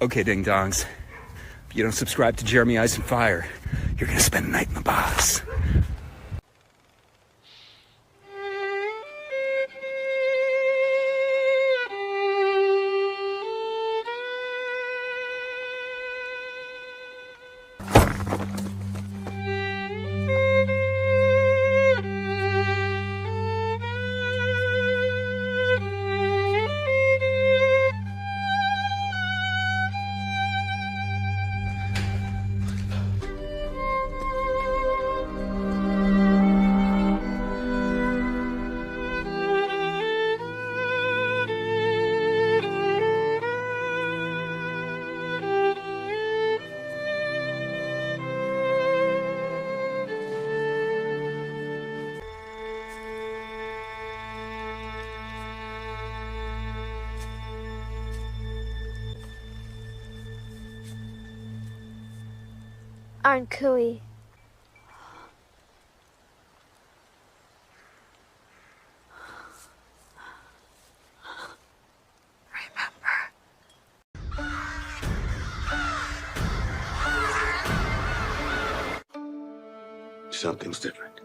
Okay, ding-dongs. If you don't subscribe to Jeremy Ice and Fire, you're gonna spend the night in the box. Aren't cooey. Something's different.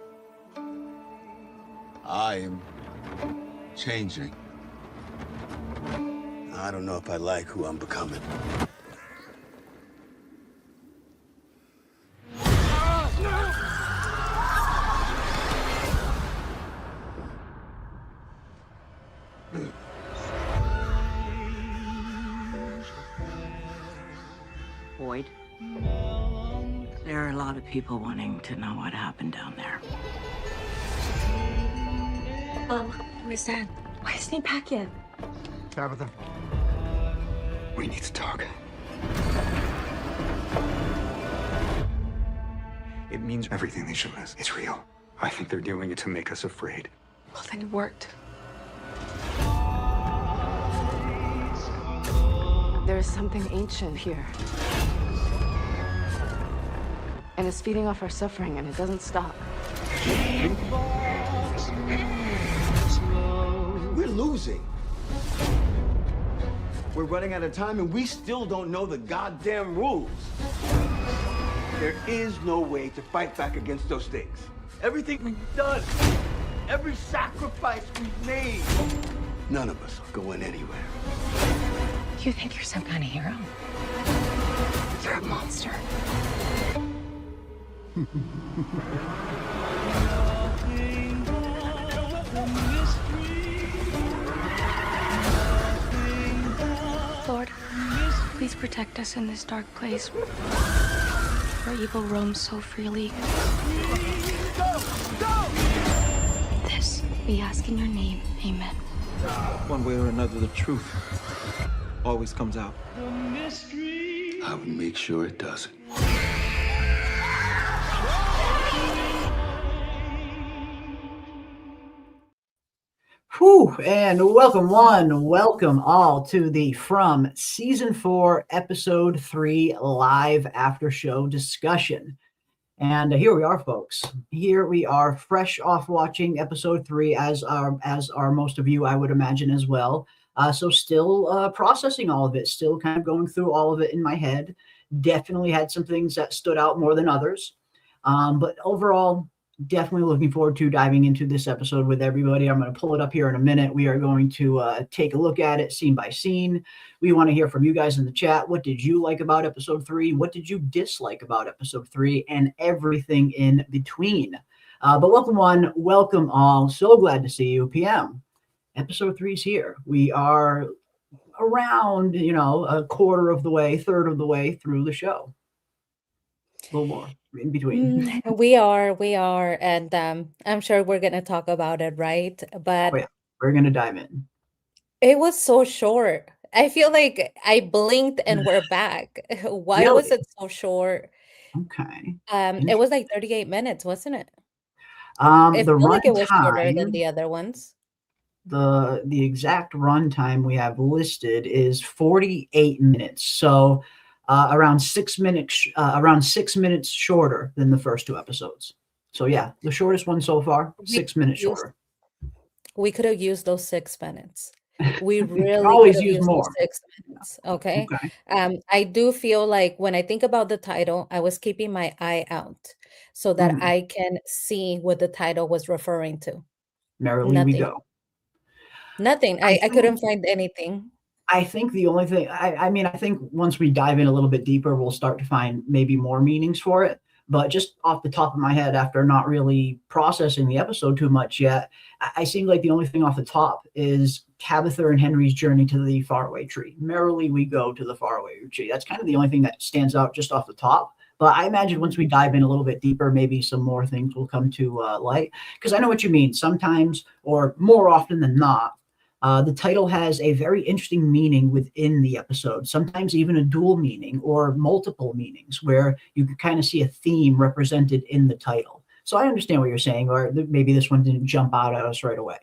I am changing. I don't know if I like who I'm becoming. Boyd, there are a lot of people wanting to know what happened down there. Where's Dad? Why isn't he back yet? Tabitha. We need to talk. It means everything they show us is real. I think they're doing it to make us afraid. Well, then it worked. There is something ancient here. And it's feeding off our suffering, and it doesn't stop. We're losing. We're running out of time, and we still don't know the goddamn rules. There is no way to fight back against those things. Everything we've done, every sacrifice we've made, none of us are going anywhere. You think you're some kind of hero? You're a monster. Lord, please protect us in this dark place where evil roams so freely. This we ask in your name. Amen. One way or another, the truth always comes out. I would make sure it doesn't. Whew, and welcome all to the From Season 4, Episode 3 live after show discussion. And here we are, folks. Here we are, fresh off watching Episode 3, as are most of you, I would imagine, as well. So still processing all of it, still kind of going through all of it in my head. Definitely had some things that stood out more than others. But overall, definitely looking forward to diving into this episode with everybody. I'm going to pull it up here in a minute. We are going to take a look at it scene by scene. We want to hear from you guys in the chat. What did you like about Episode 3? What did you dislike about Episode 3? And everything in between. But welcome one, welcome all. So glad to see you. PM, Episode 3 is here. We are around, a quarter of the way, third of the way through the show. A little more in between. We are, and I'm sure we're gonna talk about it, right? But we're gonna dive in. It was so short. I feel like I blinked and we're back. Why was it so short? Okay. It was like 38 minutes, wasn't it? It felt like it was shorter than the other ones. The exact runtime we have listed is 48 minutes. So around 6 minutes shorter than the first two episodes. So yeah, the shortest one so far, 6 minutes shorter. We could have used those 6 minutes. We You can really could always have use used those more. 6 minutes. Okay. Okay. I do feel like when I think about the title, I was keeping my eye out so that Mhm. I can see what the title was referring to. Merrily we Nothing. go. Nothing. I I think couldn't find anything. I think the only thing I mean, I think once we dive in a little bit deeper, we'll start to find maybe more meanings for it. But just off the top of my head, after not really processing the episode too much yet, I seem like the only thing off the top is Tabitha and Henry's journey to the faraway tree. Merrily we go to the faraway tree. That's kind of the only thing that stands out just off the top. But I imagine once we dive in a little bit deeper, maybe some more things will come to light. Because I know what you mean. Sometimes, or more often than not, the title has a very interesting meaning within the episode, sometimes even a dual meaning or multiple meanings, where you can kind of see a theme represented in the title. So I understand what you're saying, or maybe this one didn't jump out at us right away.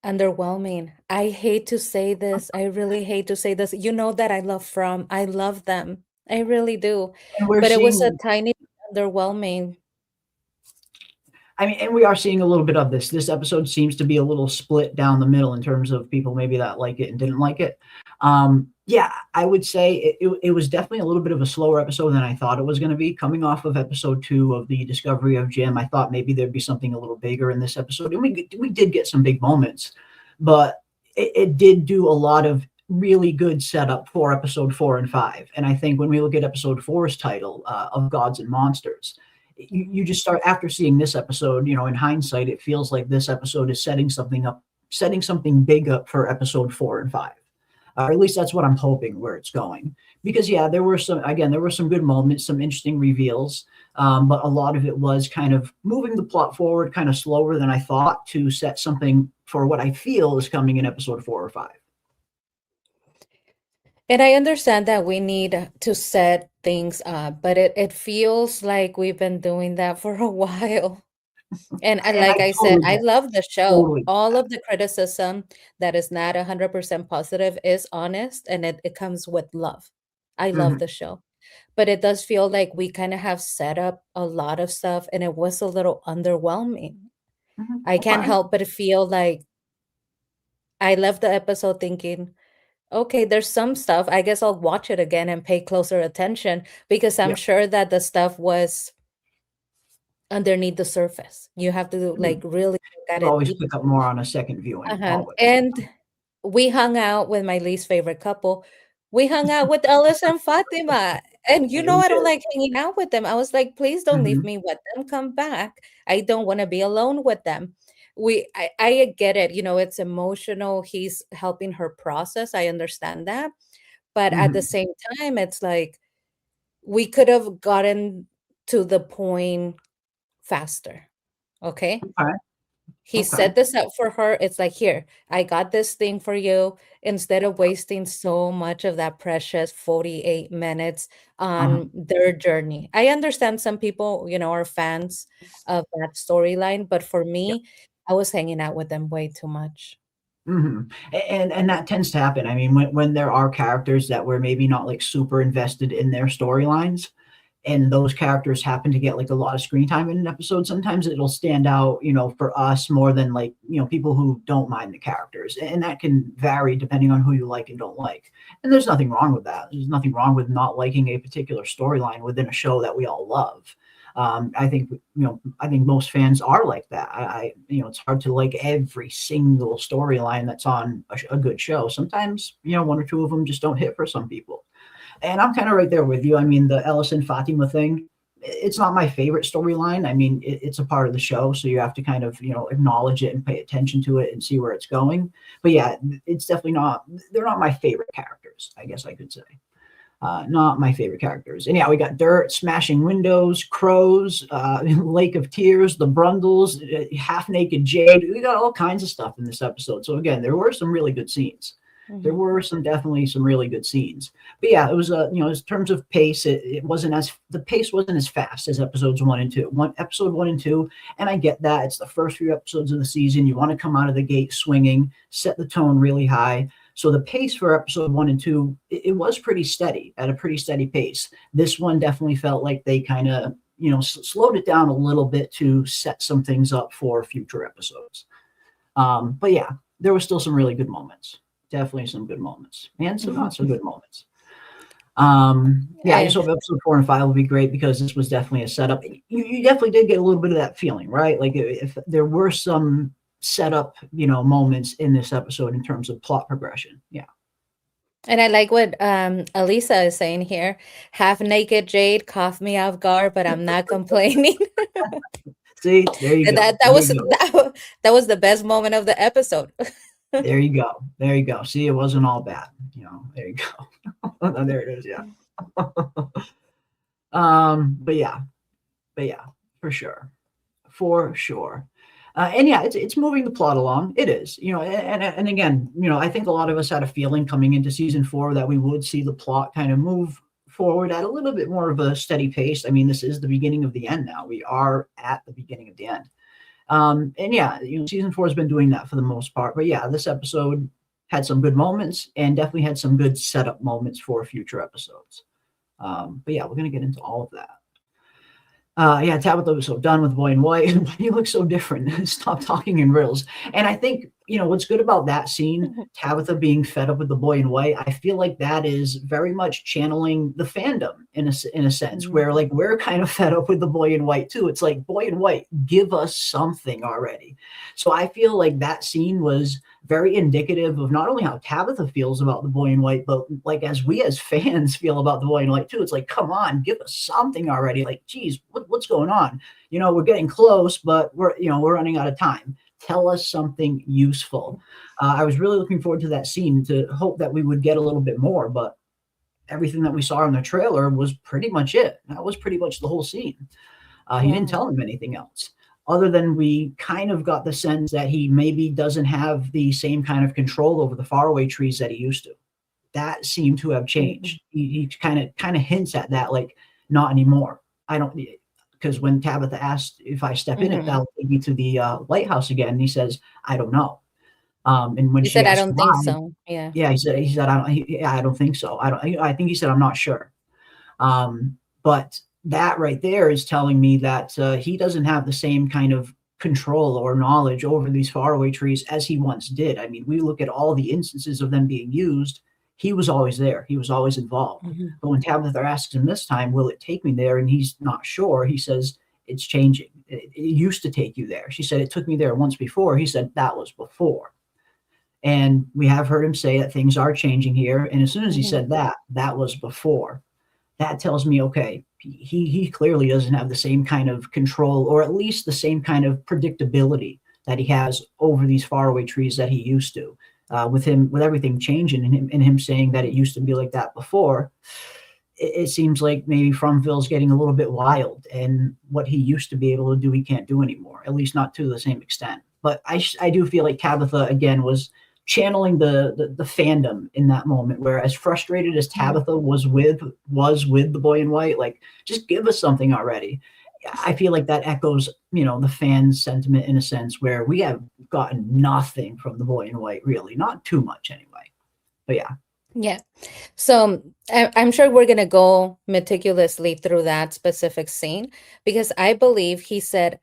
Underwhelming. I hate to say this. I really hate to say this. You know that I love them. I really do. And we're But it was a seeing, tiny bit underwhelming. I mean, and we are seeing a little bit of this. This episode seems to be a little split down the middle in terms of people maybe that like it and didn't like it. Yeah, I would say it was definitely a little bit of a slower episode than I thought it was going to be. Coming off of episode 2 of the discovery of Jim, I thought maybe there'd be something a little bigger in this episode. And we did get some big moments, but it did do a lot of really good setup for episode 4 and 5. And I think when we look at episode 4's title of Gods and Monsters, you just start after seeing this episode, in hindsight, it feels like this episode is setting something big up for episode 4 and 5. Or at least that's what I'm hoping where it's going. Because yeah, there were some good moments, some interesting reveals, but a lot of it was kind of moving the plot forward kind of slower than I thought to set something for what I feel is coming in episode 4 or 5. And I understand that we need to set things up, but it feels like we've been doing that for a while. And And like I I said, totally I get love the show. totally get All that. of the criticism that is not 100% positive is honest, and it comes with love. I love Mhm, the show. But it does feel like we kind of have set up a lot of stuff, and it was a little underwhelming. mhm, I can't okay. help but feel like I left the episode thinking, okay, there's some stuff. I guess I'll watch it again and pay closer attention because I'm Yeah. sure that the stuff was underneath the surface. You have to Mhm. like really look at You it always deep. pick up more on a second viewing, always. And we hung out with my least favorite couple. We hung out with Ellis and Fatima. And Yeah, we I don't did. like hanging out with them. I was like, please don't leave Mhm, me with them. Come back. I don't want to be alone with them. I get it. It's emotional. He's helping her process. I understand that. But at the mhm, same time, it's like we could have gotten to the point faster. Okay. okay, He okay, set this up for her. It's like, here, I got this thing for you. Instead of wasting so much of that precious 48 minutes uh-huh, on their journey. I understand some people, are fans of that storyline, but for yeah, me, I was hanging out with them way too much. mhm, and that tends to happen. I mean, when there are characters that we're maybe not, like, super invested in their storylines, and those characters happen to get, like, a lot of screen time in an episode, sometimes it'll stand out, for us more than, like, people who don't mind the characters, and that can vary depending on who you like and don't like, and there's nothing wrong with that. There's nothing wrong with not liking a particular storyline within a show that we all love. I think most fans are like that. It's hard to like every single storyline that's on a good show. Sometimes, one or two of them just don't hit for some people. And I'm kind of right there with you. I mean, the Ellis and Fatima thing, it's not my favorite storyline. I mean, it's a part of the show, so you have to kind of, acknowledge it and pay attention to it and see where it's going. But yeah, it's definitely they're not my favorite characters, I guess I could say. Not my favorite characters. And yeah, we got dirt, smashing windows, crows, Lake of Tears, the Brundles, half-naked Jade. We got all kinds of stuff in this episode. So again, there were some really good scenes. There Mhm. were definitely some really good scenes. But yeah, it was in terms of pace, the pace wasn't as fast as episodes 1 and 2. Episode 1 and 2, and I get that. It's the first few episodes of the season. You want to come out of the gate swinging, set the tone really high. So the pace for episode 1 and 2, it was pretty steady, at a pretty steady pace. This one definitely felt like they kind of, slowed it down a little bit to set some things up for future episodes. But yeah, there was still some really good moments. Definitely some good moments and some not so good moments. Yeah, I just hope episode 4 and 5 will be great because this was definitely a setup. You definitely did get a little bit of that feeling, right? Like if there were some setup, moments in this episode in terms of plot progression. Yeah. And I like what Elisa is saying here. Half naked Jade caught me off guard, but I'm not complaining. See, there you go. that There was you go. that was the best moment of the episode. There you go. There you go. See, it wasn't all bad. There you go. There it is. Yeah. But yeah, for sure. And yeah, it's moving the plot along. It is, and again, I think a lot of us had a feeling coming into season 4 that we would see the plot kind of move forward at a little bit more of a steady pace. I mean, this is the beginning of the end now. We are at the beginning of the end. And yeah, season 4 has been doing that for the most part. But yeah, this episode had some good moments and definitely had some good setup moments for future episodes. But yeah, we're gonna get into all of that. Yeah, Tabitha was so done with Boy in White. He looks so different. Stop talking in riddles. And I think, what's good about that scene, Tabitha being fed up with the Boy in White, I feel like that is very much channeling the fandom in a sense, where like we're kind of fed up with the Boy in White too. It's like, Boy in White, give us something already. So I feel like that scene was very indicative of not only how Tabitha feels about the Boy in White, but like as we as fans feel about the Boy in White too. It's like, come on, give us something already. Like, geez, what's going on? We're getting close, but we're running out of time. Tell us something useful. I was really looking forward to that scene to hope that we would get a little bit more, but everything that we saw in the trailer was pretty much it. That was pretty much the whole scene. He didn't tell him anything else. Other than we kind of got the sense that he maybe doesn't have the same kind of control over the faraway trees that he used to. That seemed to have changed. He kind of hints at that, like, not anymore. I don't, because when Tabitha asked if I step in it, that'll take me to the lighthouse again. And he says, I don't know. And when He she said, I asked don't why, think so. Yeah. Yeah, he said, I don't think so. I think he said, I'm not sure. But that right there is telling me that he doesn't have the same kind of control or knowledge over these faraway trees as he once did. I mean, we look at all the instances of them being used. He was always there. He was always involved. But when Tabitha asks him this time, will it take me there? And he's not sure. He says, it's changing. It used to take you there. She said, it took me there once before. He said, that was before. And we have heard him say that things are changing here. And as soon as he said that was before. That tells me, okay, he clearly doesn't have the same kind of control, or at least the same kind of predictability that he has over these faraway trees that he used to. With everything changing and him saying that it used to be like that before, it seems like maybe Fromville's getting a little bit wild, and what he used to be able to do, he can't do anymore, at least not to the same extent. But I do feel like Tabitha, again, was channeling the fandom in that moment, where as frustrated as Tabitha was with the Boy in White, like, just give us something already. I feel like that echoes, the fans' sentiment in a sense, where we have gotten nothing from the Boy in White, really, not too much anyway. But yeah. Yeah. So I'm sure we're going to go meticulously through that specific scene, because I believe he said,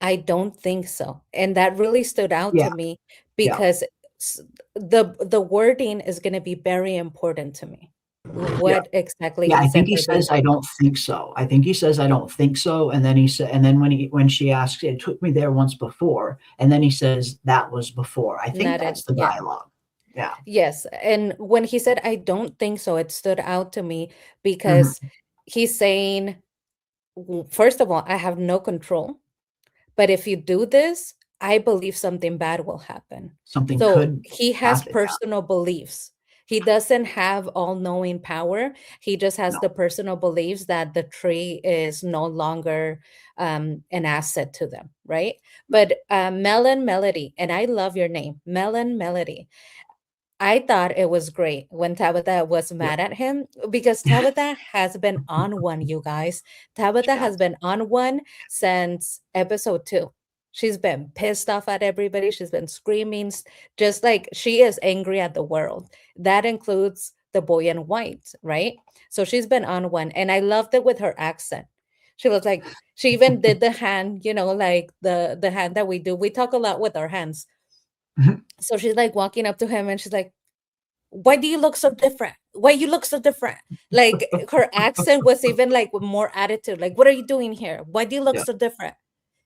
I don't think so. And that really stood out to me, because the wording is going to be very important to me. What exactly? Yeah, I think he says, I don't think so. I think he says, I don't think so. And then he said, and then when she asks, it took me there once before. And then he says, that was before. I think that's the dialogue. Yeah. Yes. And when he said, I don't think so, it stood out to me because he's saying, first of all, I have no control. But if you do this, I believe something bad will happen. He has personal beliefs. He doesn't have all-knowing power. He just has the personal beliefs that the tree is no longer an asset to them, right? But Melody, and I love your name, Melody. I thought it was great when Tabitha was mad at him, because Tabitha has been on one, you guys. Tabitha has been on one since episode 2. She's been pissed off at everybody. She's been screaming, just like she is angry at the world. That includes the Boy in White, right? So she's been on one. And I loved it with her accent. She was like, she even did the hand, like the hand that we do. We talk a lot with our hands. So she's like walking up to him and she's like, why do you look so different? Why you look so different? Like her accent was even like with more attitude. Like, what are you doing here? Why do you look Yeah. so different?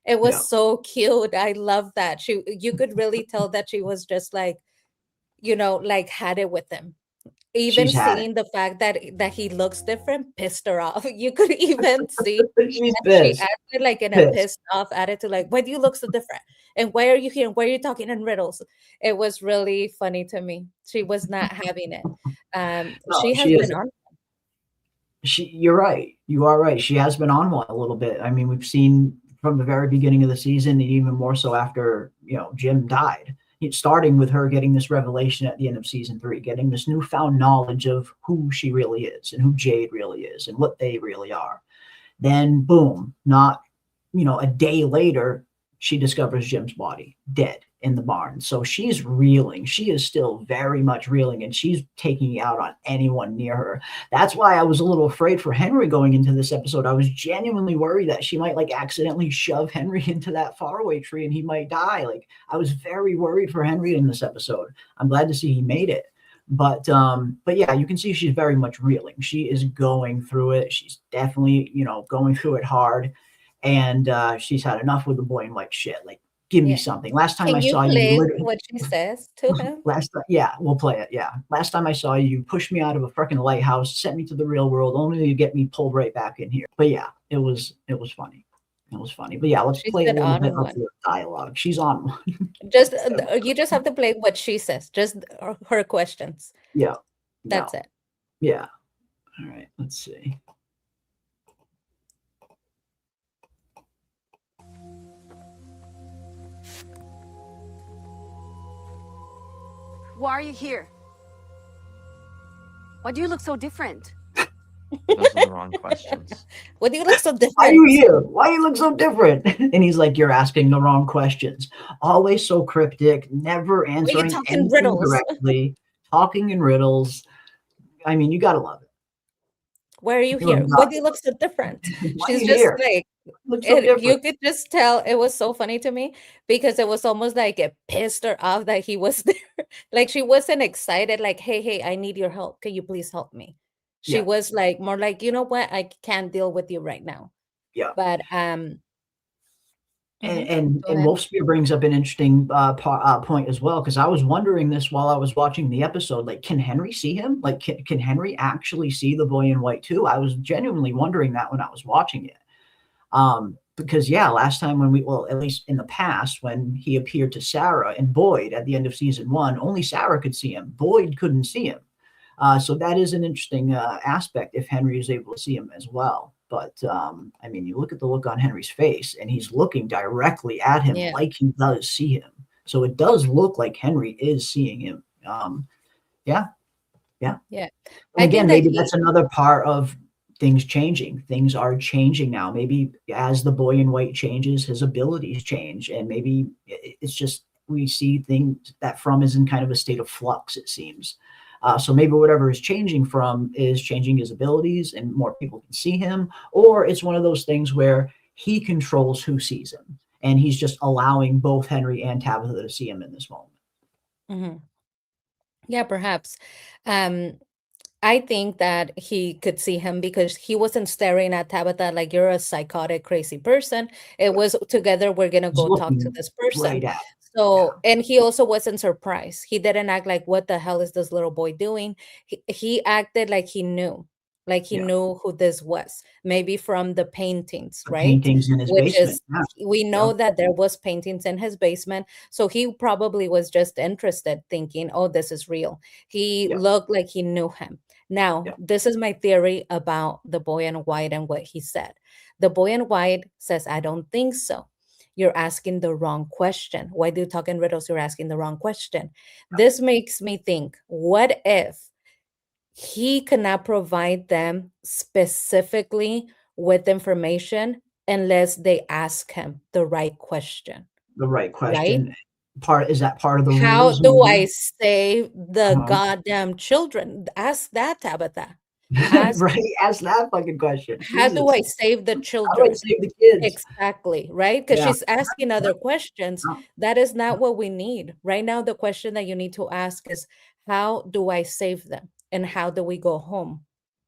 It Yeah. was so cute. I love that. You could really tell that she was just like, like had it with him. Even She's had seeing the fact that he looks different pissed her off. You could even see it. She's that she pissed. acted like in a Pissed. pissed off attitude, like, why do you look so different? And why are you here? And why are you talking in riddles? It was really funny to me. She was not having it. No, She has she been is. on. You're right. You are right. She has been on one a little bit. I mean, we've seen from the very beginning of the season, and even more so after, Jim died. Starting with her getting this revelation at the end of season 3, getting this newfound knowledge of who she really is and who Jade really is and what they really are. Then boom, not, a day later, she discovers Jim's body dead in the barn. So she's reeling. She is still very much reeling, and she's taking it out on anyone near her. That's why I was a little afraid for Henry going into this episode. I was genuinely worried that she might like accidentally shove Henry into that faraway tree and he might die. Like, I was very worried for Henry in this episode. I'm glad to see he made it. But yeah, you can see she's very much reeling. She is going through it. She's definitely, going through it hard. And she's had enough with the boy in white shit. Like, give me something. Last time Can I you saw play you, what she says to him? yeah, we'll play it. Yeah, last time I saw you, you pushed me out of a freaking lighthouse, sent me to the real world, only to get me pulled right back in here. But yeah, it was funny. It was funny. But yeah, let's She's play a been little on bit of one. the dialogue. She's on one. Just you just have to play what she says. Just her questions. Yeah, That's it. Yeah. All right. Let's see. Why are you here? Why do you look so different? Those are the wrong questions. Why do you look so different? Why are you here? Why you look so different? And he's like, you're asking the wrong questions. Always so cryptic, never answering anything directly, talking in riddles. I mean, you gotta love it. Why are you here? Why do you look so different? She's just here? like, So you could just tell. It was so funny to me because it was almost like it pissed her off that he was there. Like, she wasn't excited, like, hey, I need your help. Can you please help me? She was like more like, you know what? I can't deal with you right now. Yeah. But and Wolfspear brings up an interesting point as well, because I was wondering this while I was watching the episode. Like, can Henry see him? Like, can Henry actually see the boy in white too? I was genuinely wondering that when I was watching it. Because last time at least in the past, when he appeared to Sarah and Boyd at the end of season 1, only Sarah could see him. Boyd couldn't see him. So that is an interesting aspect if Henry is able to see him as well. But I mean, you look at the look on Henry's face, and he's looking directly at him like he does see him. So it does look like Henry is seeing him. Yeah. And again, maybe that's another part of things changing. Things are changing now. Maybe as the boy in white changes, his abilities change, and maybe it's just we see things that From is in kind of a state of flux, it seems. So maybe whatever is changing From is changing his abilities and more people can see him, or it's one of those things where he controls who sees him, and he's just allowing both Henry and Tabitha to see him in this moment. Mm-hmm. Yeah, perhaps. I think that he could see him because he wasn't staring at Tabitha like, you're a psychotic, crazy person. It was together, we're going to go talk to this person. Right. So, and he also wasn't surprised. He didn't act like, what the hell is this little boy doing? He acted like he knew. Like he knew who this was, maybe from the paintings, right? Paintings in his basement. We know that there was paintings in his basement. So he probably was just interested, thinking, oh, this is real. He looked like he knew him. Now, this is my theory about the boy in white and what he said. The boy in white says, I don't think so. You're asking the wrong question. Why do you talk in riddles? You're asking the wrong question. This makes me think, what if he cannot provide them specifically with information unless they ask him the right question? The right question. Right? Is that part of the How rules? do I save the goddamn children? Ask that, Tabitha. Ask, Right? Ask that fucking question. how do I Jesus. save the How do I children? save the kids? Exactly, right? Because Yeah. she's asking other questions. No. That is not what we need. Right now, the question that you need to ask is, how do I save them? And how do we go home?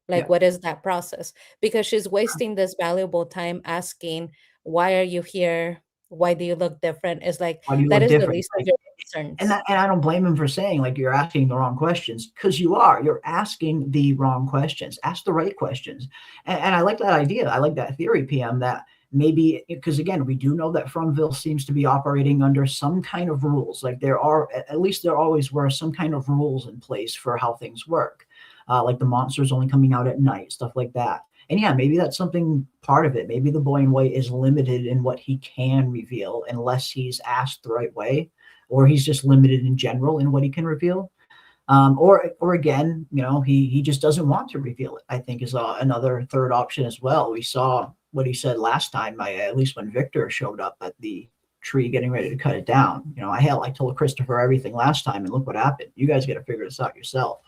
Like, Yeah. what is that process? Because she's wasting this valuable time asking, why are you here? Why do you look different? It's like, Why do you that look is the different? least of Like, your and concerns. I don't blame him for saying like you're asking the wrong questions, because you are. You're asking the wrong questions. Ask the right questions. And I like that idea. I like that theory, PM, that maybe, because again, we do know that Fromville seems to be operating under some kind of rules. Like there are, at least there always were some kind of rules in place for how things work. Like the monsters only coming out at night, stuff like that. And yeah, maybe that's something part of it. Maybe the boy in white is limited in what he can reveal unless he's asked the right way, or he's just limited in general in what he can reveal. Or again, he just doesn't want to reveal it, I think is another third option as well. We saw what he said last time, at least when Victor showed up at the tree getting ready to cut it down. I told Christopher everything last time and look what happened. You guys got to figure this out yourself.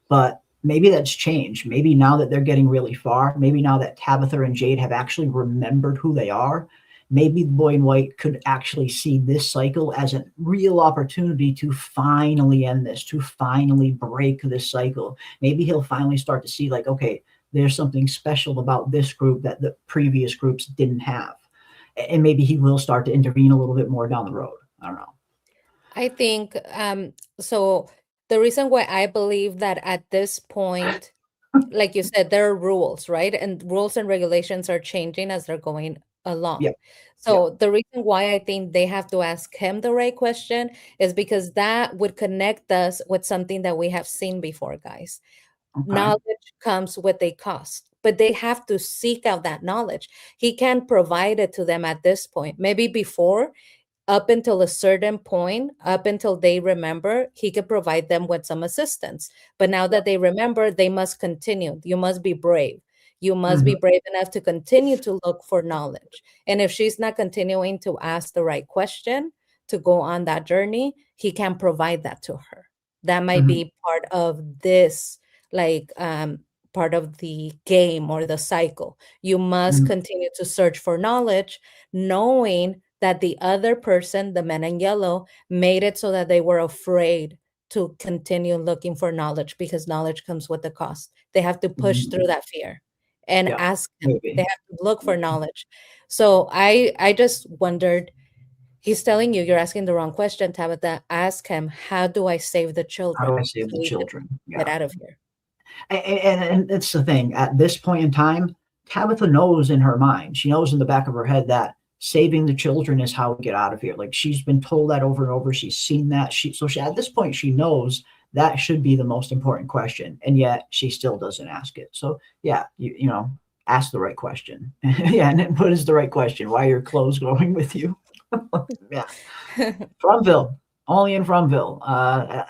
But maybe that's changed. Maybe now that they're getting really far, maybe now that Tabitha and Jade have actually remembered who they are, maybe the boy in white could actually see this cycle as a real opportunity to finally end this, to finally break this cycle. Maybe he'll finally start to see like, okay, there's something special about this group that the previous groups didn't have. And maybe he will start to intervene a little bit more down the road. I don't know. I think so. The reason why I believe that at this point, like you said, there are rules, right? And rules and regulations are changing as they're going along. Yeah. So the reason why I think they have to ask him the right question is because that would connect us with something that we have seen before, guys. Okay. Knowledge comes with a cost, but they have to seek out that knowledge. He can provide it to them at this point. Maybe before, up until a certain point, up until they remember, he could provide them with some assistance. But now that they remember, they must continue. You must be brave. You must be brave enough to continue to look for knowledge. And if she's not continuing to ask the right question to go on that journey, he can provide that to her. That might be part of this, like part of the game or the cycle. You must continue to search for knowledge, knowing that the other person, the man in yellow, made it so that they were afraid to continue looking for knowledge because knowledge comes with the cost. They have to push through that fear and Yeah, ask him. maybe. They have to look for knowledge. So I just wondered, he's telling you, you're asking the wrong question, Tabitha. Ask him, how do I save the children? How do I save so the we can children? get Yeah. out of here. And it's the thing. At this point in time, Tabitha knows in her mind, she knows in the back of her head that saving the children is how we get out of here. Like she's been told that over and over. She's seen that. At this point, she knows that should be the most important question, and yet she still doesn't ask it. So yeah, ask the right question. Yeah, and then what is the right question? Why are your clothes going with you? Yeah, Fromville, only in Fromville.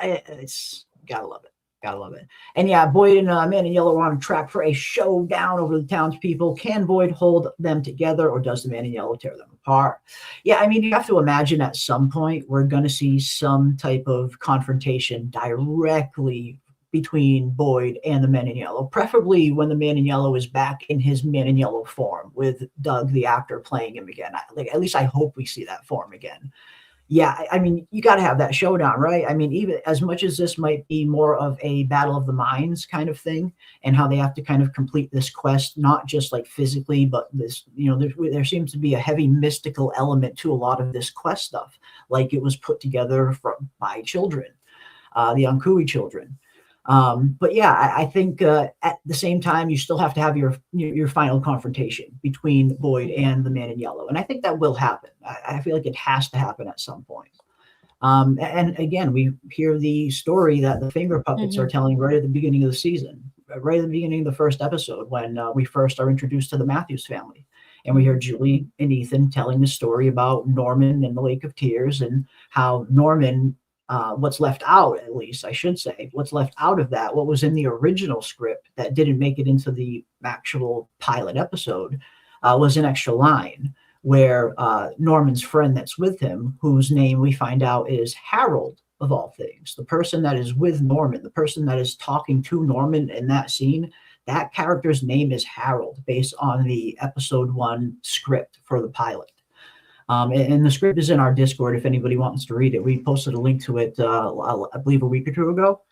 It's gotta love it. Gotta love it. And yeah, Boyd and Man in Yellow are on track for a showdown over the townspeople. Can Boyd hold them together, or does the Man in Yellow tear them apart? Yeah, I mean, you have to imagine at some point we're going to see some type of confrontation directly between Boyd and the Man in Yellow, preferably when the Man in Yellow is back in his Man in Yellow form with Doug, the actor, playing him again. At least I hope we see that form again. Yeah, I mean, you got to have that showdown, right? I mean, even as much as this might be more of a battle of the minds kind of thing, and how they have to kind of complete this quest, not just like physically, but this, there seems to be a heavy mystical element to a lot of this quest stuff, like it was put together by children, the Ankui children. But yeah, I think at the same time, you still have to have your final confrontation between Boyd and the Man in Yellow. And I think that will happen. I feel like it has to happen at some point. And again, we hear the story that the finger puppets are telling right at the beginning of the season, right at the beginning of the first episode, when we first are introduced to the Matthews family. And we hear Julie and Ethan telling the story about Norman and the Lake of Tears, and how Norman, what's left out, at least I should say, what's left out of that, what was in the original script that didn't make it into the actual pilot episode, was an extra line where Norman's friend that's with him, whose name we find out is Harold, of all things, the person that is with Norman, the person that is talking to Norman in that scene, that character's name is Harold, based on the episode 1 script for the pilot. And the script is in our Discord if anybody wants to read it. We posted a link to it, I believe, a week or two ago.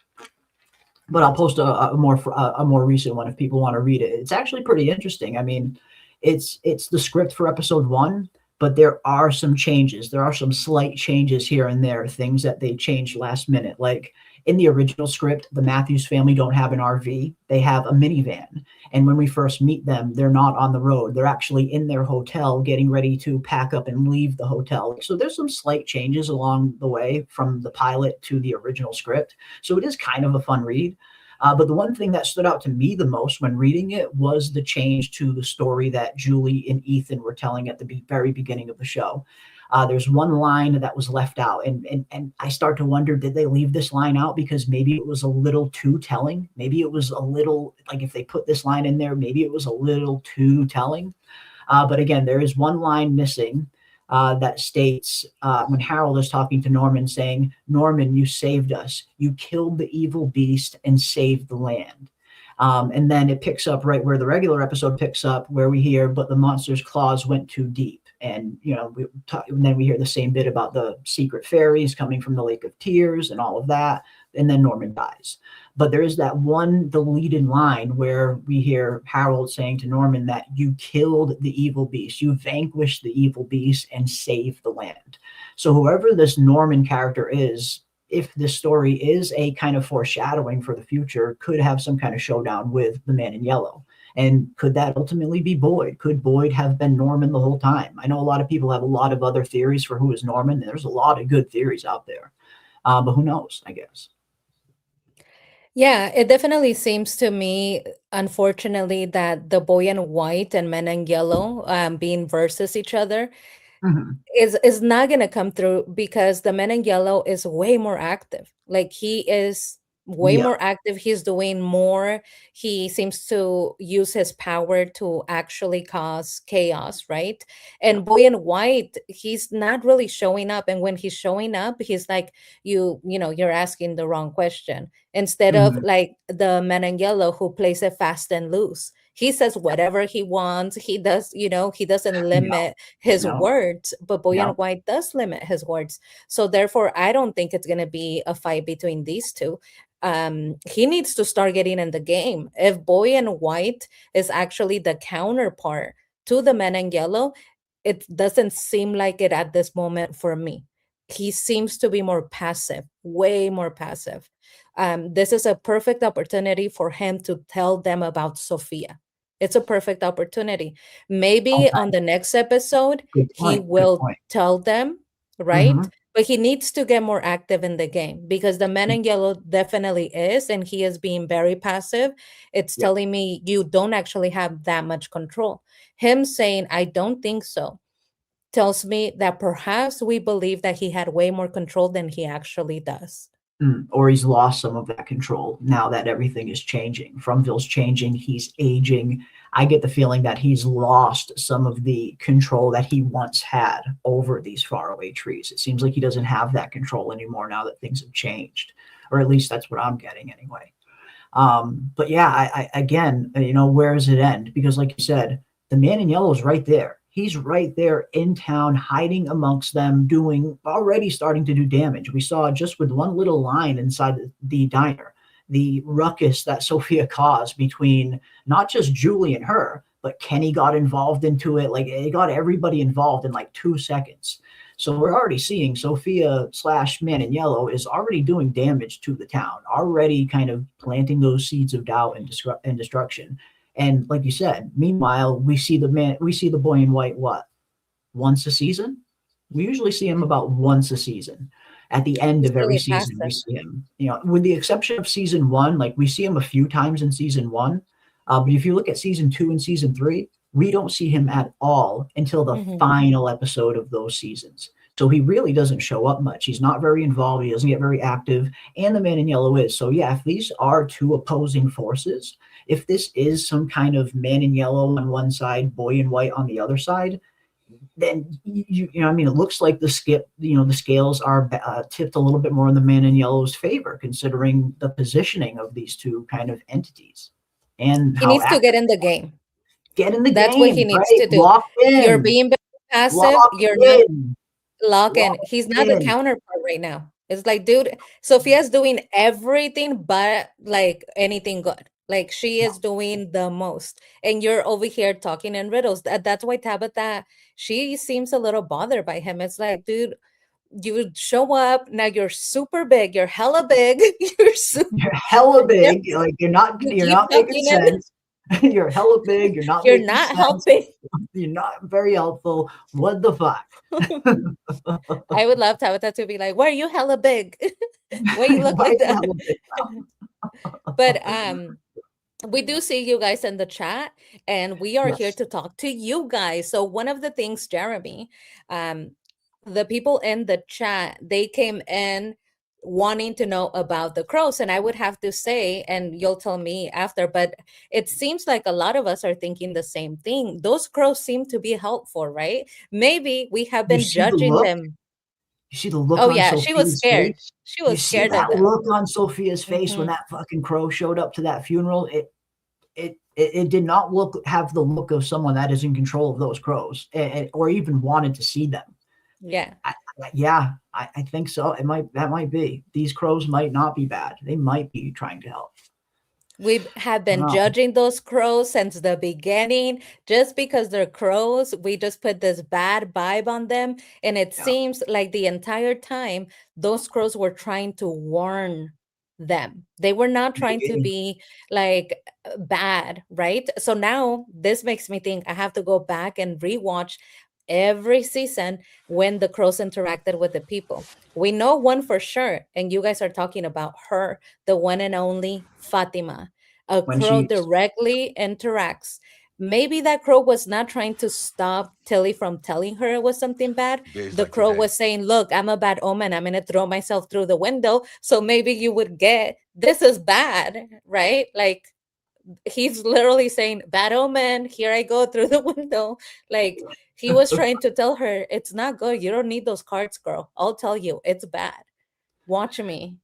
But I'll post a more recent one if people want to read it. It's actually pretty interesting. I mean, it's the script for episode 1, but there are some changes. There are some slight changes here and there, things that they changed last minute. Like in the original script, the Matthews family don't have an RV. They have a minivan. And when we first meet them, they're not on the road. They're actually in their hotel getting ready to pack up and leave the hotel. So there's some slight changes along the way from the pilot to the original script. So it is kind of a fun read. But the one thing that stood out to me the most when reading it was the change to the story that Julie and Ethan were telling at the very beginning of the show. There's one line that was left out, and I start to wonder, did they leave this line out because maybe it was a little too telling? Maybe it was a little, like if they put this line in there, maybe it was a little too telling. But again, there is one line missing that states when Harold is talking to Norman saying, "Norman, you saved us. You killed the evil beast and saved the land." And then it picks up right where the regular episode picks up, where we hear, "But the monster's claws went too deep." And, and then we hear the same bit about the secret fairies coming from the Lake of Tears and all of that. And then Norman dies. But there is that one deleted line where we hear Harold saying to Norman that you killed the evil beast, you vanquished the evil beast and saved the land. So whoever this Norman character is, if this story is a kind of foreshadowing for the future, could have some kind of showdown with the Man in Yellow. And could that ultimately be Boyd? Could Boyd have been Norman the whole time? I know a lot of people have a lot of other theories for who is Norman. There's a lot of good theories out there. But who knows, I guess. Yeah, it definitely seems to me, unfortunately, that the boy in white and men in yellow being versus each other is not going to come through, because the man in yellow is way more active. Like, he is way more active. He's doing more. He seems to use his power to actually cause chaos, right? And boy in white, he's not really showing up. And when he's showing up, he's like, you're asking the wrong question. Instead of like the man in yellow, who plays it fast and loose. He says whatever he wants. He does, he doesn't limit his words, but boy in white does limit his words. So therefore, I don't think it's going to be a fight between these two. He needs to start getting in the game. If boy in white is actually the counterpart to the man in yellow, it doesn't seem like it at this moment for me. He seems to be more passive, way more passive. This is a perfect opportunity for him to tell them about Sophia. It's a perfect opportunity. Maybe on the next episode, he will tell them, right? But he needs to get more active in the game, because the man in yellow definitely is, and he is being very passive. It's telling me you don't actually have that much control. Him saying, "I don't think so," tells me that perhaps we believe that he had way more control than he actually does. Or he's lost some of that control now that everything is changing. Fromville's changing. He's aging. I get the feeling that he's lost some of the control that he once had over these faraway trees. It seems like he doesn't have that control anymore now that things have changed, or at least that's what I'm getting anyway. But yeah, I again, where does it end? Because like you said, the man in yellow is right there. He's right there in town, hiding amongst them, already starting to do damage. We saw just with one little line inside the diner, the ruckus that Sophia caused between not just Julie and her, but Kenny got involved into it. Like, it got everybody involved in like 2 seconds. So we're already seeing Sophia / Man in Yellow is already doing damage to the town, already kind of planting those seeds of doubt and destruction. And like you said, meanwhile, we see the boy in white, what, once a season? We usually see him about once a season. At the end of every season, we see him, with the exception of season 1, like we see him a few times in season 1. But if you look at season 2 and season 3, we don't see him at all until the final episode of those seasons. So he really doesn't show up much. He's not very involved. He doesn't get very active. And the man in yellow is. So yeah, if these are two opposing forces, if this is some kind of man in yellow on one side, boy in white on the other side, then it looks like the scales are tipped a little bit more in the man in yellow's favor, considering the positioning of these two kind of entities. and He how needs to get in the game. get in the That's what he game, needs right? to do. Lock in. You're being very passive. Lock You're not in. lock in. Lock He's not the in. counterpart right now. It's like, dude, Sophia's doing everything but like anything good. Like she is doing the most. And you're over here talking in riddles. That's why Tabitha, she seems a little bothered by him. It's like, dude, you show up, now you're super big, you're hella big, You're hella big. Like you're not keep making talking in, sense. You're hella big. You're not you're making not sense. helping. You're not very helpful. What the fuck? I would love Tabitha to be like, why are you hella big? Why you look Why like are you that? hella big now? But we do see you guys in the chat, and we are here Yes. to talk to you guys. So one of the things, Jeremy, the people in the chat, they came in wanting to know about the crows, and I would have to say, and you'll tell me after, but it seems like a lot of us are thinking the same thing. Those crows seem to be helpful, right? Maybe we have You been see the judging look? them. You see the look Oh on yeah, she was Sophia's scared. face? She You was see scared of that them. look on Sophia's face when Mhm. that fucking crow showed up to that funeral? It did not have the look of someone that is in control of those crows, or even wanted to see them. Yeah. I think so. That might be. These crows might not be bad. They might be trying to help. We have been Wow. judging those crows since the beginning. Just because they're crows, we just put this bad vibe on them. And it seems like the entire time, those crows were trying to warn them. They were not trying to be like bad, right? So now this makes me think I have to go back and rewatch every season when the crows interacted with the people. We know one for sure, and you guys are talking about her, the one and only Fatima. A When crow she's directly interacts. Maybe that crow was not trying to stop Tilly from telling her it was something bad. Days The like crow today. was saying, look, I'm a bad omen. I'm going to throw myself through the window. So maybe you would get, this is bad, right? Like he's literally saying, bad omen, here I go through the window. Like he was trying to tell her, it's not good. You don't need those cards, girl. I'll tell you, it's bad. Watch me.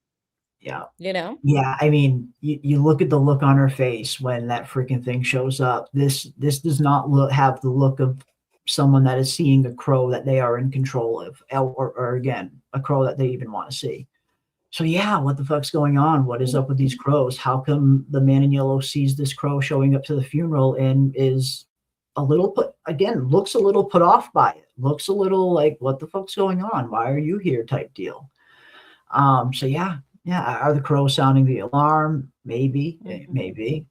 Yeah. You know? Yeah, I mean, you look at the look on her face when that freaking thing shows up. This does not have the look of someone that is seeing a crow that they are in control of, or again, a crow that they even want to see. So yeah, what the fuck's going on? What is up with these crows? How come the man in yellow sees this crow showing up to the funeral and is a little looks a little put off by it? Looks a little like, what the fuck's going on? Why are you here? Type deal. So yeah, are the crows sounding the alarm? Maybe, maybe.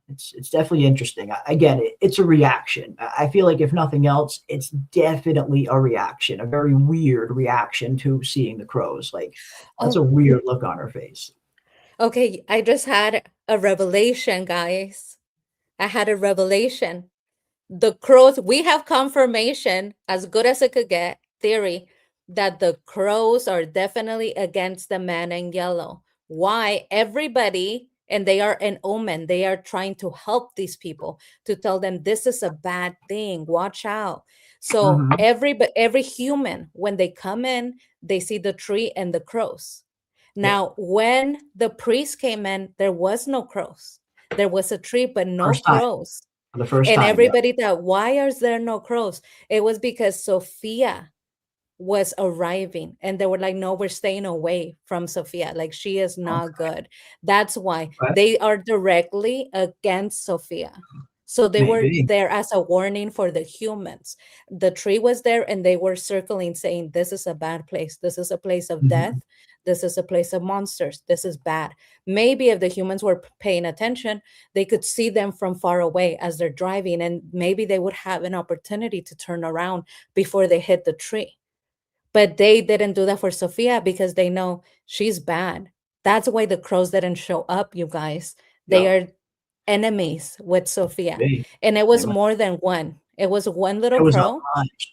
It's definitely interesting. Again, it's a reaction. I feel like if nothing else, it's definitely a reaction, a very weird reaction to seeing the crows. Like that's a weird look on her face. Okay, I just had a revelation, guys. I had a revelation. The crows, we have confirmation, as good as it could get, theory, that the crows are definitely against the man in yellow. Why? Everybody, and they are an omen, they are trying to help these people, to tell them this is a bad thing, watch out. So every human, when they come in, they see the tree and the crows. Now, when the priest came in, there was no crows. There was a tree, but no crows. For the first And time, everybody thought, why is there no crows? It was because Sophia was arriving, and they were like, no, we're staying away from Sophia. Like she is not good. That's why they are directly against Sophia. So they were there as a warning for the humans. The tree was there, and they were circling, saying, this is a bad place. This is a place of death. This is a place of monsters. This is bad. Maybe if the humans were paying attention, they could see them from far away as they're driving, and maybe they would have an opportunity to turn around before they hit the tree. But they didn't do that for Sophia because they know she's bad. That's why the crows didn't show up, you guys. They are enemies with Sophia. And it was more than one. It was one little crow.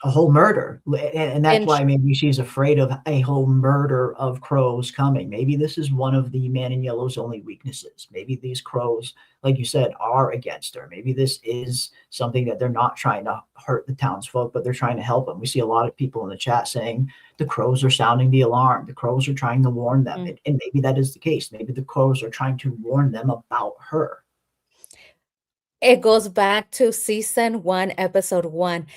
A whole murder. And that's why maybe she's afraid of a whole murder of crows coming. Maybe this is one of the man in yellow's only weaknesses. Maybe these crows, like you said, are against her. Maybe this is something that they're not trying to hurt the townsfolk, but they're trying to help them. We see a lot of people in the chat saying the crows are sounding the alarm. The crows are trying to warn them. And maybe that is the case. Maybe the crows are trying to warn them about her. It goes back to season 1, episode 1,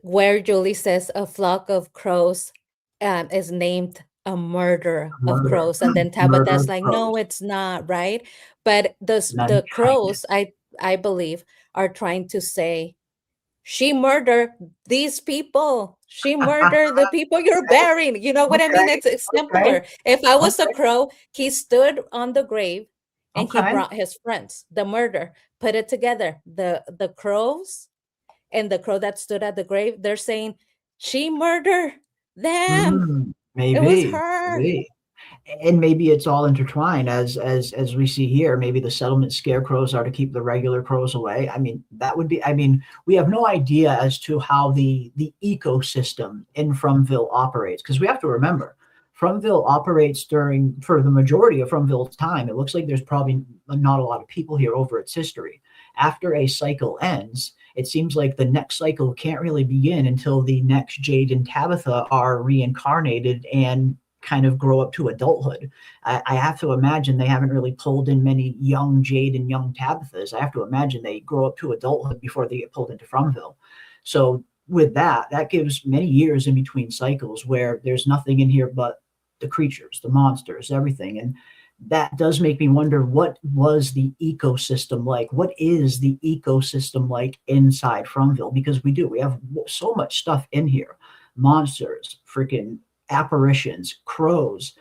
where Julie says a flock of crows is named a murder of Murder. crows, and then Murder Tabitha's of like, crows. no, it's not, right? But None the kind. crows, I believe, are trying to say, she murdered these people. She murdered the people you're burying. You know what I mean? Okay. It's Okay. simpler. If I was a Okay. crow, he stood on the grave and he Okay. brought his friends, the murder, put it together. The crows and the crow that stood at the grave, they're saying, she murdered them. It was Maybe. her. Maybe. And maybe it's all intertwined as we see here. Maybe the settlement scarecrows are to keep the regular crows away. I mean, that would be, I mean, we have no idea as to how the ecosystem in Fromville operates, because we have to remember Fromville operates for the majority of Fromville's time. It looks like there's probably not a lot of people here over its history. After a cycle ends, it seems like the next cycle can't really begin until the next Jade and Tabitha are reincarnated and kind of grow up to adulthood. I have to imagine they haven't really pulled in many young Jade and young Tabithas. I have to imagine they grow up to adulthood before they get pulled into Fromville. So with that gives many years in between cycles where there's nothing in here but the creatures, the monsters, everything. And that does make me wonder, what was the ecosystem like? What is the ecosystem like inside Fromville? Because we have so much stuff in here. Monsters, freaking apparitions, crows,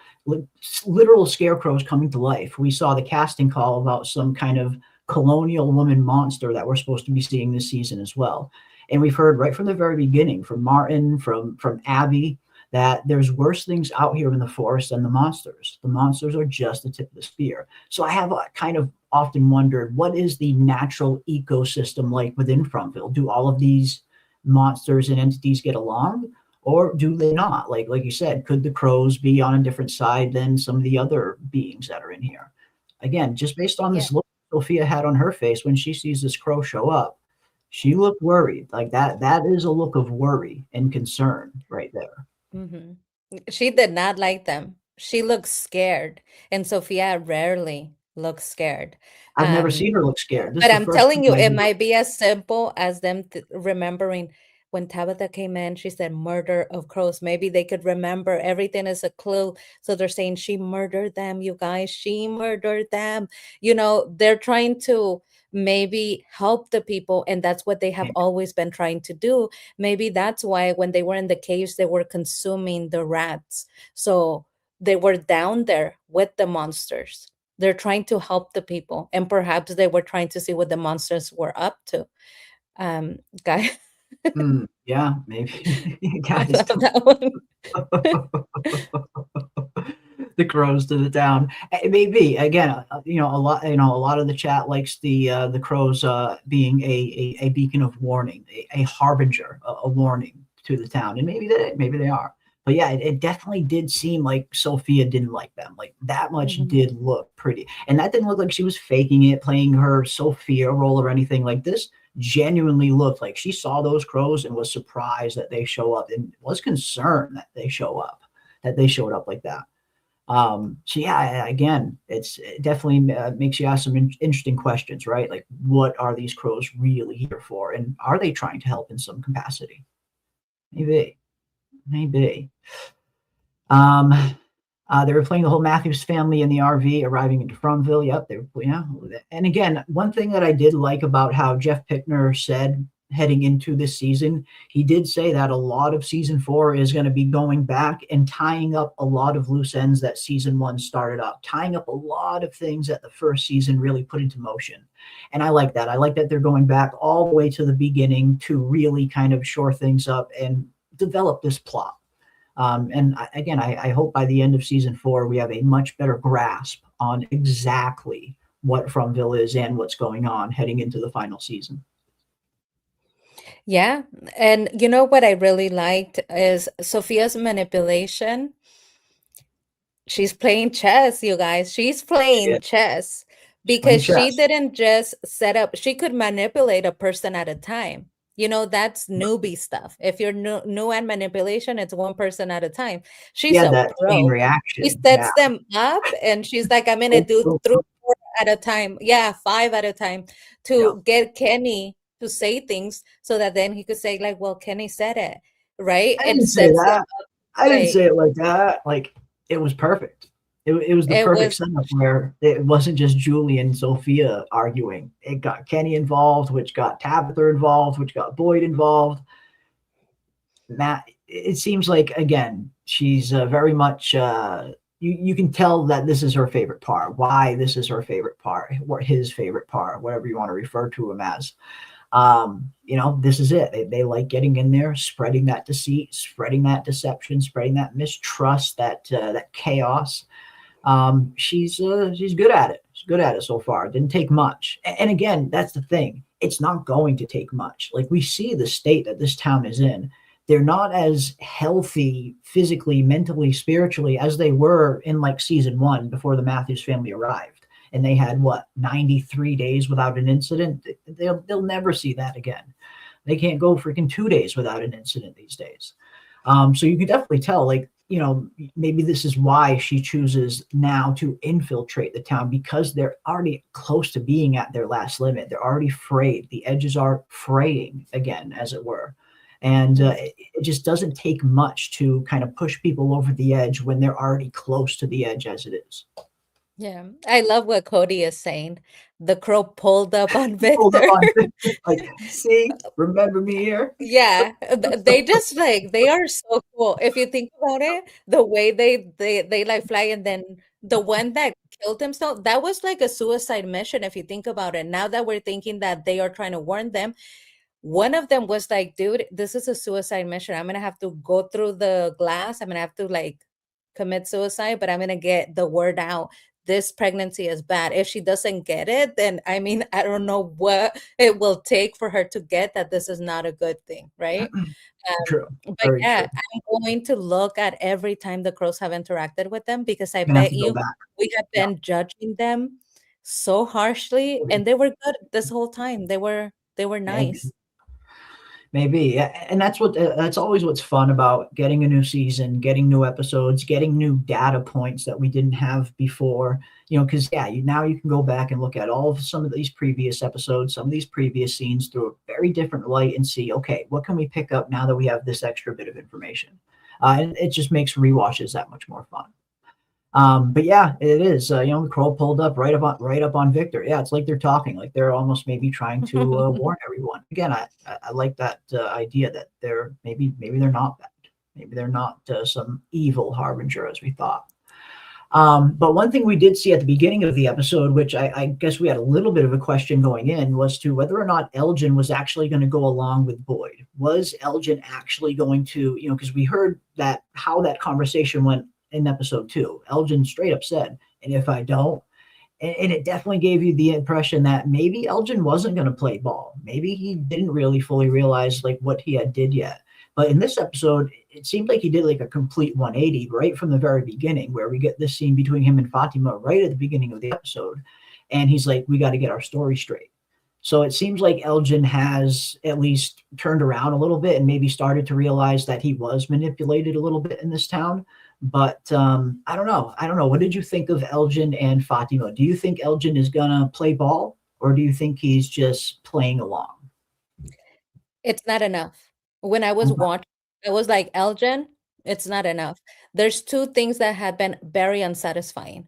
literal scarecrows coming to life. We saw the casting call about some kind of colonial woman monster that we're supposed to be seeing this season as well. And we've heard right from the very beginning from Martin, from Abby, that there's worse things out here in the forest than the monsters. The monsters are just the tip of the spear. So I have kind of often wondered, what is the natural ecosystem like within Fromville? Do all of these monsters and entities get along? Or do they not? Like you said, could the crows be on a different side than some of the other beings that are in here? Again, just based on this look Sophia had on her face when she sees this crow show up, she looked worried. Like that is a look of worry and concern right there. Mm-hmm. She did not like them. She looks scared, and Sophia rarely looks scared. I've never seen her look scared. But I'm telling you, it might be as simple as them remembering when Tabitha came in, she said murder of crows. Maybe they could remember everything is a clue. So they're saying she murdered them, you guys. She murdered them. You know, they're trying to maybe help the people, and that's what they have always been trying to do. Maybe that's why when they were in the caves, they were consuming the rats. So they were down there with the monsters. They're trying to help the people, and perhaps they were trying to see what the monsters were up to. Guys. Yeah, maybe. Guys, that one. The crows to the town. It may be, again, a lot of the chat likes the crows being a beacon of warning, a harbinger, a warning to the town, and maybe they are. But yeah, it definitely did seem like Sophia didn't like them. Like that much did look pretty, and that didn't look like she was faking it, playing her Sophia role or anything like this. Genuinely looked like she saw those crows and was surprised that they show up, and was concerned that they showed up like that. So yeah, again, it definitely makes you ask some interesting questions, right? Like, what are these crows really here for, and are they trying to help in some capacity? Maybe. They were playing the whole Matthews family in the RV arriving into Fromville. Yep, And again, one thing that I did like about how Jeff Pickner said heading into this season, he did say that a lot of season 4 is going to be going back and tying up a lot of loose ends that season 1 started up, tying up a lot of things that the first season really put into motion. And I like that. I like that they're going back all the way to the beginning to really kind of shore things up and develop this plot. And again, I hope by the end of season 4, we have a much better grasp on exactly what Fromville is and what's going on heading into the final season. Yeah. And you know what I really liked is Sophia's manipulation. She's playing chess, you guys. She's playing chess because she didn't just set up, she could manipulate a person at a time. You know, that's newbie stuff. If you're new at manipulation, it's one person at a time. She's a that pro. chain reaction. She sets them up and she's like, I'm going to do 4 at a time. Yeah, 5 at a time to get Kenny to say things so that then he could say like, well, Kenny said it, right? I And didn't say sets them that. up I didn't right. say it like that. Like, it was perfect. It was the It perfect was setup where it wasn't just Julie and Sophia arguing. It got Kenny involved, which got Tabitha involved, which got Boyd involved. Matt, it seems like, again, she's very much, you can tell that this is her favorite part, why this is her favorite part, or his favorite part, whatever you want to refer to him as. This is it. They like getting in there, spreading that deceit, spreading that deception, spreading that mistrust, that chaos. She's good at it. She's good at it so far. It didn't take much. And again, that's the thing. It's not going to take much. Like, we see the state that this town is in. They're not as healthy physically, mentally, spiritually as they were in like season 1 before the Matthews family arrived. And they had 93 days without an incident. They'll never see that again. They can't go freaking 2 days without an incident these days. So you can definitely tell, like, maybe this is why she chooses now to infiltrate the town, because they're already close to being at their last limit. They're already frayed. The edges are fraying again, as it were. And it just doesn't take much to kind of push people over the edge when they're already close to the edge as it is. Yeah, I love what Cody is saying. The crow pulled up on Hold up Victor. on Victor, like, see, remember me here? Yeah, they just like they are so cool. If you think about it, the way they like fly, and then the one that killed himself, that was like a suicide mission. If you think about it, now that we're thinking that they are trying to warn them, one of them was like, dude, this is a suicide mission. I'm gonna have to go through the glass. I'm gonna have to like commit suicide, but I'm gonna get the word out. This pregnancy is bad. If she doesn't get it, then I mean, I don't know what it will take for her to get that this is not a good thing, right? True. But Very yeah, true. I'm going to look at every time the crows have interacted with them, because I I'm gonna have bet to go you back. we have Yeah. been judging them so harshly, and they were good this whole time. They were nice. Maybe, and that's always what's fun about getting a new season, getting new episodes, getting new data points that we didn't have before. Because now you can go back and look at all of some of these previous episodes, some of these previous scenes through a very different light and see, okay, what can we pick up now that we have this extra bit of information? And it just makes rewatches that much more fun. But yeah, it is. The crow pulled up right up on Victor. Yeah, it's like they're talking, like they're almost maybe trying to warn everyone. Again, I like that idea that maybe they're not bad. Maybe they're not some evil harbinger as we thought. But one thing we did see at the beginning of the episode, which I guess we had a little bit of a question going in, was to whether or not Elgin was actually going to go along with Boyd. Was Elgin actually going to, because we heard how that conversation went in episode 2. Elgin straight up said, "And if I don't," and it definitely gave you the impression that maybe Elgin wasn't going to play ball. Maybe he didn't really fully realize like what he had did yet. But in this episode, it seemed like he did like a complete 180 right from the very beginning, where we get this scene between him and Fatima right at the beginning of the episode. And he's like, we got to get our story straight. So it seems like Elgin has at least turned around a little bit and maybe started to realize that he was manipulated a little bit in this town. But I don't know. What did you think of Elgin and Fatima? Do you think Elgin is going to play ball, or do you think he's just playing along? It's not enough. When I was watching, I was like, Elgin, it's not enough. There's 2 things that have been very unsatisfying.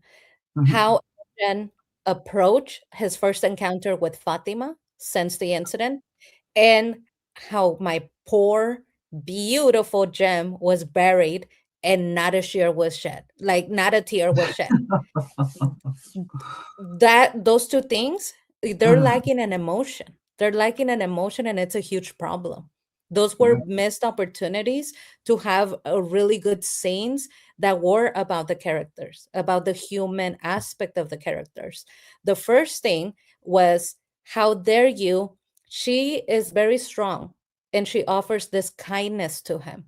How Elgin approached his first encounter with Fatima since the incident, and how my poor, beautiful gem was buried and not a tear was shed. Like, not a tear was shed. Those 2 things, they're lacking an emotion. They're lacking an emotion, and it's a huge problem. Those were missed opportunities to have a really good scenes that were about the characters, about the human aspect of the characters. The first thing was, how dare you? She is very strong, and she offers this kindness to him,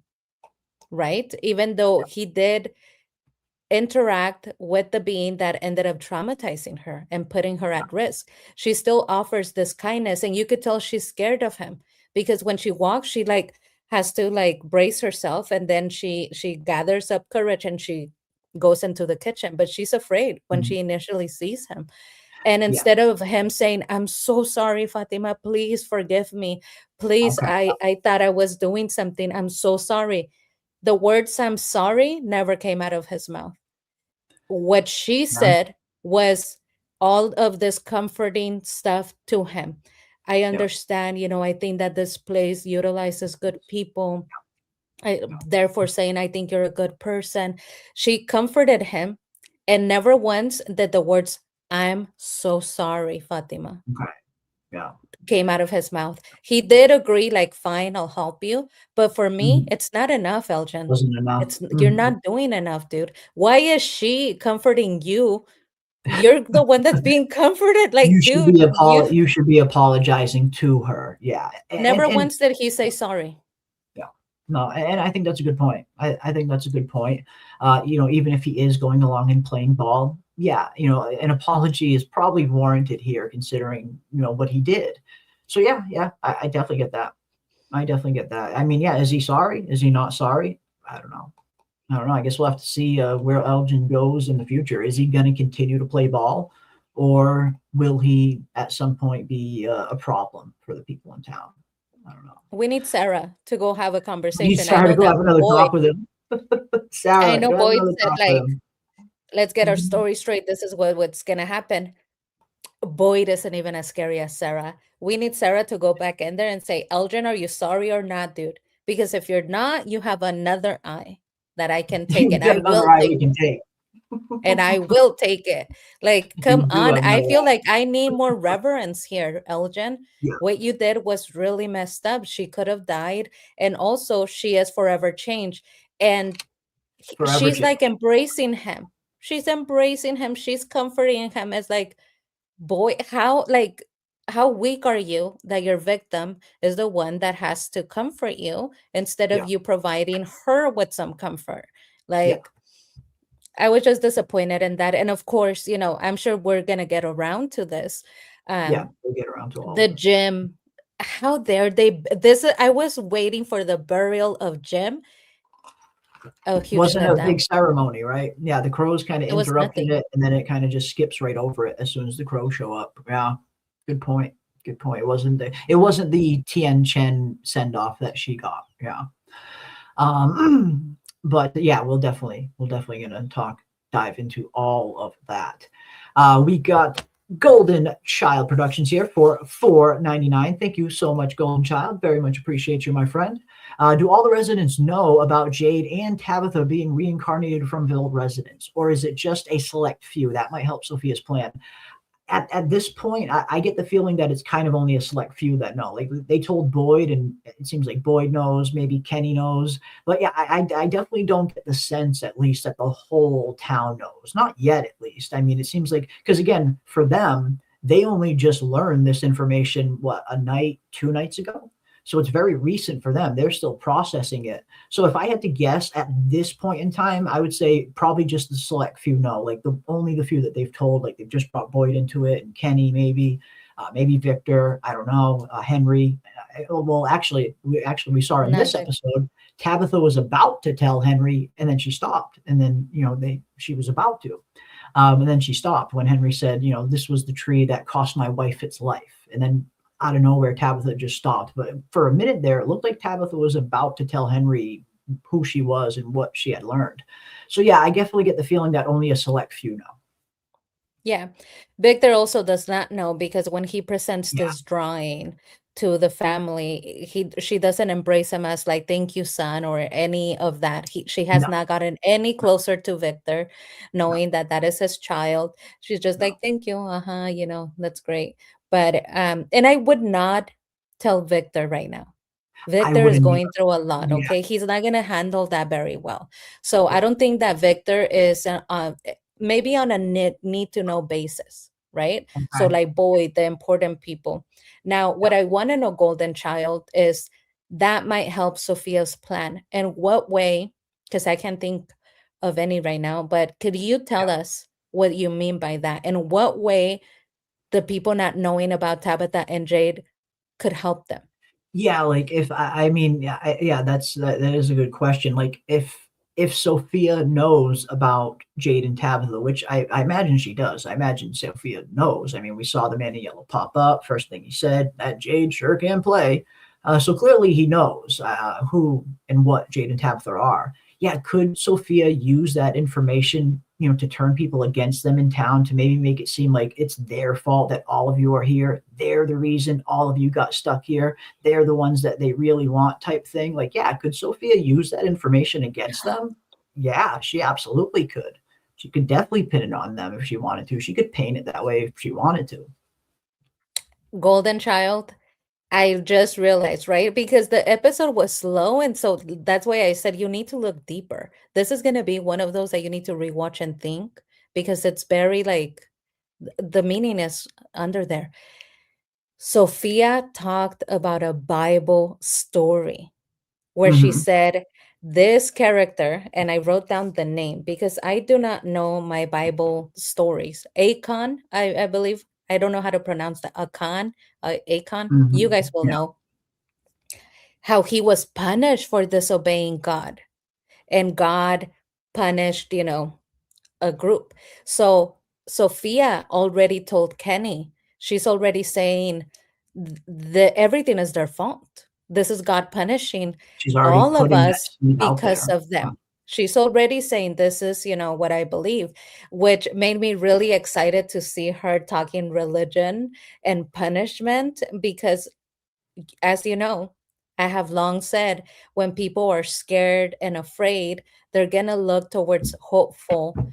right? Even though he did interact with the being that ended up traumatizing her and putting her at risk, she still offers this kindness, and you could tell she's scared of him, because when she walks, she like has to like brace herself, and then she gathers up courage and she goes into the kitchen, but she's afraid when she initially sees him. And Yeah. instead of him saying, I'm so sorry, Fatima, please forgive me. Please, Okay. I thought I was doing something. I'm so sorry. The words I'm sorry never came out of his mouth. What she Yeah. said was all of this comforting stuff to him. I Yeah. understand, I think that this place utilizes good people. Therefore saying, I think you're a good person. She comforted him and never once did the words, I'm so sorry, Fatima, Okay. Yeah. came out of his mouth. He did agree, like, fine, I'll help you. But for me, Mhm. it's not enough, Elgin. Wasn't enough. You're Mhm. not doing enough, dude. Why is she comforting you? You're the one that's being comforted. Like, dude, You should be apologizing to her. Yeah. never And once did he say sorry. yeah. No, and I think that's a good point. I think that's a good point. Even if he is going along and playing ball, yeah, an apology is probably warranted here considering, what he did. So yeah, I definitely get that. I definitely get that. I mean, yeah, is he sorry? Is he not sorry? I don't know. I guess we'll have to see where Elgin goes in the future. Is he going to continue to play ball, or will he at some point be a problem for the people in town? I don't know. We need Sarah to go have a Need conversation. I Sarah to know go that have another Boyd, talk with him. I Sarah, know go have Boyd another said, talk with like, him. let's get our Mhm. story straight. This is what's gonna happen. Boyd isn't even as scary as Sarah. We need Sarah to go back in there and say, Elgin, are you sorry or not, dude? Because if you're not, you have another eye that I can take, You've and got I another will eye take we can take. and I will take it. Like, You come do on. have I another feel eye. like I need more reverence here, Elgin. Yeah, What you did was really messed up. She could have died. And also, she is forever changed. And forever she's change. like embracing him. She's embracing him. She's comforting him. It's like, boy, how weak are you that your victim is the one that has to comfort you instead of Yeah, you providing her with some comfort? yeah, Like, I was just disappointed in that. And of course, I'm sure we're gonna get around to this. yeah. Um, We'll get around to all the of it. gym, how dare they this I was waiting for the burial of Jim. A huge Wasn't a big letdown. ceremony, right? Yeah, the crows kind of It was interrupted nothing. it, and then it kind of just skips right over it as soon as the crows show up. Yeah, good point. Good point. It wasn't the Tien Chen send off that she got. Yeah. But yeah, we'll definitely gonna dive into all of that. We got Golden Child Productions here for $4.99. Thank you so much, Golden Child. Very much appreciate you, my friend. Do all the residents know about Jade and Tabitha being reincarnated from Ville residents, or is it just a select few? That might help Sophia's plan. At this point, I get the feeling that it's kind of only a select few that know. Like they told Boyd, and it seems like Boyd knows, maybe Kenny knows. But yeah, I definitely don't get the sense, at least, that the whole town knows. Not yet, at least. I mean, it seems like, because again, for them, they only just learned this information, what, a night, 2 nights ago? So it's very recent for them. They're still processing it. So if I had to guess at this point in time, I would say probably just the select few know, like only the few that they've told, like they've just brought Boyd into it, and Kenny maybe Victor, I don't know, Henry. Well, we saw in this Nothing. episode, Tabitha was about to tell Henry, and then she stopped, and then she was about to, and then she stopped when Henry said, this was the tree that cost my wife its life, and then out of nowhere, Tabitha just stopped. But for a minute there, it looked like Tabitha was about to tell Henry who she was and what she had learned. So yeah, I definitely get the feeling that only a select few know. Yeah. Victor also does not know, because when he presents Yeah, this drawing to the family, she doesn't embrace him as like, thank you, son, or any of that. She has no, not gotten any no, closer to Victor, no, knowing that that is his child. She's just no. like, thank you, that's great. But and I would not tell Victor right now. I Victor is wouldn't going either. through a lot, Yeah, okay? He's not going to handle that very well. So I yeah, don't think that Victor is maybe on a need to know basis, right? So okay, like Boyd, the important people. Now, yeah, what I want to know, Golden Child, is that might help Sophia's plan. And what way, because I can't think of any right now, but could you tell yeah. us what you mean by that? And what way the people not knowing about Tabitha and Jade could help them? Yeah, like if I mean, yeah, that is a good question. Like if Sophia knows about Jade and Tabitha, which I imagine she does. I imagine Sophia knows. I mean, we saw the man in yellow pop up. First thing he said, that Jade sure can play. So clearly he knows who and what Jade and Tabitha are. Yeah, could Sophia use that information, to turn people against them in town, to maybe make it seem like it's their fault that all of you are here? They're the reason all of you got stuck here. They're the ones that they really want, type thing. Like, yeah, could Sophia use that information against them? Yeah, she absolutely could. She could definitely pin it on them if she wanted to. She could paint it that way if she wanted to. Golden Child, I just realized, right? Because the episode was slow, and so that's why I said you need to look deeper. This is going to be one of those that you need to rewatch and think, because it's very like the meaning is under there. Sophia talked about a Bible story where she said this character, and I wrote down the name because I do not know my Bible stories. Acon, I believe. I don't know how to pronounce that. Acon, Acon. You guys will Yeah. know how he was punished for disobeying God, and God punished, a group. So Sophia already told Kenny, she's already saying the everything is their fault. This is God punishing She's already all of putting that us seed out because there. of them. She's already saying this is, what I believe, which made me really excited to see her talking religion and punishment, because as you know, I have long said when people are scared and afraid, they're going to look towards hopeful Gonna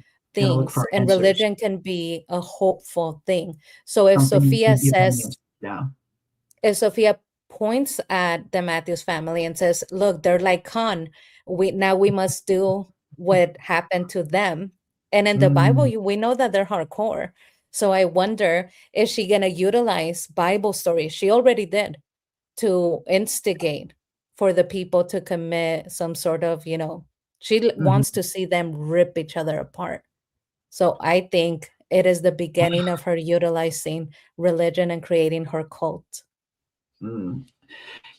look things, for and answers. religion can be a hopeful thing. So if Something you Sophia can give them says, answers. Yeah. if Sophia points at the Matthews family and says, look, they're like Khan, we must do what happened to them. And in the Bible, Mm, we know that they're hardcore. So I wonder, is she going to utilize Bible stories? She already did, to instigate for the people to commit some sort of, she wants to see them rip each other apart. So I think it is the beginning of her utilizing religion and creating her cult. mm.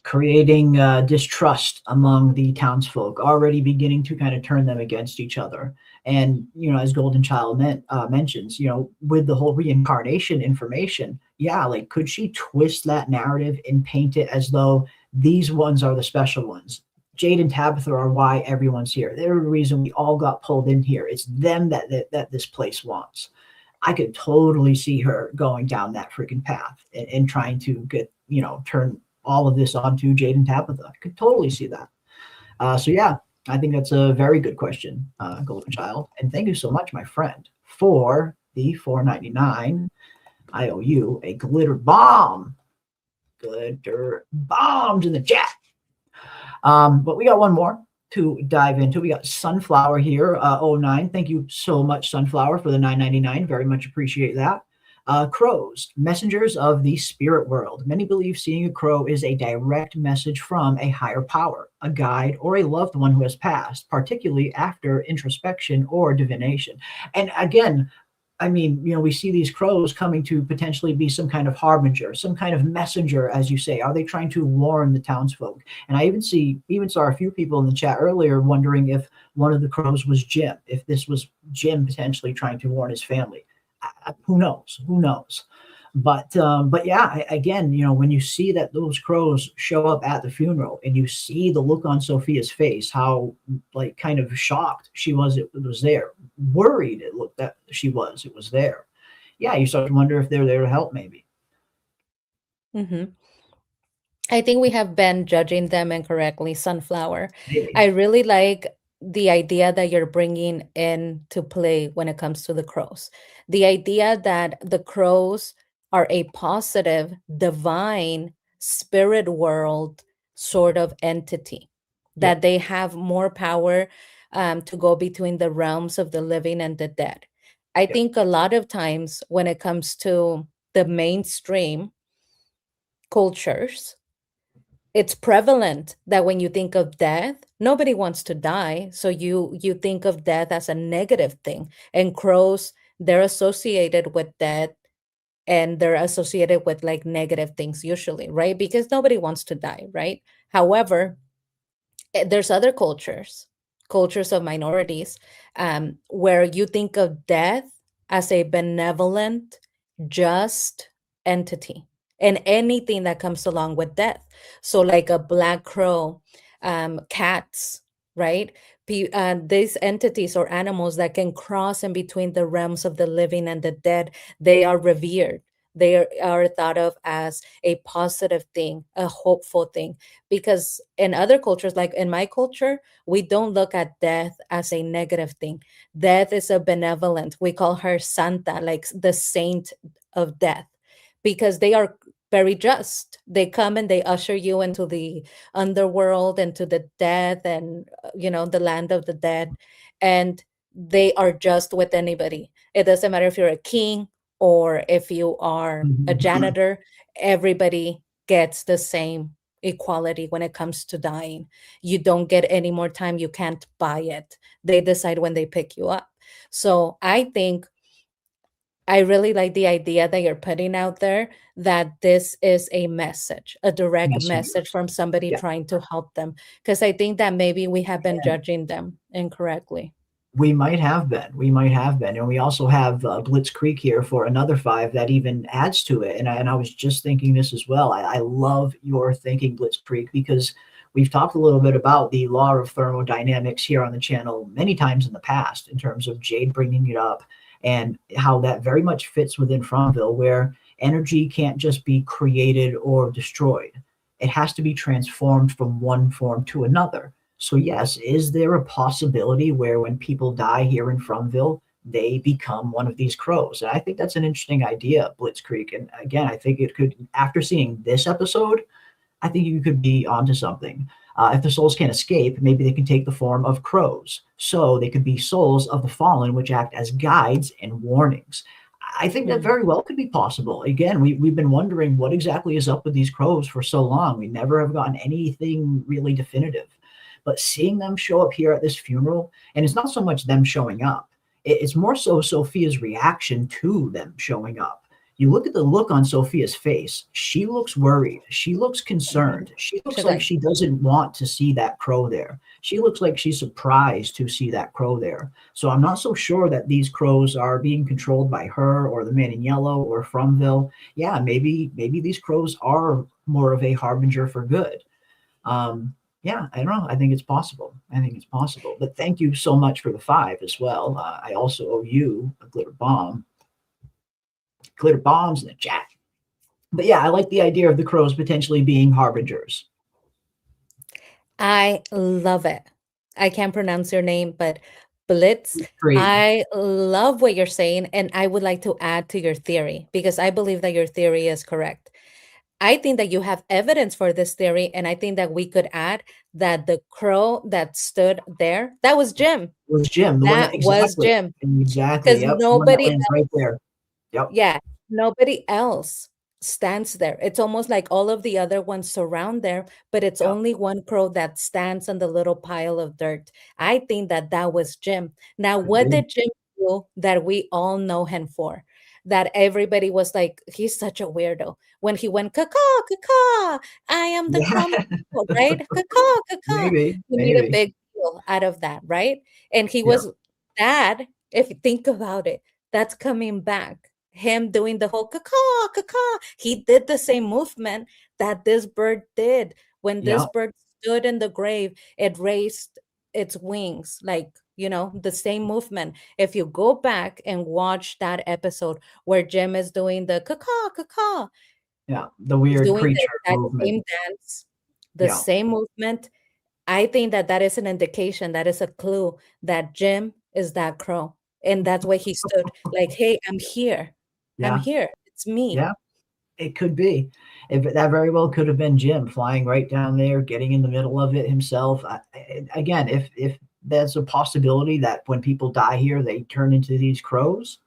Creating distrust among the townsfolk, already beginning to kind of turn them against each other. And, as Golden Child mentions, with the whole reincarnation information, yeah, like, could she twist that narrative and paint it as though these ones are the special ones? Jade and Tabitha are why everyone's here. They're the reason we all got pulled in here. It's them that this place wants. I could totally see her going down that freaking path and trying to get, turn all of this onto Jade and Tabitha. I could totally see that. So yeah, I think that's a very good question, Golden Child. And thank you so much, my friend, for the $4.99. I owe you a glitter bomb. Glitter bombs in the chat. But we got one more to dive into. We got Sunflower here, 09. Thank you so much, Sunflower, for the $9.99. Very much appreciate that. Crows, messengers of the spirit world. Many believe seeing a crow is a direct message from a higher power, a guide, or a loved one who has passed, particularly after introspection or divination. And again, I mean, we see these crows coming to potentially be some kind of harbinger, some kind of messenger, as you say. Are they trying to warn the townsfolk? And I even saw a few people in the chat earlier wondering if one of the crows was Jim, if this was Jim potentially trying to warn his family. Who knows? But yeah, again, when you see that those crows show up at the funeral and you see the look on Sophia's face, how like kind of shocked she was, it was there, worried it looked that it was there. Yeah, you start to wonder if they're there to help, maybe. I think we have been judging them incorrectly, Sunflower. Maybe. I really like the idea that you're bringing into play when it comes to the crows. The idea that the crows are a positive, divine, spirit world sort of entity, that they have more power to go between the realms of the living and the dead. I think a lot of times when it comes to the mainstream cultures, it's prevalent that when you think of death, nobody wants to die. So you think of death as a negative thing. And crows, they're associated with death, and they're associated with like negative things usually, right? Because nobody wants to die, right? However, there's other cultures, cultures of minorities, where you think of death as a benevolent, just entity, and anything that comes along with death. So, like a black crow, cats, right? These entities or animals that can cross in between the realms of the living and the dead, they are revered. Are thought of as a positive thing, a hopeful thing. Because in other cultures, like in my culture, we don't look at death as a negative thing. Death is a benevolent. We call her Santa, like the saint of death, because they are very just. They come and they usher you into the underworld, into the death, and the land of the dead. And they are just with anybody. It doesn't matter if you're a king or if you are a janitor. Everybody gets the same equality when it comes to dying. You don't get any more time. You can't buy it. They decide when they pick you up. So I think I really like the idea that you're putting out there, that this is a message, a direct message from somebody trying to help them. Because I think that maybe we have been judging them incorrectly. We might have been. We might have been. And we also have Blitz Creek here for another 5 that even adds to it. And I was just thinking this as well. I love your thinking, Blitz Creek, because we've talked a little bit about the law of thermodynamics here on the channel many times in the past, in terms of Jade bringing it up, and how that very much fits within Fromville, where energy can't just be created or destroyed. It has to be transformed from one form to another. So yes, is there a possibility where when people die here in Fromville, they become one of these crows? And I think that's an interesting idea, Blitzkrieg. And again, I think it could, after seeing this episode, I think you could be onto something. If the souls can't escape, maybe they can take the form of crows. So they could be souls of the fallen, which act as guides and warnings. I think that very well could be possible. Again, we've been wondering what exactly is up with these crows for so long. We never have gotten anything really definitive. But seeing them show up here at this funeral, and it's not so much them showing up, it's more so Sophia's reaction to them showing up. You look at the look on Sophia's face. She looks worried. She looks concerned. She looks like she doesn't want to see that crow there. She looks like she's surprised to see that crow there. So I'm not so sure that these crows are being controlled by her or the man in yellow or Fromville. Yeah, maybe these crows are more of a harbinger for good. Yeah, I don't know. I think it's possible. But thank you so much for the 5 as well. I also owe you a glitter bomb. Glitter bombs in the chat. But yeah, I like the idea of the crows potentially being harbingers. I love it. I can't pronounce your name, but Blitz, I love what you're saying. And I would like to add to your theory, because I believe that your theory is correct. I think that you have evidence for this theory, and I think that we could add that the crow that stood there, that was Jim. It was Jim. That was Jim. Exactly. Because nobody else, right there. Yep. Yeah, nobody else stands there. It's almost like all of the other ones surround there, but it's only one crow that stands on the little pile of dirt. I think that that was Jim. Now, what did Jim do that we all know him for? That everybody was like, he's such a weirdo. When he went, caw, caw, I am the crow, right? Caw, caw. He made a big deal out of that, right? And he was that, if you think about it, that's coming back. Him doing the whole caw, caw. He did the same movement that this bird did. When this bird stood in the grave, it raised its wings, like, the same movement. If you go back and watch that episode where Jim is doing the caw, the weird creature movement. Same dance, the same movement. I think that is an indication, that is a clue that Jim is that crow. And that's why he stood like, hey, I'm here. I'm here. It's me. Yeah, it could be. That very well could have been Jim flying right down there, getting in the middle of it himself. Again, if there's a possibility that when people die here, they turn into these crows.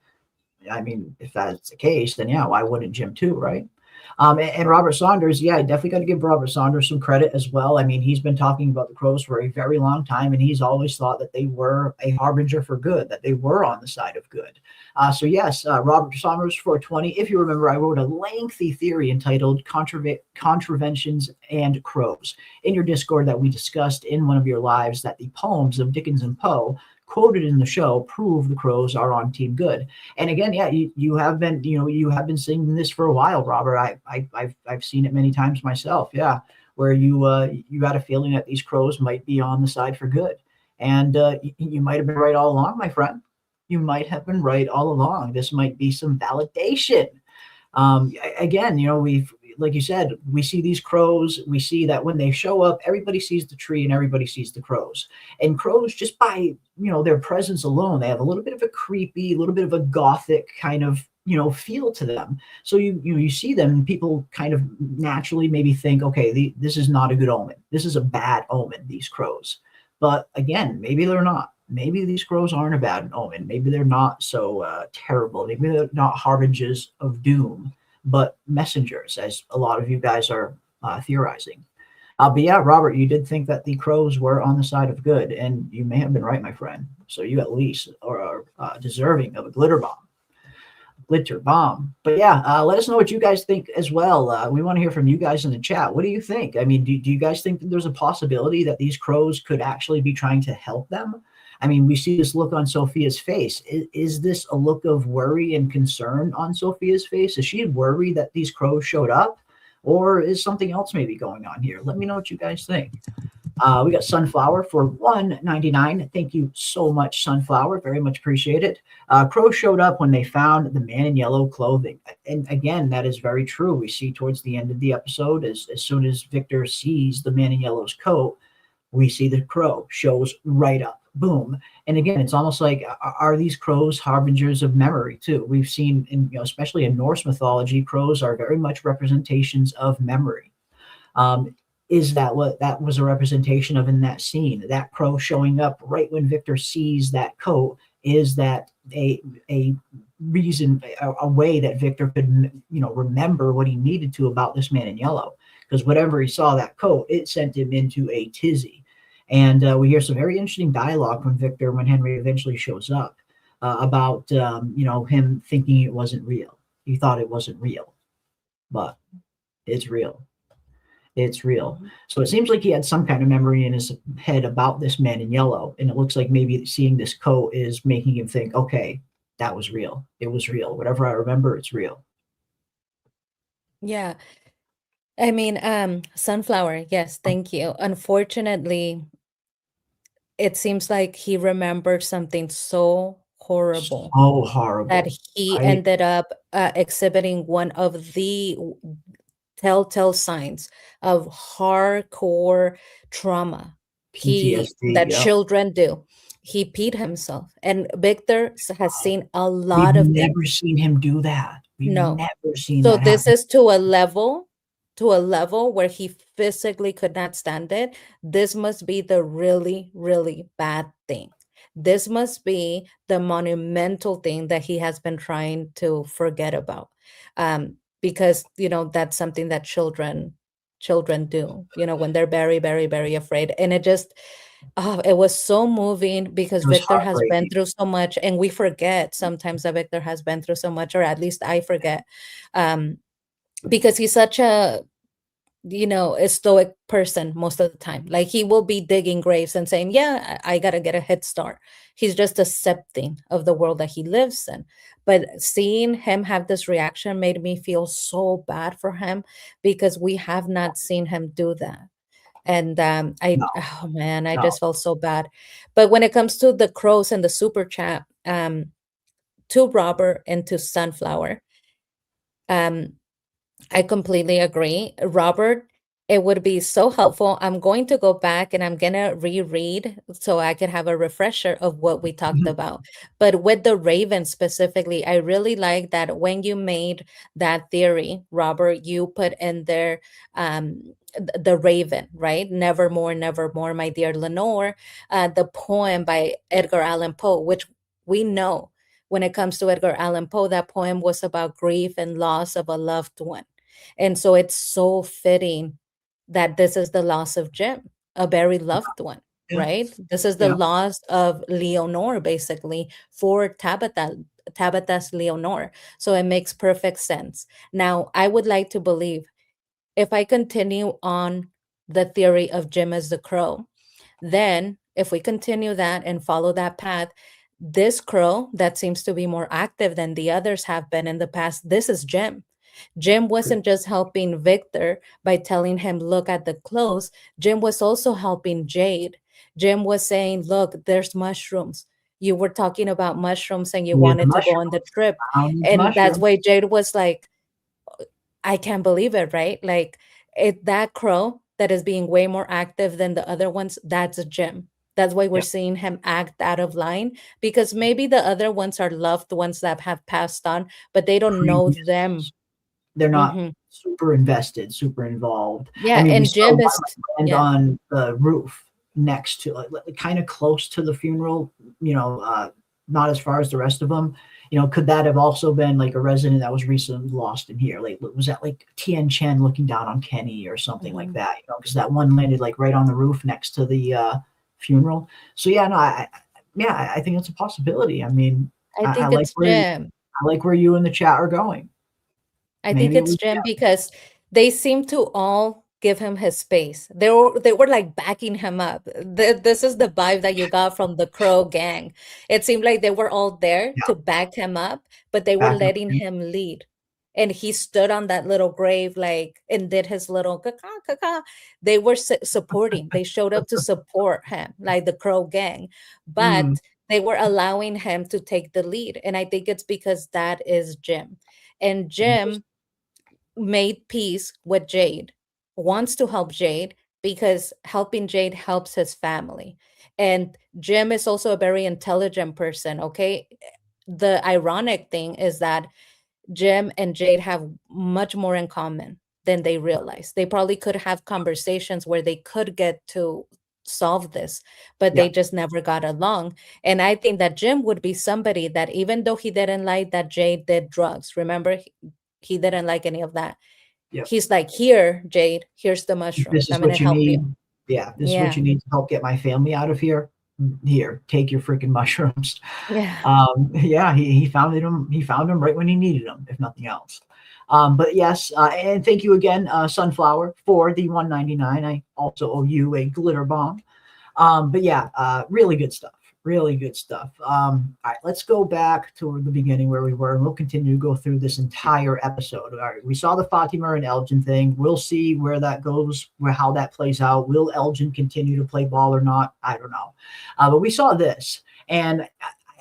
I mean, if that's the case, then yeah, why wouldn't Jim too, right? And Robert Saunders, yeah, I definitely got to give Robert Saunders some credit as well. I mean, he's been talking about the Crows for a very long time, and he's always thought that they were a harbinger for good, that they were on the side of good. So yes, Robert Saunders 420. If you remember, I wrote a lengthy theory entitled Contraventions and Crows in your Discord that we discussed in one of your lives, that the poems of Dickens and Poe quoted in the show prove the Crows are on Team Good. And again, yeah, you have been, you have been singing this for a while, Robert. I've seen it many times myself. Yeah, where you had a feeling that these Crows might be on the side for good, and you might have been right all along, my friend. You might have been right all along. This might be some validation. Again, we've, like you said, we see these Crows. We see that when they show up, everybody sees the tree and everybody sees the Crows. And Crows, just by their presence alone, they have a little bit of a creepy, a little bit of a gothic kind of feel to them. So you see them, and people kind of naturally maybe think, okay, this is not a good omen. This is a bad omen, these Crows. But again, maybe they're not. Maybe these Crows aren't a bad omen. Maybe they're not so terrible. Maybe they're not harbingers of doom, but messengers, as a lot of you guys are theorizing. But yeah, Robert, you did think that the Crows were on the side of good, and you may have been right, my friend. So you at least are deserving of a glitter bomb. But yeah, let us know what you guys think as well. We want to hear from you guys in the chat. What do you think? I mean, do you guys think that there's a possibility that these Crows could actually be trying to help them? I mean, we see this look on Sophia's face. Is this a look of worry and concern on Sophia's face? Is she worried that these Crows showed up? Or is something else maybe going on here? Let me know what you guys think. We got Sunflower for $1.99. Thank you so much, Sunflower. Very much appreciate it. Crows showed up when they found the man in yellow clothing. And again, that is very true. We see towards the end of the episode, as soon as Victor sees the man in yellow's coat, we see the crow shows right up. Boom. And again, it's almost like, are these crows harbingers of memory too? We've seen, especially in Norse mythology, crows are very much representations of memory. Is that what that was a representation of in that scene? That crow showing up right when Victor sees that coat, is that a reason, a way that Victor could, remember what he needed to about this man in yellow? Because whenever he saw that coat, it sent him into a tizzy. And we hear some very interesting dialogue from Victor when Henry eventually shows up about, him thinking it wasn't real. He thought it wasn't real, but it's real. It's real. So it seems like he had some kind of memory in his head about this man in yellow. And it looks like maybe seeing this coat is making him think, okay, that was real. It was real. Whatever I remember, it's real. Yeah. I mean, Sunflower, yes, thank you. Unfortunately, it seems like he remembered something so horrible So horrible. that he ended up exhibiting one of the telltale signs of hardcore trauma PTSD, that yeah. children do. He peed himself, and Victor has seen a lot of We've things. never seen him do that. We've No. never seen So that this happen. is to a level where he physically could not stand it. This must be the really, really bad thing. This must be the monumental thing that he has been trying to forget about. Because, that's something that children do, when they're very, very, very afraid. And it just, it was so moving because It was Victor has been heartbreaking. through so much, and we forget sometimes that Victor has been through so much, or at least I forget. Because he's such a stoic person most of the time. Like, he will be digging graves and saying, yeah, I gotta get a head start. He's just accepting of the world that he lives in. But seeing him have this reaction made me feel so bad for him, because we have not seen him do that. And oh man, I just felt so bad. But when it comes to the Crows and the super chat, to Robert and to Sunflower, I completely agree. Robert, it would be so helpful. I'm going to go back and I'm going to reread so I can have a refresher of what we talked about. But with the Raven specifically, I really like that when you made that theory, Robert, you put in there the Raven, right? Nevermore, nevermore, my dear Lenore, the poem by Edgar Allan Poe, which we know when it comes to Edgar Allan Poe, that poem was about grief and loss of a loved one. And so it's so fitting that this is the loss of Jim, a very loved one, Yeah. right? This is the Yeah. loss of Leonore, basically, for Tabitha's Leonore. So it makes perfect sense. Now, I would like to believe, if I continue on the theory of Jim as the crow, then if we continue that and follow that path, this crow that seems to be more active than the others have been in the past, this is Jim. Jim wasn't just helping Victor by telling him, look at the clothes. Jim was also helping Jade. Jim was saying, look, there's mushrooms. You were talking about mushrooms and you With the wanted to go on the mushrooms. trip. Found these And that's mushrooms. why Jade was like, I can't believe it, right? Like that crow that is being way more active than the other ones, that's Jim. That's why we're Yeah. seeing him act out of line, because maybe the other ones are loved ones that have passed on, but they don't know Previous. them. They're not Mhm. super invested, super involved. Yeah, I mean, we and saw Jim one is land yeah. on the roof next to, kind of close to the funeral, not as far as the rest of them. Could that have also been like a resident that was recently lost in here? Like, was that like Tien Chen looking down on Kenny or something like Mhm. that? Because that one landed like right on the roof next to the funeral. So yeah, no, I think it's a possibility. I mean, I I think like it's where Jim. I like where you and the chat are going. I think Maybe it it's was Jim because they seem to all give him his space. They were like backing him up. This is the vibe that you got from the Crow gang. It seemed like they were all there yeah, to back him up, but they were back up. letting him lead. And he stood on that little grave like and did his little caca caca. They were supporting. They showed up to support him, like the Crow gang, Mm, but they were allowing him to take the lead. And I think it's because that is Jim. And interesting. Jim made peace with Jade, wants to help Jade because helping Jade helps his family. And Jim is also a very intelligent person, okay? The ironic thing is that Jim and Jade have much more in common than they realize. They probably could have conversations where they could get to solve this, but Yeah, they just never got along. And I think that Jim would be somebody that, even though he didn't like that Jade did drugs, remember, he didn't like any of that. yeah. He's like, here, Jade, here's the This mushrooms. is I'm going what to you help you. need. Yeah, this is what Yeah. you need to help get my family out of here. Here, take your freaking mushrooms. Yeah. Yeah, he found them. He found them right when he needed them, if nothing else. But yes, and thank you again, Sunflower, for the 199. I also owe you a glitter bomb. But yeah, really good stuff. Really good stuff. All right, let's go back to the beginning where we were, and we'll continue to go through this entire episode. All right, we saw the Fatima and Elgin thing. We'll see where that goes, how that plays out. Will Elgin continue to play ball or not? I don't know. But we saw this, and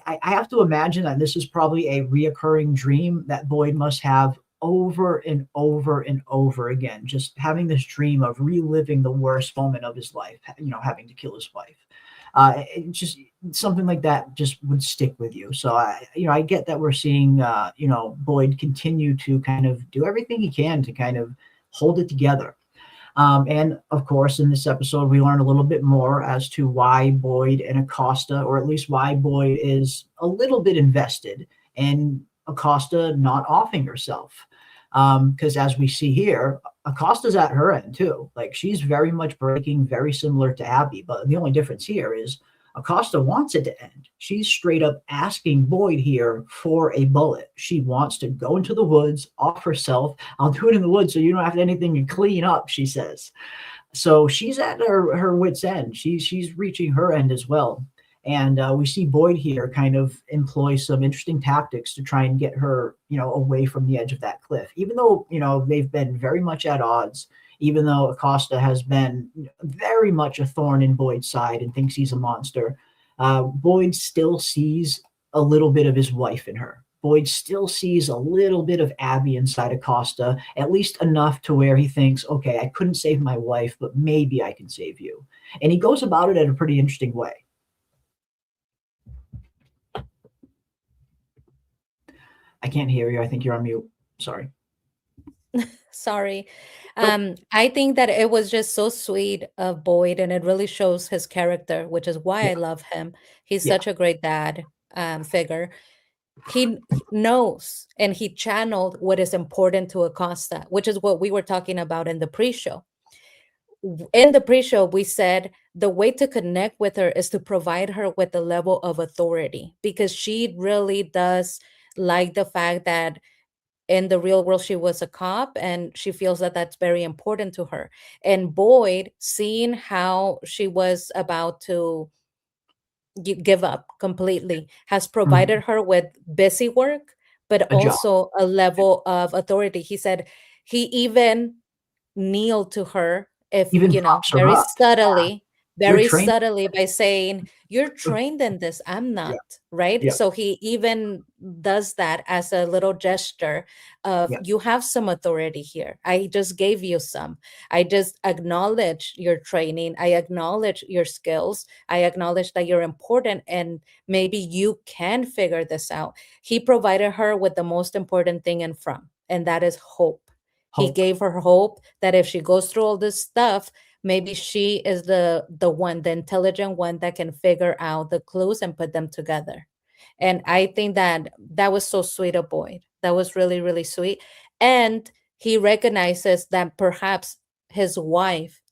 I have to imagine that this is probably a reoccurring dream that Boyd must have over and over and over again, just having this dream of reliving the worst moment of his life, having to kill his wife. It just something like that just would stick with you. So I get that we're seeing Boyd continue to kind of do everything he can to kind of hold it together. And of course, in this episode, we learn a little bit more as to why Boyd and Aosta, or at least why Boyd is a little bit invested in Aosta not offing herself. Because as we see here, Acosta's at her end too. Like, she's very much breaking, very similar to Abby. But the only difference here is Aosta wants it to end. She's straight up asking Boyd here for a bullet. She wants to go into the woods, off herself. I'll do it in the woods so you don't have anything to clean up, she says. So she's at her wit's end. She's reaching her end as well. And we see Boyd here kind of employ some interesting tactics to try and get her, away from the edge of that cliff. Even though, they've been very much at odds, even though Aosta has been very much a thorn in Boyd's side and thinks he's a monster, Boyd still sees a little bit of his wife in her. Boyd still sees a little bit of Abby inside Aosta, at least enough to where he thinks, okay, I couldn't save my wife, but maybe I can save you. And he goes about it in a pretty interesting way. I can't hear you. I think you're on mute. Sorry. Sorry. I think that it was just so sweet of Boyd, and it really shows his character, which is why I love him. He's Yeah. such a great dad figure. he knows and he channeled what is important to Acosta, which is what we were talking about in the pre-show. In the pre-show, we said the way to connect with her is to provide her with a level of authority, because she really does like the fact that in the real world she was a cop, and she feels that that's very important to her. And Boyd, seeing how she was about to give up completely, has provided her with busy work, but A job. also a level of authority. He said he even kneel to her, if Even props her very up. Yeah. subtly, You're very trained. subtly, by saying, you're trained in this, I'm Yeah. not, right? Yeah. So he even does that as a little gesture of, Yeah. you have some authority here, I just gave you some, I just acknowledge your training, I acknowledge your skills, I acknowledge that you're important, and maybe you can figure this out. He provided her with the most important thing in From, and that is hope. He Hope. gave her hope that if she goes through all this stuff, maybe she is the one, the intelligent one, that can figure out the clues and put them together. And I think that that was so sweet of Boyd. That was really, really sweet. And he recognizes that perhaps his wife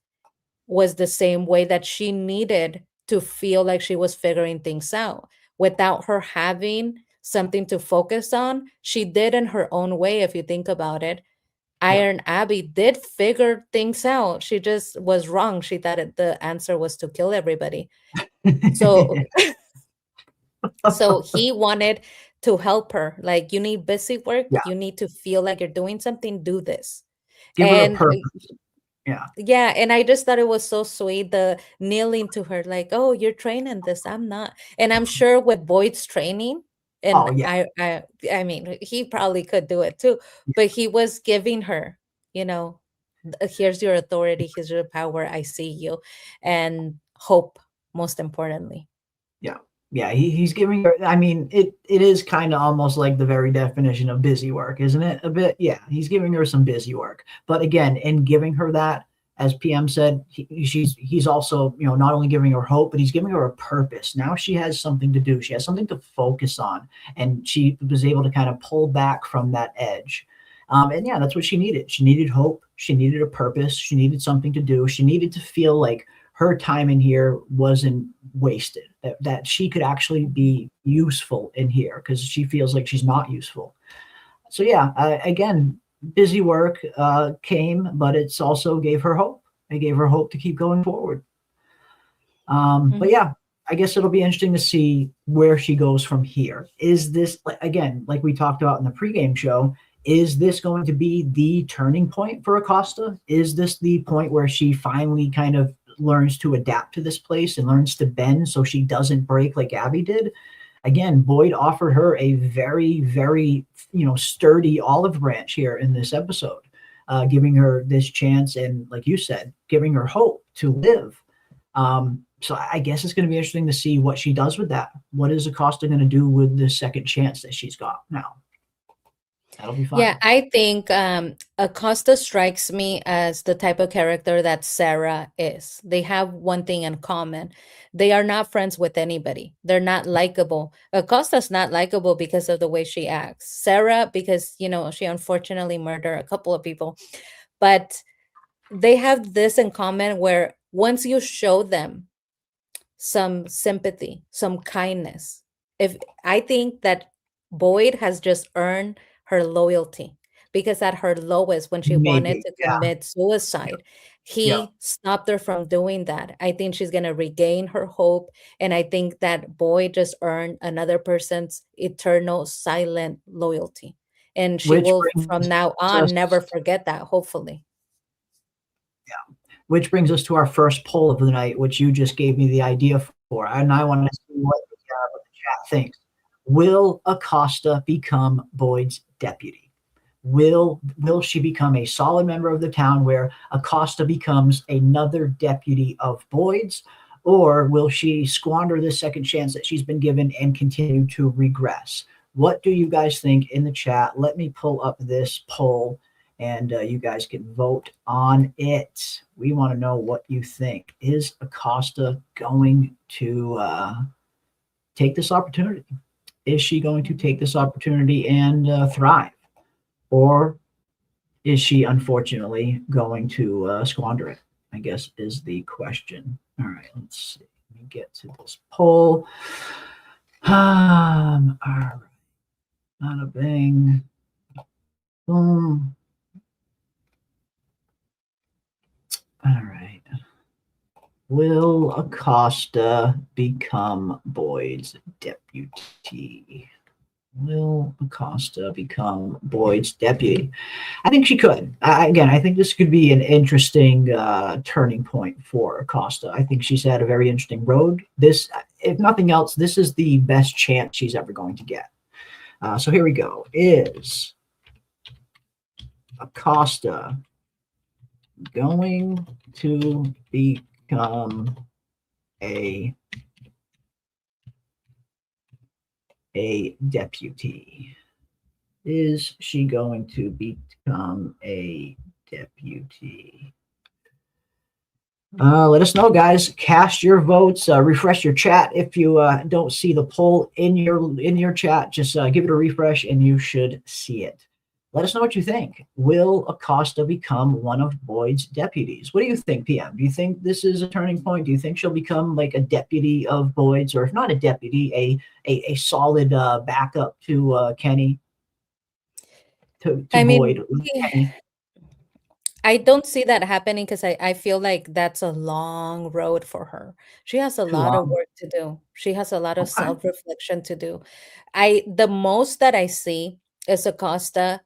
was the same way, that she needed to feel like she was figuring things out without her having something to focus on. She did in her own way, if you think about it. Iron Abby did figure things out. She just was wrong. She thought the answer was to kill everybody. So, so he wanted to help her. Like, you need busy work. Yeah. You need to feel like you're doing something. Do this. Give her a And purpose. Yeah. yeah, and I just thought it was so sweet, the kneeling to her, like, oh, you're training this, I'm not. And I'm sure with Boyd's training, and Oh, yeah. I mean, he probably could do it too, but he was giving her, here's your authority, here's your power, I see you, and hope, most importantly. Yeah. Yeah. He's giving her, I mean, it is kind of almost like the very definition of busy work, isn't it? A bit. Yeah. He's giving her some busy work. But again, in giving her that, as PM said, he's also, not only giving her hope, but he's giving her a purpose. Now she has something to do. She has something to focus on. And she was able to kind of pull back from that edge. And yeah, that's what she needed. She needed hope. She needed a purpose. She needed something to do. She needed to feel like her time in here wasn't wasted, that she could actually be useful in here, because she feels like she's not useful. So yeah, again, busy work came, but it's also gave her hope. It gave her hope to keep going forward. But yeah, I guess it'll be interesting to see where she goes from here. Is this, again, like we talked about in the pregame show, is this going to be the turning point for Aosta? Is this the point where she finally kind of learns to adapt to this place and learns to bend so she doesn't break like Abby did? Again, Boyd offered her a very, very, sturdy olive branch here in this episode, giving her this chance and, like you said, giving her hope to live. So I guess it's going to be interesting to see what she does with that. What is Aosta going to do with the second chance that she's got now? That'll be fun. Yeah, I think Acosta strikes me as the type of character that Sarah is. They have one thing in common. They are not friends with anybody. They're not likable. Acosta's not likable because of the way she acts. Sarah, because, she unfortunately murdered a couple of people. But they have this in common, where once you show them some sympathy, some kindness, I think that Boyd has just earned her loyalty, because at her lowest, when she wanted to commit suicide, he stopped her from doing that. I think she's going to regain her hope. And I think that Boyd just earned another person's eternal silent loyalty. And she will, from now on, never forget that, hopefully. Yeah. Which brings us to our first poll of the night, which you just gave me the idea for. And I want to see what the chat thinks. Will Aosta become Boyd's deputy? Will she become a solid member of the town where Aosta becomes another deputy of Boyd's? Or will she squander the second chance that she's been given and continue to regress? What do you guys think in the chat? Let me pull up this poll and you guys can vote on it. We want to know what you think. Is Aosta going to take this opportunity? is she going to take this opportunity and thrive? Or is she unfortunately going to squander it? I guess is the question. All right, let's see. Let me get to this poll. All right. Not a bang. Boom. All right. Will Aosta become Boyd's deputy? Will Aosta become Boyd's deputy? I think she could. Again, I think this could be an interesting turning point for Aosta. I think she's had a very interesting road. This, if nothing else, this is the best chance she's ever going to get. So here we go. Is Aosta going to become a deputy? Is she going to become a deputy? Let us know, guys. Cast your votes. Refresh your chat. If you don't see the poll in your chat, just give it a refresh and you should see it. Let us know what you think. Will Aosta become one of Boyd's deputies? What do you think, PM? Do you think this is a turning point? Do you think she'll become like a deputy of Boyd's, or if not a deputy, a solid backup to Kenny? To I Boyd. mean, I don't see that happening because I feel like that's a long road for her. She has a Too lot of long. work to do. She has a lot of Okay. self-reflection to do. The most that I see is Acosta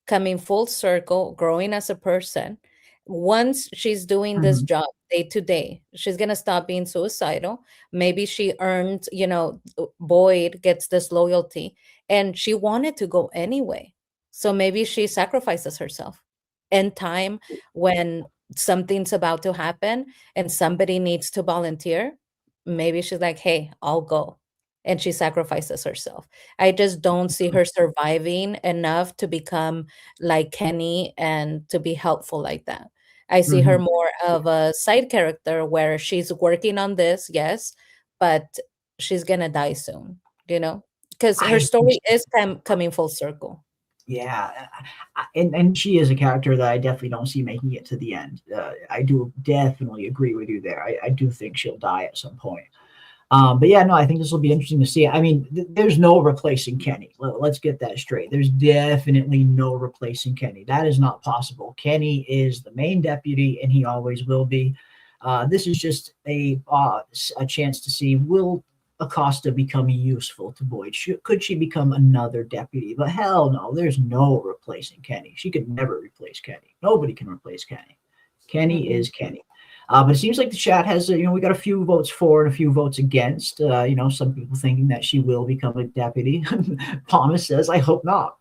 coming full circle, growing as a person. Once she's doing this Mhm. job day to day, she's gonna stop being suicidal. Maybe she earned, Boyd gets this loyalty, and she wanted to go anyway. So maybe she sacrifices herself in time when something's about to happen and somebody needs to volunteer. Maybe she's like, hey, I'll go. And she sacrifices herself. I just don't see her surviving enough to become like Kenny and to be helpful like that. I see her Mhm. more of a side character where she's working on this, yes, but she's gonna die soon, because her I think story is coming full circle. Yeah, and she is a character that I definitely don't see making it to the end. I do definitely agree with you there. I do think she'll die at some point. But yeah, no, I think this will be interesting to see. I mean, there's no replacing Kenny. Let's get that straight. There's definitely no replacing Kenny. That is not possible. Kenny is the main deputy, and he always will be. This is just a chance to see, will Aosta become useful to Boyd? Could she become another deputy? But hell no, there's no replacing Kenny. She could never replace Kenny. Nobody can replace Kenny. Kenny is Kenny. But it seems like the chat has, we got a few votes for and a few votes against. Some people thinking that she will become a deputy. Thomas says, I hope not.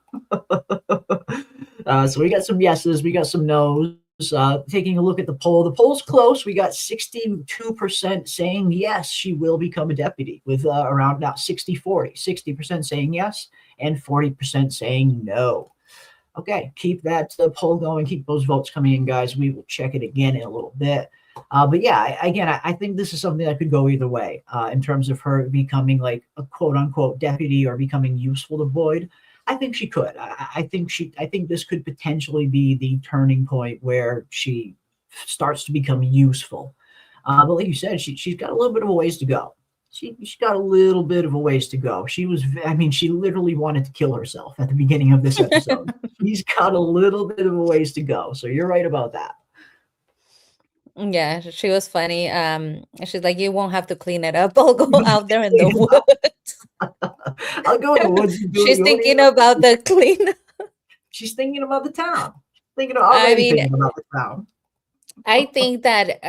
So we got some yeses, we got some nos. Taking a look at the poll, the poll's close. We got 62% saying yes, she will become a deputy, with around now 60-40. 60% saying yes and 40% saying no. Okay, keep that poll going. Keep those votes coming in, guys. We will check it again in a little bit. But yeah, I think this is something that could go either way in terms of her becoming like a quote unquote deputy or becoming useful to Boyd. I think she could. I think this could potentially be the turning point where she starts to become useful. But like you said, she's got a little bit of a ways to go. She's got a little bit of a ways to go. She literally wanted to kill herself at the beginning of this episode. She's got a little bit of a ways to go. So you're right about that. Yeah, she was funny. She's like, you won't have to clean it up. I'll go out there in the woods. I'll go in the woods. She's thinking about the clean. She's thinking about the town. Thinking about the town. I think that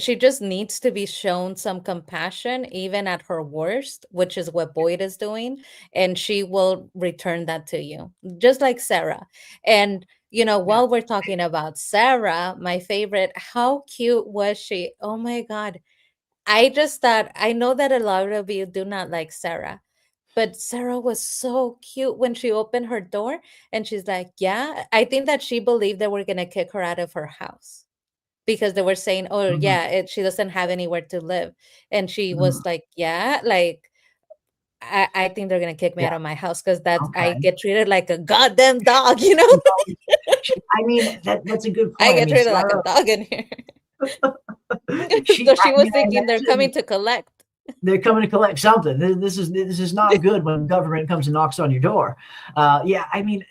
she just needs to be shown some compassion, even at her worst, which is what Boyd is doing, and she will return that to you, just like Sarah. And while we're talking about Sarah, my favorite, how cute was she? Oh my God. I just thought, I know that a lot of you do not like Sarah, but Sarah was so cute when she opened her door and she's like, yeah, I think that she believed they were going to kick her out of her house because they were saying, oh, yeah, she doesn't have anywhere to live. And she was like, yeah, like, I think they're gonna kick me Yeah. out of my house because that's I Okay. get treated like a goddamn dog, you know? I mean, that's a good I point. I get mean, treated like a Sarah, dog in here. she, So she I was mean, I thinking they're coming imagine to collect. they're coming to collect something. This is not good when government comes and knocks on your door. Yeah, I mean,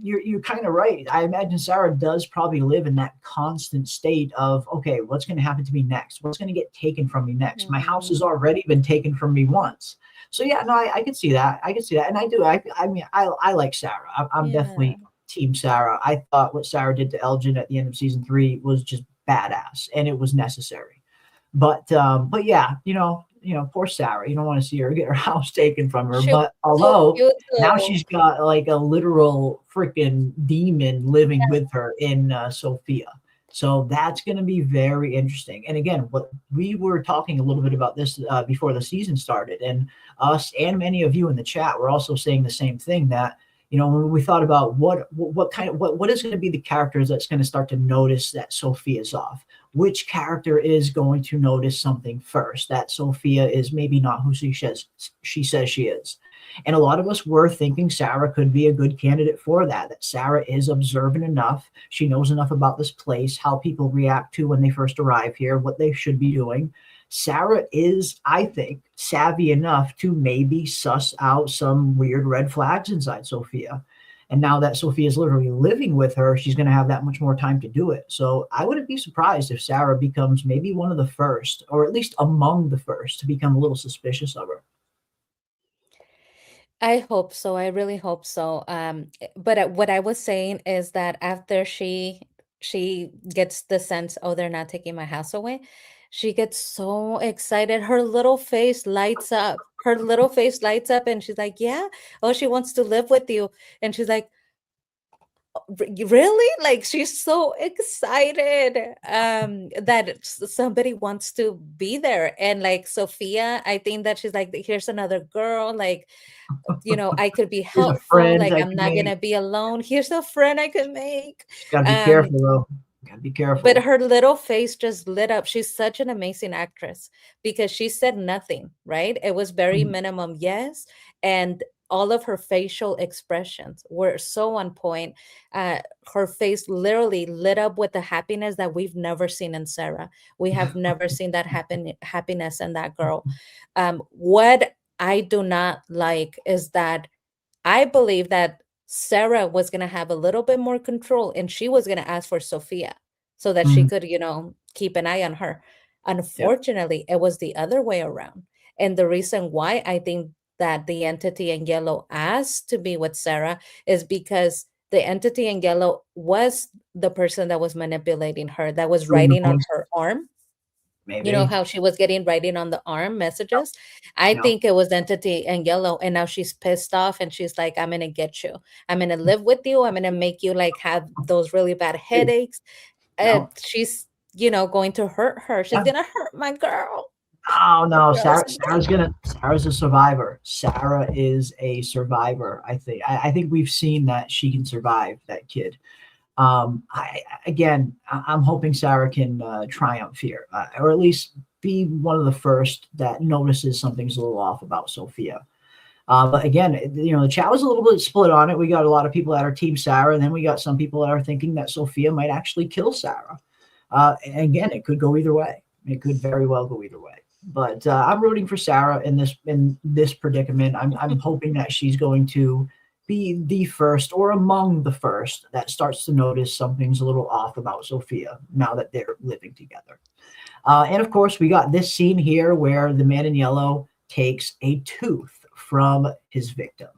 you're kind of right. I imagine Sarah does probably live in that constant state of, okay, what's going to happen to me next? What's going to get taken from me next? My house has already been taken from me once. So yeah, no, I can see that. I can see that, and I do. I mean, I like Sarah. I'm Yeah. definitely team Sarah. I thought what Sarah did to Elgin at the end of season 3 was just badass, and it was necessary. But yeah, poor Sarah. You don't want to see her get her house taken from her. She was But so although cute now though. she's got like a literal freaking demon living with her in Sophia. So that's going to be very interesting. And again, what we were talking a little bit about this before the season started, and us and many of you in the chat were also saying the same thing, that when we thought about what is going to be the characters that's going to start to notice that Sophia's off, which character is going to notice something first, that Sophia is maybe not who she says she is. And a lot of us were thinking Sarah could be a good candidate for that Sarah is observant enough. She knows enough about this place, how people react to when they first arrive here, what they should be doing. Sarah is, I think, savvy enough to maybe suss out some weird red flags inside Sophia. And now that Sophia is literally living with her, she's going to have that much more time to do it. So I wouldn't be surprised if Sarah becomes maybe one of the first, or at least among the first, to become a little suspicious of her. I hope so. I really hope so. But what I was saying is that after she gets the sense, oh, they're not taking my house away, she gets so excited. Her little face lights up. Her little face lights up, and she's like, "Yeah, oh, she wants to live with you." And she's like, really, like she's so excited that somebody wants to be there. And like Sophia, I think that she's like, here's another girl, like I could be Here's a helpful, friend like I I'm can not make. gonna be alone, here's a friend I can make. She's got to be um careful, though. Got to be careful. but her little face just lit up. She's such an amazing actress because she said nothing, right? It was very minimum, yes. And all of her facial expressions were so on point. Her face literally lit up with the happiness that we've never seen in Sarah. We have never seen that happiness in that girl. What I do not like is that I believe that Sarah was going to have a little bit more control and she was going to ask for Sophia so that she could, keep an eye on her. Unfortunately, it was the other way around. And the reason why I think that the entity in yellow asked to be with Sarah is because the entity in yellow was the person that was manipulating her, that was writing on her arm. Maybe. You know how she was getting writing on the arm messages? I Yeah. think it was entity in yellow, and now she's pissed off and she's like, I'm gonna get you. I'm gonna live with you. I'm gonna make you like have those really bad headaches. No. She's, going to hurt her. She's gonna hurt my girl. Oh no, Girls. Sarah's a survivor. Sarah is a survivor. I think we've seen that she can survive, that kid. I'm hoping Sarah can triumph here, or at least be one of the first that notices something's a little off about Sophia. But again, the chat was a little bit split on it. We got a lot of people that are team Sarah, and then we got some people that are thinking that Sophia might actually kill Sarah. And again, it could go either way. It could very well go either way. But I'm rooting for Sarah in this predicament. I'm hoping that she's going to be the first or among the first that starts to notice something's a little off about Sophia now that they're living together. And of course, we got this scene here where the man in yellow takes a tooth from his victim,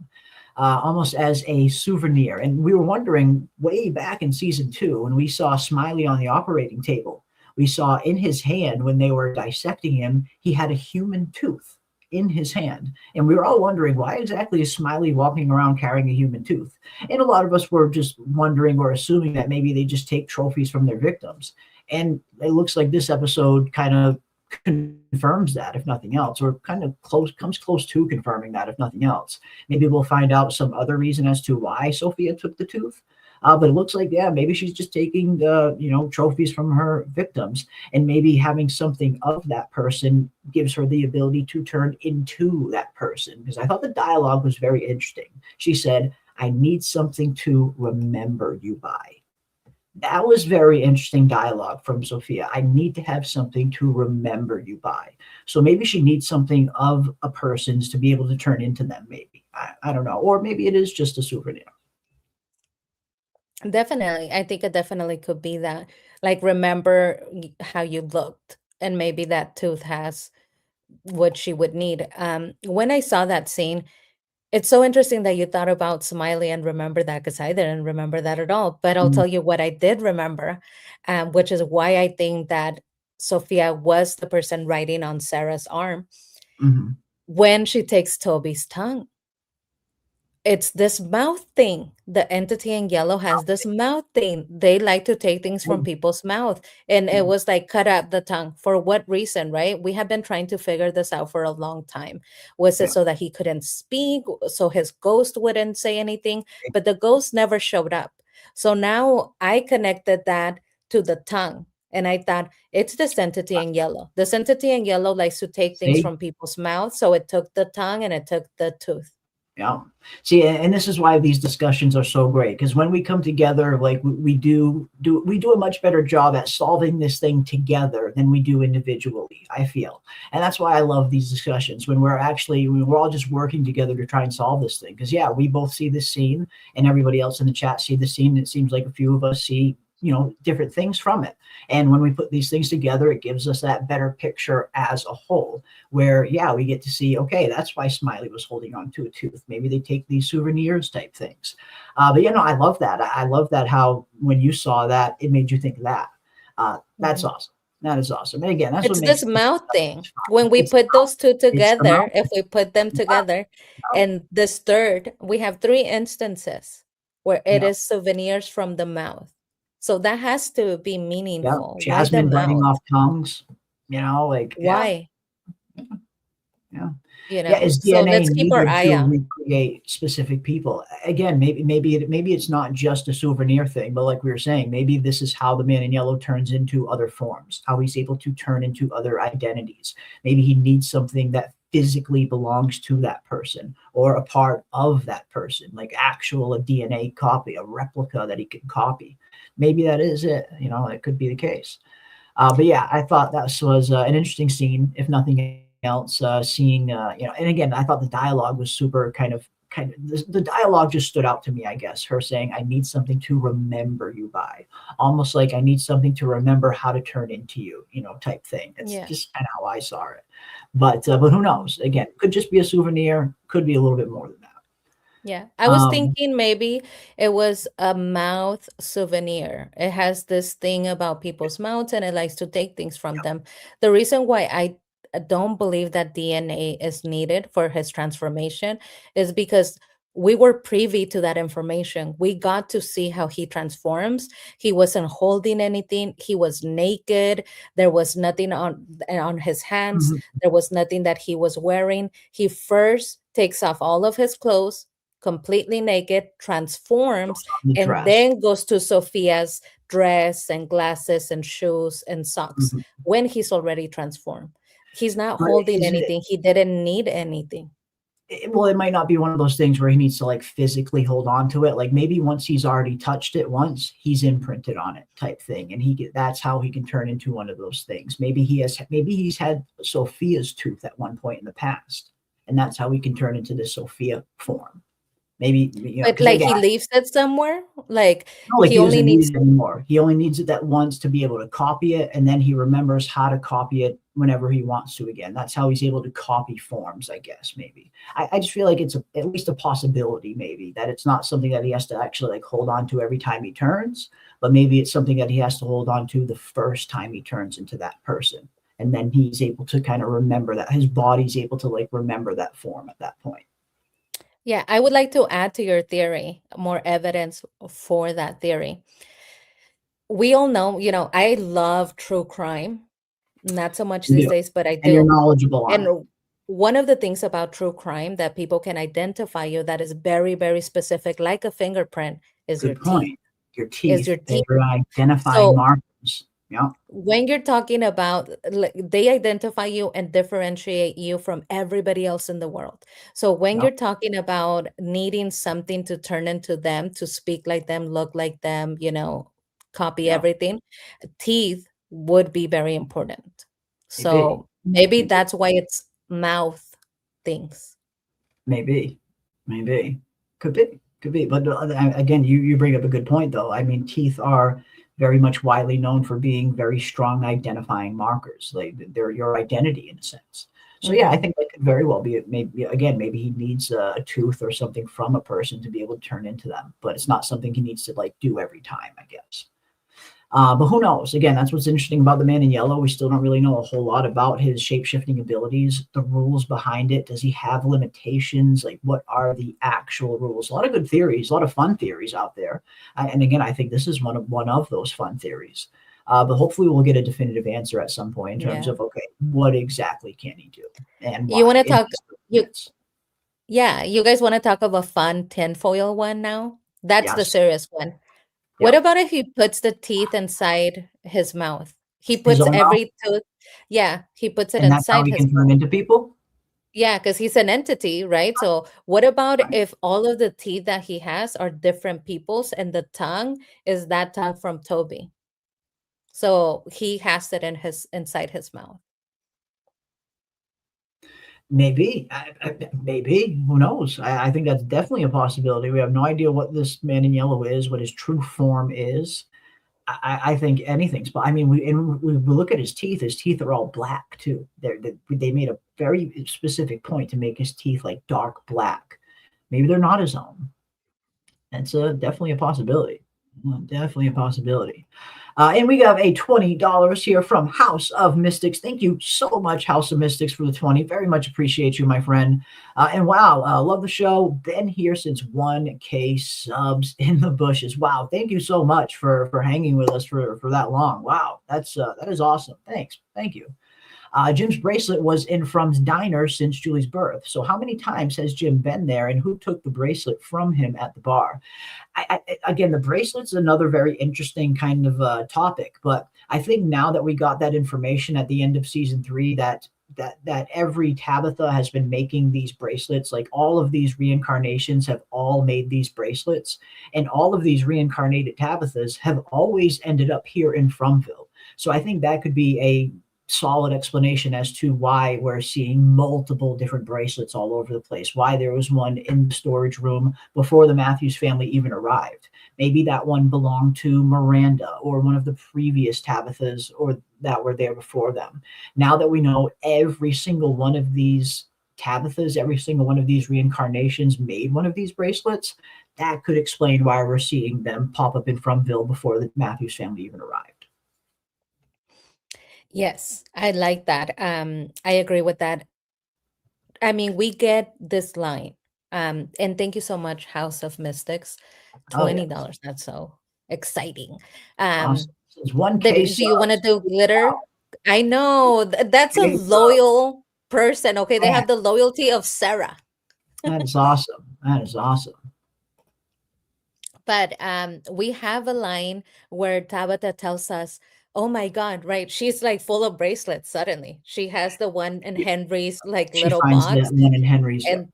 almost as a souvenir. And we were wondering way back in season 2 when we saw Smiley on the operating table, we saw in his hand when they were dissecting him, he had a human tooth in his hand. And we were all wondering, why exactly is Smiley walking around carrying a human tooth? And a lot of us were just wondering or assuming that maybe they just take trophies from their victims. And it looks like this episode kind of confirms that, if nothing else, or kind of comes close to confirming that, if nothing else. Maybe we'll find out some other reason as to why Sophia took the tooth. But it looks like, yeah, maybe she's just taking trophies from her victims, and maybe having something of that person gives her the ability to turn into that person. Because I thought the dialogue was very interesting. She said, "I need something to remember you by." That was very interesting dialogue from Sophia. I need to have something to remember you by. So maybe she needs something of a person's to be able to turn into them, maybe. I don't know. Or maybe it is just a souvenir. Definitely. I think it definitely could be that. Like, remember how you looked, and maybe that tooth has what she would need. When I saw that scene, it's so interesting that you thought about Smiley and remember that, because I didn't remember that at all. But I'll Mm, tell you what I did remember, which is why I think that Sophia was the person writing on Sarah's arm mhm. when she takes Toby's tongue. It's this mouth thing. The entity in yellow has this mouth thing. They like to take things from people's mouth. And it was like, cut out the tongue. For what reason, right? We have been trying to figure this out for a long time. Was it Yeah. so that he couldn't speak, so his ghost wouldn't say anything? But the ghost never showed up. So now I connected that to the tongue. And I thought, it's this entity in yellow. This entity in yellow likes to take things See? from people's mouths. So it took the tongue and it took the tooth. Yeah. See, and this is why these discussions are so great, because when we come together, like we do a much better job at solving this thing together than we do individually, I feel. And that's why I love these discussions when we're all just working together to try and solve this thing. Because yeah, we both see this scene and everybody else in the chat see the scene. It seems like a few of us see different things from it. And when we put these things together, it gives us that better picture as a whole, where, yeah, we get to see, okay, that's why Smiley was holding on to a tooth. Maybe they take these souvenirs type things. But, I love that. I love that how when you saw that, it made you think that. That's awesome. That is awesome. And again, that's what It's makes this mouth thing. fun. When we It's put those two the together, mouth. if we put them together, and this third, we have three instances where it Yeah. is souvenirs from the mouth. So that has to be Yeah. meaningful. Why the Jasmine biting mouth? off tongues, like, yeah. Why? Yeah. You Yeah, know, is so DNA let's keep our needed eye to out. recreate specific people? Again, maybe it's not just a souvenir thing, but like we were saying, maybe this is how the man in yellow turns into other forms, how he's able to turn into other identities. Maybe he needs something that physically belongs to that person or a part of that person, like a DNA copy, a replica that he can copy. Maybe that is it. It could be the case. But yeah, I thought that was an interesting scene, if nothing else. Seeing, and again, I thought the dialogue was super kind of the dialogue just stood out to me, I guess. Her saying, "I need something to remember you by," almost like I need something to remember how to turn into you, type thing. It's Yeah. just kind of how I saw it. But who knows? Again, could just be a souvenir, could be a little bit more than that. Yeah, I was Um, thinking maybe it was a mouth souvenir. It has this thing about people's mouths and it likes to take things from them. The reason why I don't believe that DNA is needed for his transformation is because we were privy to that information. We got to see how he transforms. He wasn't holding anything. He was naked. There was nothing on his hands. mhm. There was nothing that he was wearing. He first takes off all of his clothes, completely naked, transforms, The and dress. then goes to Sophia's dress and glasses and shoes and socks Mhm. when he's already transformed. He's not But holding is it? anything. He didn't need anything. Well, it might not be one of those things where he needs to like physically hold on to it. Like maybe once he's already touched it once, he's imprinted on it type thing. And that's how he can turn into one of those things. Maybe he's had Sophia's tooth at one point in the past. And that's how he can turn into this Sophia form. Maybe, But because like again, he leaves it somewhere. Like no, like he he only doesn't need needs. it anymore. He only needs it that once to be able to copy it, and then he remembers how to copy it whenever he wants to again. That's how he's able to copy forms, I guess, maybe. I just feel like it's at least a possibility, maybe, that it's not something that he has to actually like hold on to every time he turns, but maybe it's something that he has to hold on to the first time he turns into that person. And then he's able to kind of remember that. His body's able to like remember that form at that point. Yeah, I would like to add to your theory more evidence for that theory. We all know, I love true crime. Not so much You these do. days, but I And you're do. knowledgeable on it. And one of the things about true crime that people can identify you that is very, very specific, like a fingerprint, is your Good point. teeth. Your teeth. your teeth. They're identifying So markers. Yeah. when you're talking about they identify you and differentiate you from everybody else in the world. So when Yeah. you're talking about needing something to turn into them, to speak like them, look like them, copy Yeah. everything, teeth would be very important. Maybe. So maybe Maybe. that's why it's mouth things. Maybe. Could be. But again, you bring up a good point, though. I mean, teeth are very much widely known for being very strong identifying markers. Like they're your identity in a sense. So yeah, I think that could very well be it. Maybe he needs a tooth or something from a person to be able to turn into them, but it's not something he needs to like do every time, I guess. But who knows? Again, that's what's interesting about the Man in Yellow. We still don't really know a whole lot about his shape-shifting abilities, the rules behind it. Does he have limitations? Like, what are the actual rules? A lot of good theories, a lot of fun theories out there. And again, I think this is one of those fun theories. But hopefully we'll get a definitive answer at some point in terms of, okay, what exactly can he do? And why? You want to talk, you guys want to talk of a fun tinfoil one now? That's the Yes. serious one. What about if he puts the teeth inside his mouth? He puts own mouth? every tooth. Yeah, he puts it And that's how inside he his can turn mouth. into people? Yeah, because he's an entity, right? So what about if all of the teeth that he has are different people's and the tongue is that tongue from Toby? So he has it inside his mouth. Maybe, maybe. Who knows? I think that's definitely a possibility. We have no idea what this Man in Yellow is, what his true form is. I think anything's. But I mean, we look at his teeth. His teeth are all black too. They made a very specific point to make his teeth like dark black. Maybe they're not his own. That's definitely a possibility. Definitely a possibility. And we have a $20 here from House of Mystics. Thank you so much, House of Mystics, for the 20. Very much appreciate you, my friend. And wow, love the show. Been here since 1K subs in the bushes. Wow, thank you so much for hanging with us for that long. Wow, that is awesome. Thanks. Thank you. Jim's bracelet was in From's diner since Julie's birth. So how many times has Jim been there, and who took the bracelet from him at the bar? Again, the bracelet's another very interesting kind of topic, but I think now that we got that information at the end of season 3, that every Tabitha has been making these bracelets, like all of these reincarnations have all made these bracelets, and all of these reincarnated Tabithas have always ended up here in Fromville. So I think that could be a solid explanation as to why we're seeing multiple different bracelets all over the place, why there was one in the storage room before the Matthews family even arrived. Maybe that one belonged to Miranda or one of the previous Tabithas or that were there before them. Now that we know every single one of these Tabithas, every single one of these reincarnations made one of these bracelets, that could explain why we're seeing them pop up in Fromville before the Matthews family even arrived. Yes, I like that. I agree with that. I mean, we get this line. And thank you so much, House of Mystics. $20. That's so exciting. Awesome. It's 1K Do you want to do glitter? Wow. I know that's a loyal person. Okay, they have the loyalty of Sarah. That is awesome. That is awesome. But we have a line where Tabitha tells us, oh my God, right? She's like full of bracelets suddenly. She has the one in Henry's like little box. She finds that one in Henry's. And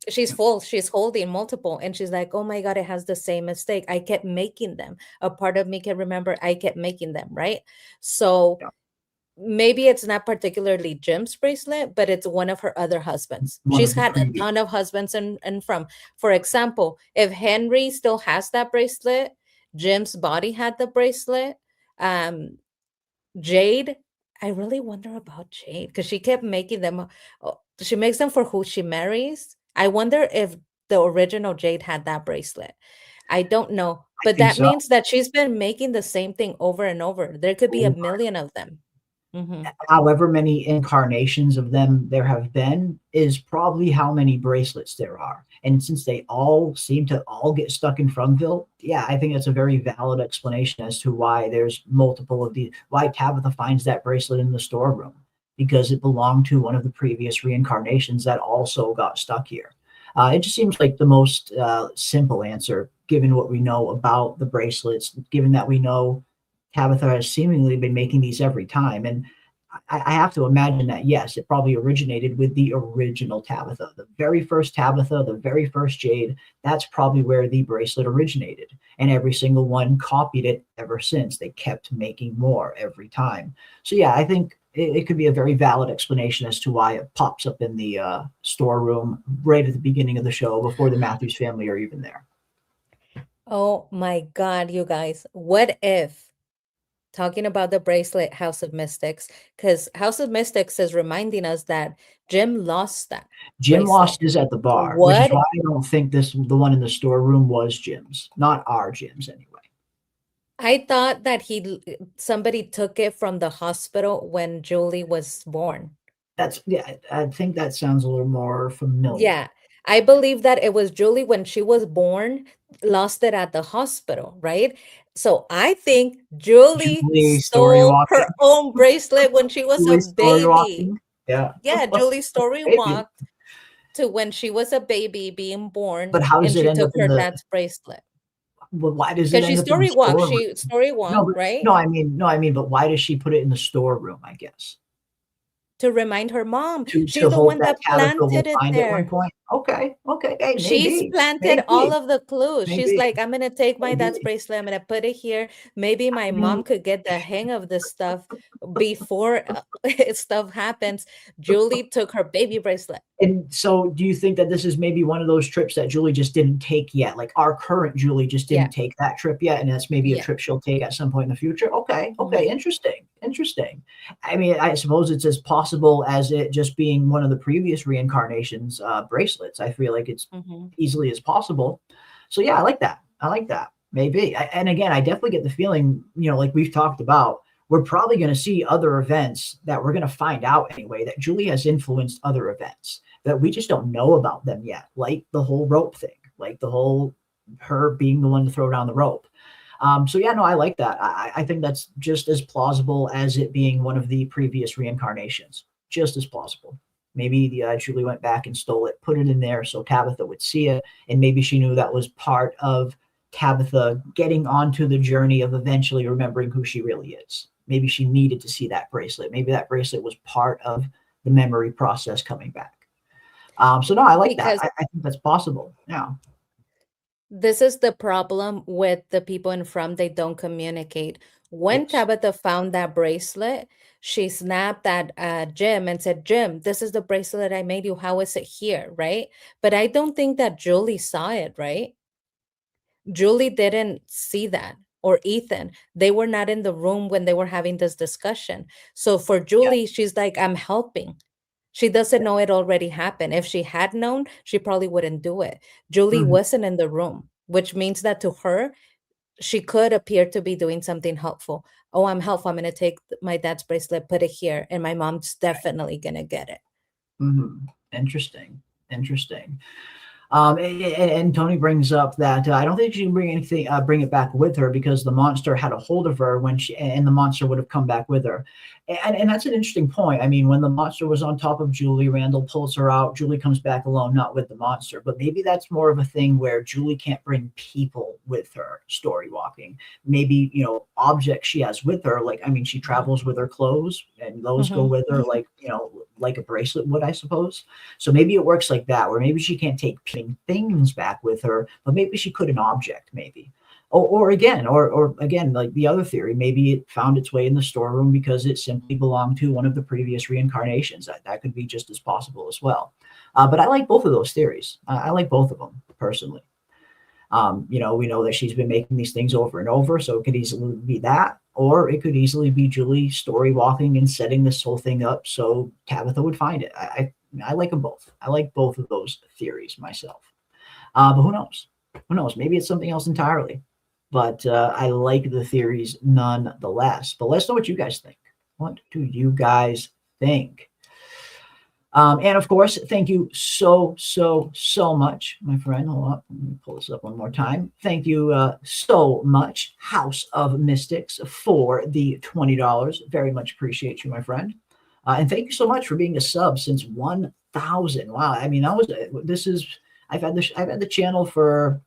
she's full. She's holding multiple. And she's like, oh my God, it has the same mistake. I kept making them. A part of me can remember I kept making them, right? So maybe it's not particularly Jim's bracelet, but it's one of her other husbands. She's had a ton of husbands and from. For example, if Henry still has that bracelet, Jim's body had the bracelet. Jade, I really wonder about Jade because she kept making them. She makes them for who she marries. I wonder if the original Jade had that bracelet. I don't know, but that means that she's been making the same thing over and over. There could be a million of them. Mm-hmm. However many incarnations of them there have been is probably how many bracelets there are. And since they all seem to all get stuck in Fromville, yeah, I think that's a very valid explanation as to why there's multiple of these, why Tabitha finds that bracelet in the storeroom, because it belonged to one of the previous reincarnations that also got stuck here. It just seems like the most simple answer, given what we know about the bracelets, given that we know Tabitha has seemingly been making these every time. And I have to imagine that, yes, it probably originated with the original Tabitha, the very first Tabitha, the very first Jade. That's probably where the bracelet originated. And every single one copied it ever since. They kept making more every time. So, yeah, I think it could be a very valid explanation as to why it pops up in the storeroom right at the beginning of the show before the Matthews family are even there. Oh my God, you guys. What if, talking about the bracelet, House of Mystics, because House of Mystics is reminding us that Jim lost that Jim bracelet. lost his at the bar, which is What? why I don't think the one in the storeroom was Jim's, not our Jim's anyway. I thought that somebody took it from the hospital when Julie was born. I think that sounds a little more familiar. Yeah, I believe that it was Julie when she was born, lost it at the hospital, right? So I think Julie stole her own bracelet when she was a baby. Yeah. Yeah, Julie story walked to when she was a baby being born, but how does and it she end up took in her the dad's bracelet. Well, why does it Because she end up in story the walked, storeroom? she story walked, right? No, I mean, but why does she put it in the storeroom, I guess? To remind her mom. To She's the hope one that Tabitha will planted it find at one there. point. Okay. Hey, She's planted all of the clues. She's Maybe. like, I'm going to take my dad's bracelet. I'm going to put it here. Maybe my mom could get the hang of this stuff before stuff happens. Julie took her baby bracelet. And so do you think that this is maybe one of those trips that Julie just didn't take yet? Like our current Julie just didn't take that trip yet, and that's maybe a trip she'll take at some point in the future? Okay. Interesting. I mean, I suppose it's as possible as it just being one of the previous reincarnations bracelets. I feel like it's easily as possible. So yeah, I like that. Maybe. And again, I definitely get the feeling, like we've talked about, we're probably going to see other events that we're going to find out anyway, that Julie has influenced other events that we just don't know about them yet, like the whole rope thing, like the whole her being the one to throw down the rope. So yeah, no, I like that. I think that's just as plausible as it being one of the previous reincarnations, just as plausible. Maybe Julie went back and stole it, put it in there so Tabitha would see it, and maybe she knew that was part of Tabitha getting onto the journey of eventually remembering who she really is. Maybe she needed to see that bracelet. Maybe that bracelet was part of the memory process coming back. So no, I like that. I think that's possible. Yeah. This is the problem with the people in From. They don't communicate. When Tabitha found that bracelet, she snapped at Jim and said, Jim, this is the bracelet I made you. How is it here? Right? But I don't think that Julie saw it, right? Julie didn't see that, or Ethan. They were not in the room when they were having this discussion. So for Julie, she's like, I'm helping. She doesn't know it already happened. If she had known, she probably wouldn't do it. Julie wasn't in the room, which means that to her, she could appear to be doing something helpful. Oh, I'm helpful. I'm going to take my dad's bracelet, put it here, and my mom's definitely going to get it. Interesting. And Tony brings up that I don't think she can bring it back with her because the monster had a hold of her and the monster would have come back with her. And that's an interesting point. I mean, when the monster was on top of Julie, Randall pulls her out. Julie comes back alone, not with the monster. But maybe that's more of a thing where Julie can't bring people with her story walking. Maybe, objects she has with her. Like, I mean, she travels with her clothes and those go with her like a bracelet would, I suppose. So maybe it works like that, where maybe she can't take things back with her, but maybe she could an object, maybe. Or again, like the other theory, maybe it found its way in the storeroom because it simply belonged to one of the previous reincarnations. That could be just as possible as well. But I like both of those theories. I like both of them personally. We know that she's been making these things over and over, so it could easily be that, or it could easily be Julie story walking and setting this whole thing up so Tabitha would find it. I like them both. I like both of those theories myself. But who knows? Maybe it's something else entirely. But I like the theories nonetheless. But let's know what you guys think. What do you guys think? And of course, thank you so much, my friend. Hold up. Let me pull this up one more time. Thank you so much, House of Mystics, for the $20. Very much appreciate you, my friend. And thank you so much for being a sub since 1,000. Wow. I mean, I've had the channel for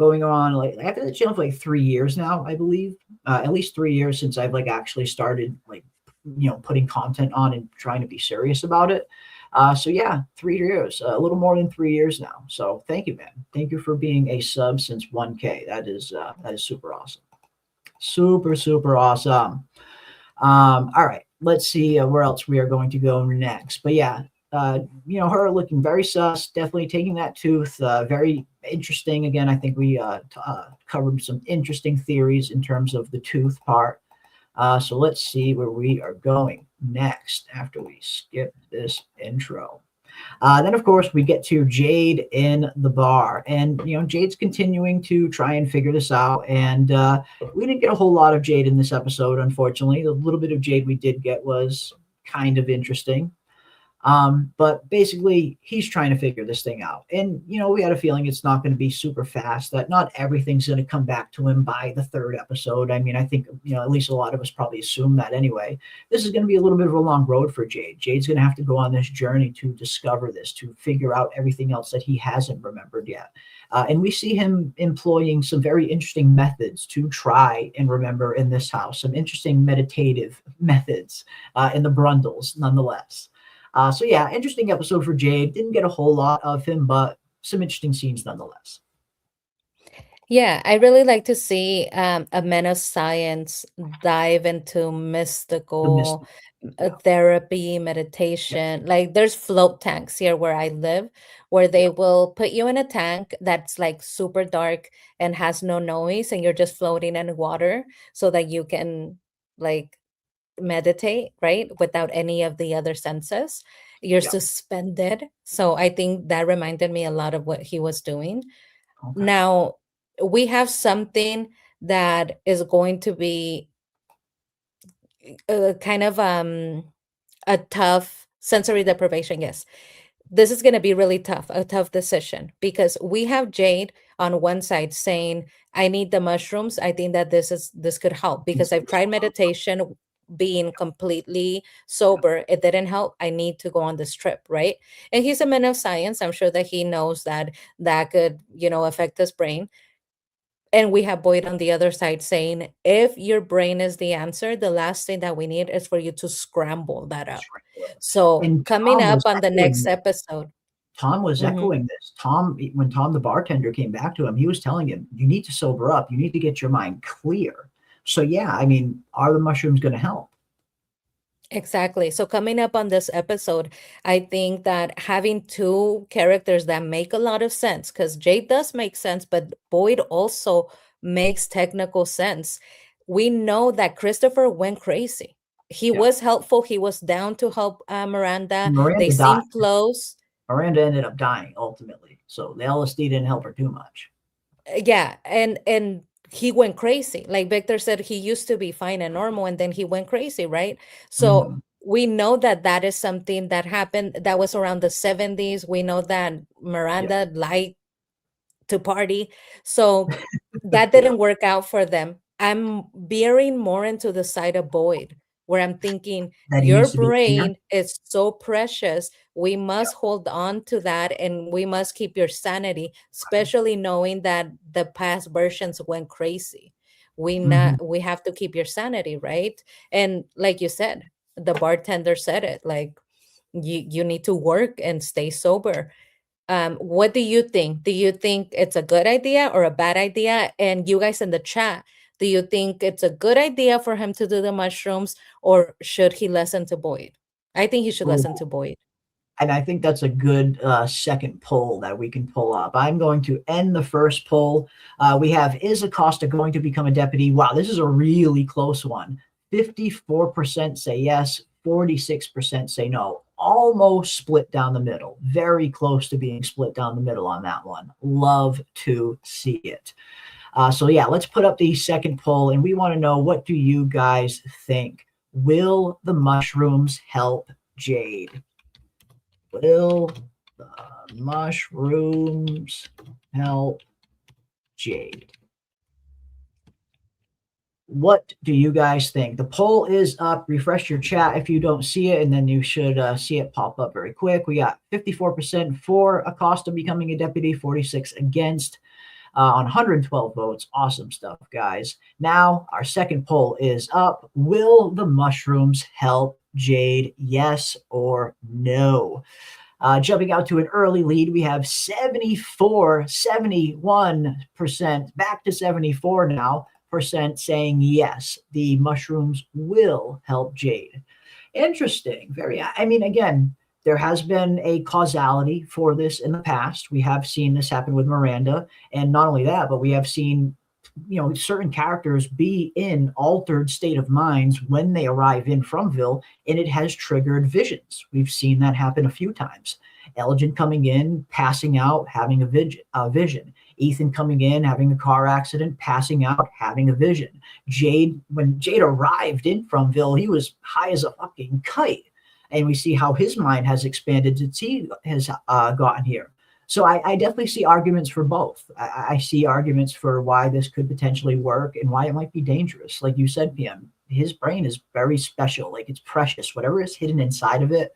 going on, like I've been on the channel for like 3 years now, I believe. At least 3 years since I've like actually started like, putting content on and trying to be serious about it. So yeah, 3 years, a little more than 3 years now. So thank you, man. Thank you for being a sub since 1K. That is super awesome. Super, super awesome. All right, let's see where else we are going to go next. But yeah, her looking very sus, definitely taking that tooth. Very interesting. Again, I think we covered some interesting theories in terms of the tooth part. So let's see where we are going next after we skip this intro. Then, of course, we get to Jade in the bar. And, Jade's continuing to try and figure this out. And we didn't get a whole lot of Jade in this episode, unfortunately. The little bit of Jade we did get was kind of interesting. But basically, he's trying to figure this thing out. And, we had a feeling it's not going to be super fast, that not everything's going to come back to him by the 3rd episode. I mean, I think, at least a lot of us probably assume that anyway. This is going to be a little bit of a long road for Jade. Jade's going to have to go on this journey to discover this, to figure out everything else that he hasn't remembered yet. And we see him employing some very interesting methods to try and remember in this house, some interesting meditative methods in the Brundles, nonetheless. So yeah, interesting episode for Jade. Didn't get a whole lot of him, but some interesting scenes nonetheless. Yeah, I really like to see a man of science dive into mystical therapy, meditation. Like there's float tanks here where I live, where they will put you in a tank that's like super dark and has no noise, and you're just floating in water so that you can like meditate, right? Without any of the other senses. You're suspended. So I think that reminded me a lot of what he was doing. Okay. Now, we have something that is going to be kind of a tough sensory deprivation. Yes, this is going to be really tough, a tough decision, because we have Jade on one side saying, I need the mushrooms. I think that this could help because I've tried meditation being completely sober. It didn't help. I need to go on this trip, right? And he's a man of science. I'm sure that he knows that could, affect his brain. And we have Boyd on the other side saying, if your brain is the answer, the last thing that we need is for you to scramble that up. So coming up on the next episode. Tom was echoing this. When Tom, the bartender, came back to him, he was telling him, you need to sober up. You need to get your mind clear. So yeah, I mean, are the mushrooms going to help? Exactly. So coming up on this episode, I think that having two characters that make a lot of sense, because Jade does make sense, but Boyd also makes technical sense. We know that Christopher went crazy. He was helpful. He was down to help Miranda. They seemed close. Miranda ended up dying ultimately. So the LSD didn't help her too much. Yeah. And he went crazy. Like Victor said, he used to be fine and normal, and then he went crazy, right? So we know that is something that happened. That was around the 70s. We know that Miranda liked to party. So that didn't work out for them. I'm veering more into the side of Boyd, where I'm thinking your brain is so precious. We must hold on to that, and we must keep your sanity, especially knowing that the past versions went crazy. We have to keep your sanity, right? And like you said, the bartender said it, like you need to work and stay sober. What do you think? Do you think it's a good idea or a bad idea? And you guys in the chat, do you think it's a good idea for him to do the mushrooms, or should he listen to Boyd? I think he should listen to Boyd. And I think that's a good second poll that we can pull up. I'm going to end the first poll. We have, is Aosta going to become a deputy? Wow, this is a really close one. 54% say yes, 46% say no. Almost split down the middle. Very close to being split down the middle on that one. Love to see it. So yeah, let's put up the second poll, and we want to know, what do you guys think? Will the mushrooms help Jade? Will the mushrooms help Jade? What do you guys think? The poll is up. Refresh your chat if you don't see it, and then you should see it pop up very quick. We got 54% for Aosta becoming a deputy, 46% against. on 112 votes. Awesome stuff, guys. Now, our second poll is up. Will the mushrooms help Jade? Yes or no? Jumping out to an early lead, we have 71%, back to 74 now, saying yes, the mushrooms will help Jade. Interesting. Very, I mean, again, there has been a causality for this in the past. We have seen this happen with Miranda. And not only that, but we have seen, certain characters be in altered state of minds when they arrive in Fromville, and it has triggered visions. We've seen that happen a few times. Elgin coming in, passing out, having a vision. Ethan coming in, having a car accident, passing out, having a vision. Jade, when Jade arrived in Fromville, he was high as a fucking kite. And we see how his mind has expanded since he has gotten here. So I definitely see arguments for both. I see arguments for why this could potentially work and why it might be dangerous. Like you said, PM, his brain is very special. Like, it's precious. Whatever is hidden inside of it,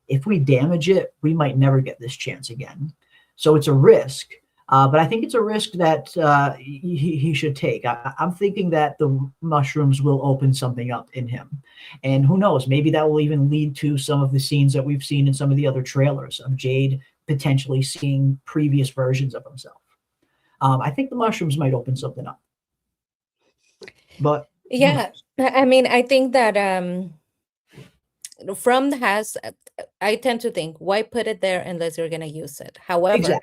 if we damage it, we might never get this chance again. So it's a risk. But I think it's a risk that he should take. I'm thinking that the mushrooms will open something up in him. And who knows, maybe that will even lead to some of the scenes that we've seen in some of the other trailers of Jade potentially seeing previous versions of himself. I think the mushrooms might open something up. But yeah, I mean, I think that I tend to think, why put it there unless you're going to use it? However,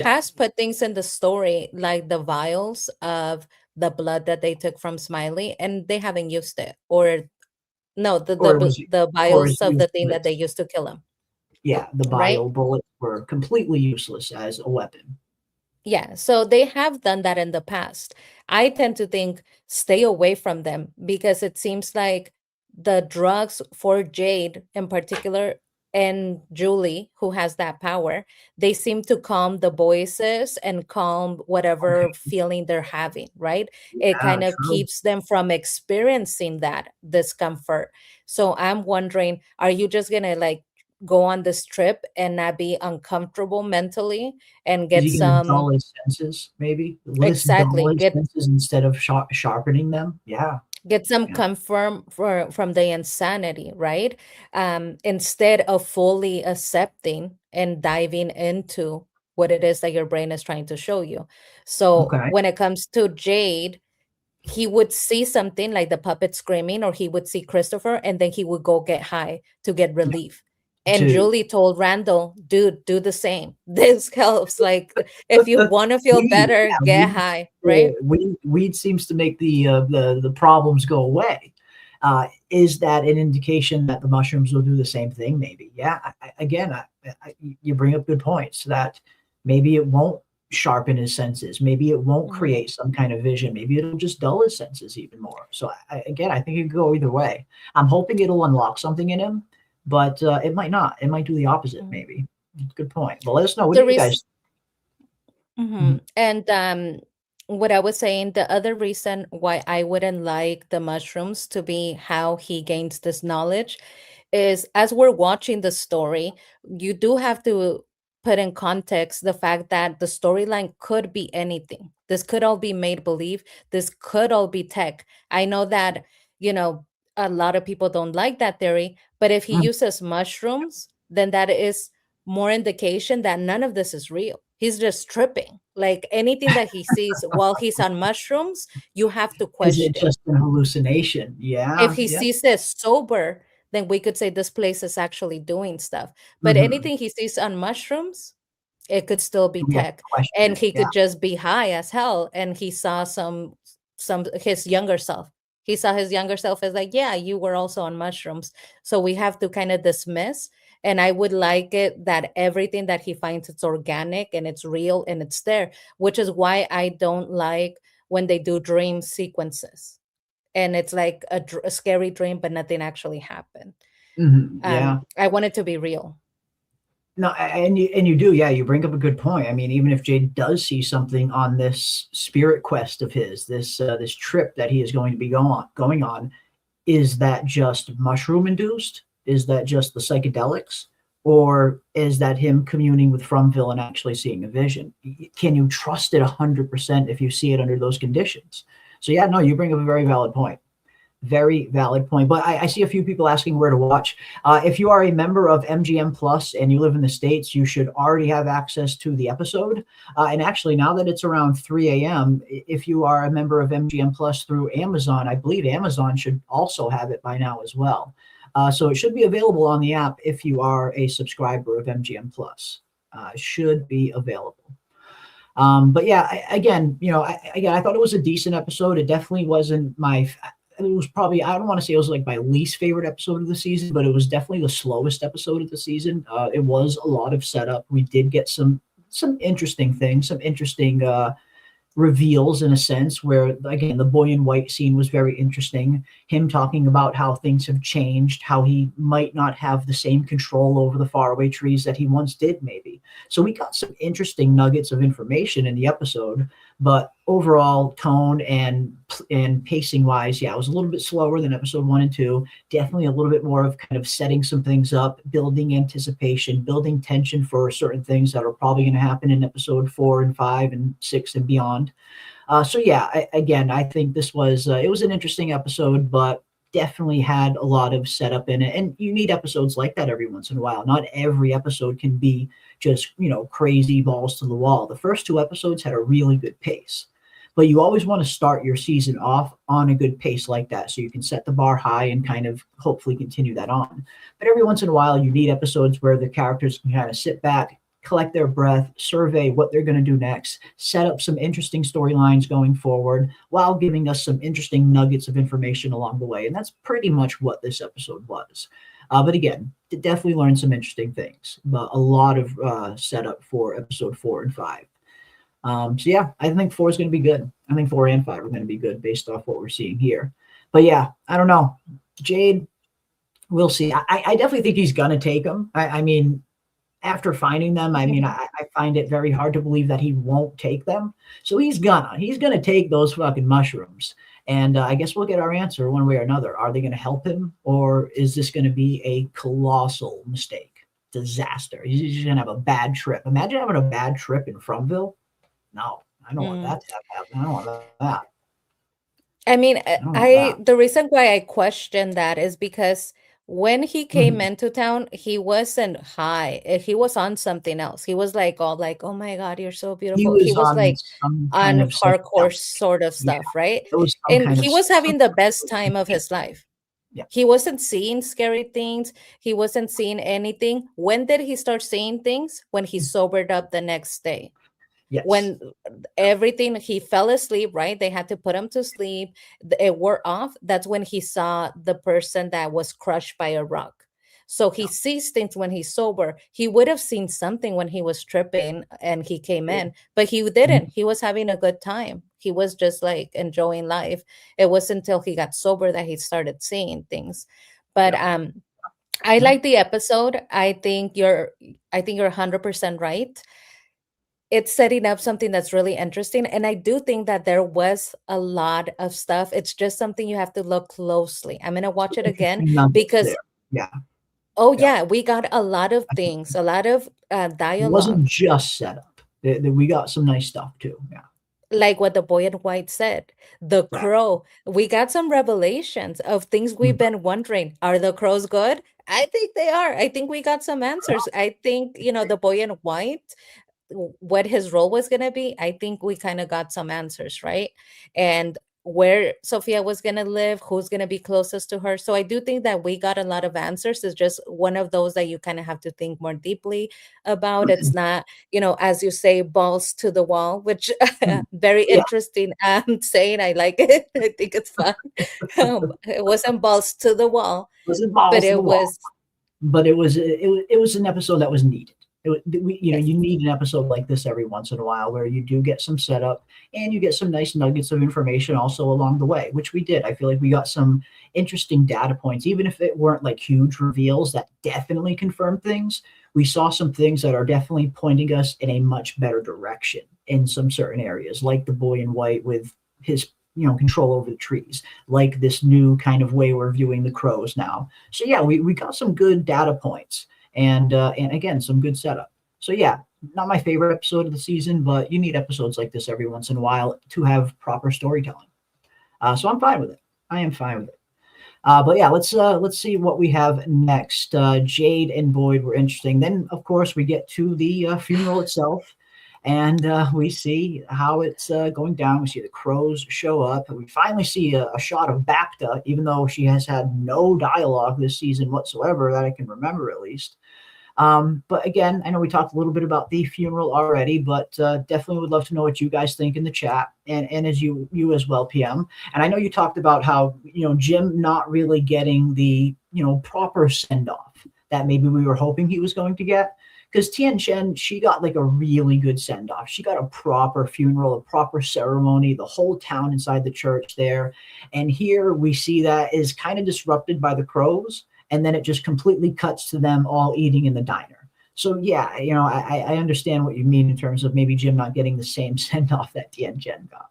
has put things in the story, like the vials of the blood that they took from Smiley, and they haven't used it. Or no, the vials of the thing that they used to kill him. Yeah, the vial bullets were completely useless as a weapon. Yeah, so they have done that in the past. I tend to think, stay away from them, because it seems like the drugs for Jade in particular, and Julie, who has that power, they seem to calm the voices and calm whatever feeling they're having, right? It kind of keeps them from experiencing that discomfort. So I'm wondering, are you just gonna like go on this trip and not be uncomfortable mentally and get some dull his senses, maybe? Exactly. Senses instead of sharpening them. Yeah. Get some comfort from the insanity, right? Instead of fully accepting and diving into what it is that your brain is trying to show you. So when it comes to Jade, he would see something like the puppet screaming, or he would see Christopher, and then he would go get high to get relief. And Julie told Randall, dude, do the same. This helps. Like, if you want to feel better, get high, right? Weed seems to make the problems go away. Is that an indication that the mushrooms will do the same thing? Maybe. Yeah. You bring up good points that maybe it won't sharpen his senses. Maybe it won't create some kind of vision. Maybe it'll just dull his senses even more. So I think it could go either way. I'm hoping it'll unlock something in him, but it might not. It might do the opposite, maybe. Good point. Well, let us know. What do you guys? And what I was saying, the other reason why I wouldn't like the mushrooms to be how he gains this knowledge is, as we're watching the story, you do have to put in context the fact that the storyline could be anything. This could all be made believe. This could all be tech. I know that, a lot of people don't like that theory, but if he uses mushrooms, then that is more indication that none of this is real. He's just tripping. Like, anything that he sees while he's on mushrooms, you have to question. Is it just an hallucination? Yeah. If he sees this sober, then we could say this place is actually doing stuff. But anything he sees on mushrooms, it could still be tech. And he could just be high as hell. And he saw his younger self. He saw his younger self as like, yeah, you were also on mushrooms. So we have to kind of dismiss. And I would like it that everything that he finds, it's organic and it's real and it's there, which is why I don't like when they do dream sequences. And it's like a scary dream, but nothing actually happened. I want it to be real. No, and you do, yeah. You bring up a good point. I mean, even if Jade does see something on this spirit quest of his, this trip that he is going to be going on, is that just mushroom induced? Is that just the psychedelics? or is that him communing with Fromville and actually seeing a vision? Can you trust it 100% if you see it under those conditions? So yeah, no, you bring up a very valid point. Very valid point. But I see a few people asking where to watch. If you are a member of MGM Plus and you live in the States, you should already have access to the episode. And actually, now that it's around 3 a.m., if you are a member of MGM Plus through Amazon, I believe Amazon should also have it by now as well. So it should be available on the app if you are a subscriber of MGM Plus. Should be available. But yeah, again, I thought it was a decent episode. It definitely wasn't it was probably, I don't want to say it was like my least favorite episode of the season, but it was definitely the slowest episode of the season. It was a lot of setup. We did get some interesting things, some interesting reveals in a sense where, again, the boy in white scene was very interesting. Him talking about how things have changed, how he might not have the same control over the faraway trees that he once did, maybe. So we got some interesting nuggets of information in the episode, but overall tone and pacing wise, yeah, it was a little bit slower than episode 1 and 2. Definitely a little bit more of kind of setting some things up, building anticipation, building tension for certain things that are probably going to happen in episode 4 and 5 and 6 and beyond. So yeah, I think this was it was an interesting episode, but definitely had a lot of setup in it. And you need episodes like that every once in a while. Not every episode can be just, crazy balls to the wall. The first 2 episodes had a really good pace, but you always want to start your season off on a good pace like that so you can set the bar high and kind of hopefully continue that on. But every once in a while, you need episodes where the characters can kind of sit back, collect their breath, survey what they're going to do next, set up some interesting storylines going forward while giving us some interesting nuggets of information along the way. And that's pretty much what this episode was. But again, definitely learned some interesting things, but a lot of setup for episode 4 and 5. So yeah, I think 4 is going to be good. I think 4 and 5 are going to be good based off what we're seeing here. But yeah, I don't know. Jade, we'll see. I definitely think he's going to take them. I mean, after finding them, I find it very hard to believe that he won't take them. So he's gonna take those fucking mushrooms. And I guess we'll get our answer one way or another. Are they going to help him, or is this going to be a colossal mistake, disaster? He's just going to have a bad trip. Imagine having a bad trip in Fromville. No, I don't want that to happen. I don't want that. I mean, the reason why I question that is because when he came into town, he wasn't high. He was on something else. He was like all like, "Oh my God, you're so beautiful." He was like on hardcore sort of stuff, right? And he was having the best time of his life. Yeah. He wasn't seeing scary things. He wasn't seeing anything. When did he start seeing things? When he sobered up the next day. Yes. When everything, he fell asleep, right? They had to put him to sleep. It wore off. That's when he saw the person that was crushed by a rock. So he sees things when he's sober. He would have seen something when he was tripping and he came in, but he didn't. He was having a good time. He was just like enjoying life. It wasn't until he got sober that he started seeing things. But I like the episode. I think you're 100% right. It's setting up something that's really interesting. And I do think that there was a lot of stuff. It's just something you have to look closely. I'm going to watch it again because, we got a lot of things, a lot of dialogue. It wasn't just set up. We got some nice stuff too. Yeah. Like what the boy in white said, the crow. We got some revelations of things we've been wondering. Are the crows good? I think they are. I think we got some answers. I think, the boy in white, what his role was going to be, I think we kind of got some answers, right? And where Sophia was going to live, who's going to be closest to her. So I do think that we got a lot of answers. It's just one of those that you kind of have to think more deeply about. It's not, as you say, balls to the wall, which very interesting saying. I like it. I think it's fun. It wasn't balls to the wall, but it was an episode that was needed. You need an episode like this every once in a while where you do get some setup and you get some nice nuggets of information also along the way, which we did. I feel like we got some interesting data points, even if it weren't like huge reveals that definitely confirmed things. We saw some things that are definitely pointing us in a much better direction in some certain areas, like the boy in white with his control over the trees, like this new kind of way we're viewing the crows now. So yeah, we got some good data points. and again, some good setup. So yeah, not my favorite episode of the season, but you need episodes like this every once in a while to have proper storytelling. So I'm fine with it. I am fine with it. But yeah, let's see what we have next. Jade and Boyd were interesting. Then, of course, we get to the funeral itself, and we see how it's going down. We see the crows show up, and we finally see a shot of Bacta, even though she has had no dialogue this season whatsoever that I can remember, at least. But again, I know we talked a little bit about the funeral already, but definitely would love to know what you guys think in the chat, and as you as well, PM. And I know you talked about how, Jim not really getting the, proper send off that maybe we were hoping he was going to get. Because Tian Chen, she got like a really good send off. She got a proper funeral, a proper ceremony, the whole town inside the church there. And here we see that is kind of disrupted by the crows. And then it just completely cuts to them all eating in the diner. So yeah, I understand what you mean in terms of maybe Jim not getting the same send off that Tian Chen got.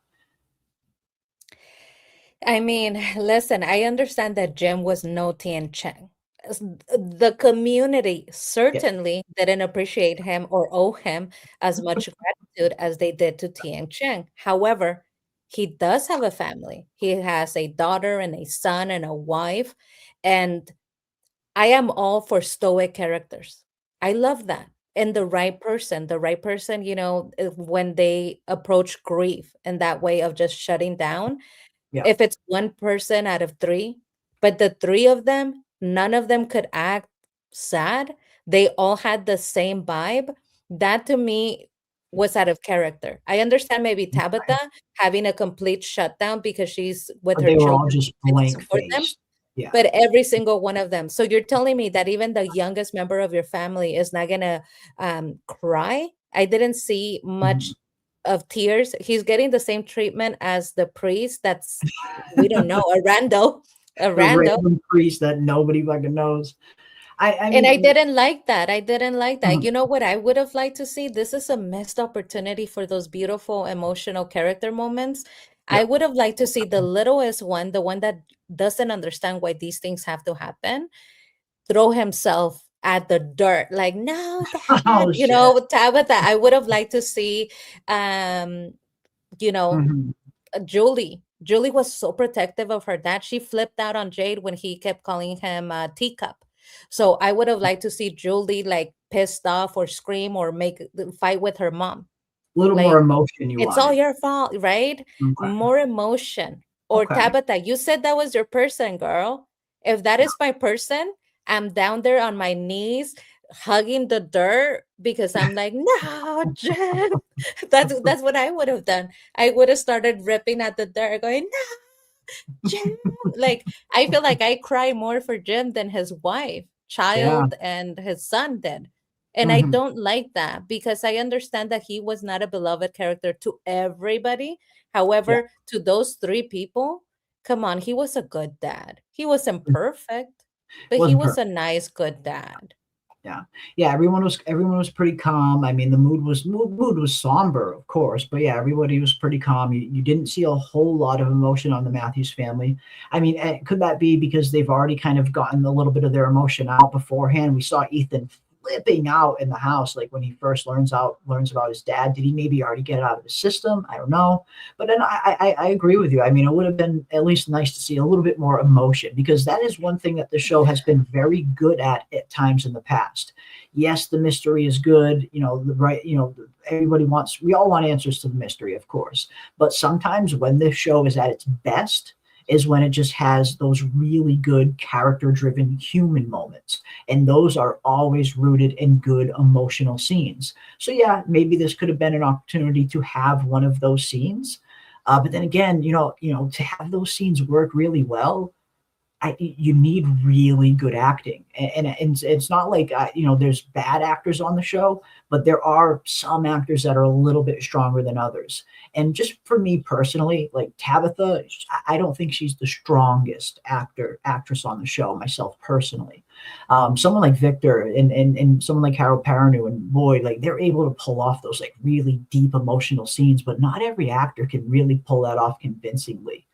I mean, listen, I understand that Jim was no Tian Chen. The community certainly didn't appreciate him or owe him as much gratitude as they did to Tian Chen. However, he does have a family. He has a daughter and a son and a wife, and I am all for stoic characters. I love that. And the right person, when they approach grief in that way of just shutting down, if it's one person out of three, but the three of them, none of them could act sad. They all had the same vibe. That to me was out of character. I understand maybe Tabitha having a complete shutdown because she's with her They were children all just and blank support them. faced. Yeah. But every single one of them. So you're telling me that even the youngest member of your family is not gonna cry? I didn't see much of tears. He's getting the same treatment as the priest. That's we don't know, a Randall. The random priest that nobody fucking knows. I mean, and I didn't like that. I didn't like that. You know what I would have liked to see? This is a missed opportunity for those beautiful emotional character moments. I would have liked to see the littlest one, the one that doesn't understand why these things have to happen, throw himself at the dirt. Like, no, Dad. Tabitha, I would have liked to see, Julie. Julie was so protective of her dad. She flipped out on Jade when he kept calling him teacup. So I would have liked to see Julie like pissed off or scream or fight with her mom. A little more emotion. It's all your fault, right? Okay. More emotion. Or Tabitha, you said that was your person, girl. If that is my person, I'm down there on my knees hugging the dirt because I'm like, no, Jim. That's what I would have done. I would have started ripping at the dirt, going, no, Jim. Like, I feel like I cry more for Jim than his wife, child, and his son did. And I don't like that because I understand that he was not a beloved character to everybody. However, to those three people, come on, he was a good dad. He wasn't perfect, but he was a nice, good dad. Yeah. Everyone was pretty calm. I mean, the mood was somber, of course, but yeah, everybody was pretty calm. You didn't see a whole lot of emotion on the Matthews family. I mean, could that be because they've already kind of gotten a little bit of their emotion out beforehand? We saw Ethan flipping out in the house, like when he first learns about his dad. Did he maybe already get it out of his system? I don't know. But then I agree with you. I mean, it would have been at least nice to see a little bit more emotion, because that is one thing that the show has been very good at times in the past. Yes, the mystery is good. We all want answers to the mystery, of course. But sometimes when this show is at its best is when it just has those really good character-driven human moments. And those are always rooted in good emotional scenes. So yeah, maybe this could have been an opportunity to have one of those scenes. But then again, to have those scenes work really well, you need really good acting. And it's not like, there's bad actors on the show, but there are some actors that are a little bit stronger than others. And just for me personally, like Tabitha, I don't think she's the strongest actress on the show, myself personally. Someone like Victor and someone like Carol Paranu and Boyd, like they're able to pull off those like really deep emotional scenes, but not every actor can really pull that off convincingly.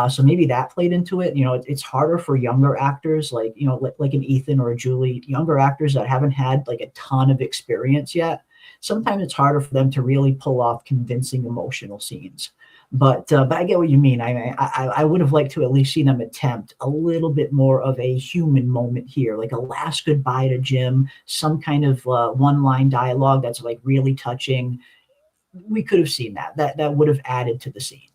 So maybe that played into it. It's harder for younger actors, like like an Ethan or a Julie, younger actors that haven't had like a ton of experience yet. Sometimes it's harder for them to really pull off convincing emotional scenes. But I get what you mean. I would have liked to at least see them attempt a little bit more of a human moment here, like a last goodbye to Jim, some kind of one-line dialogue that's like really touching. We could have seen that would have added to the scene.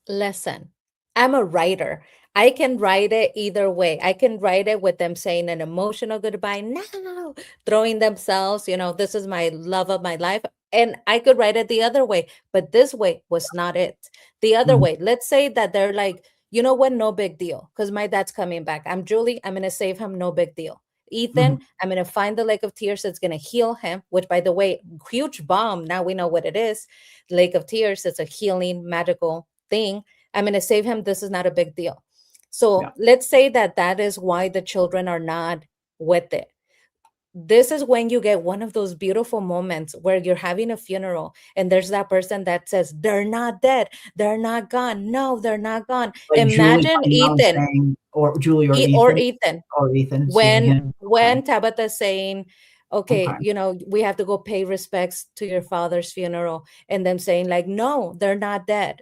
Listen, I'm a writer. I can write it either way. I can write it with them saying an emotional goodbye now, throwing themselves, this is my love of my life. And I could write it the other way, but this way was not it. The other way, let's say that they're like, you know what, no big deal, because my dad's coming back. I'm Julie, I'm going to save him, no big deal. Ethan, I'm going to find the Lake of Tears that's going to heal him, which, by the way, huge bomb. Now we know what it is. Lake of Tears, it's a healing, magical thing. I'm going to save him. This is not a big deal. So let's say that is why the children are not with it. This is when you get one of those beautiful moments where you're having a funeral and there's that person that says, they're not dead. They're not gone. No, they're not gone. Like Imagine Ethan. Or Julie or Ethan. Or Ethan. When Tabitha's saying, okay, we have to go pay respects to your father's funeral, and them saying like, no, they're not dead.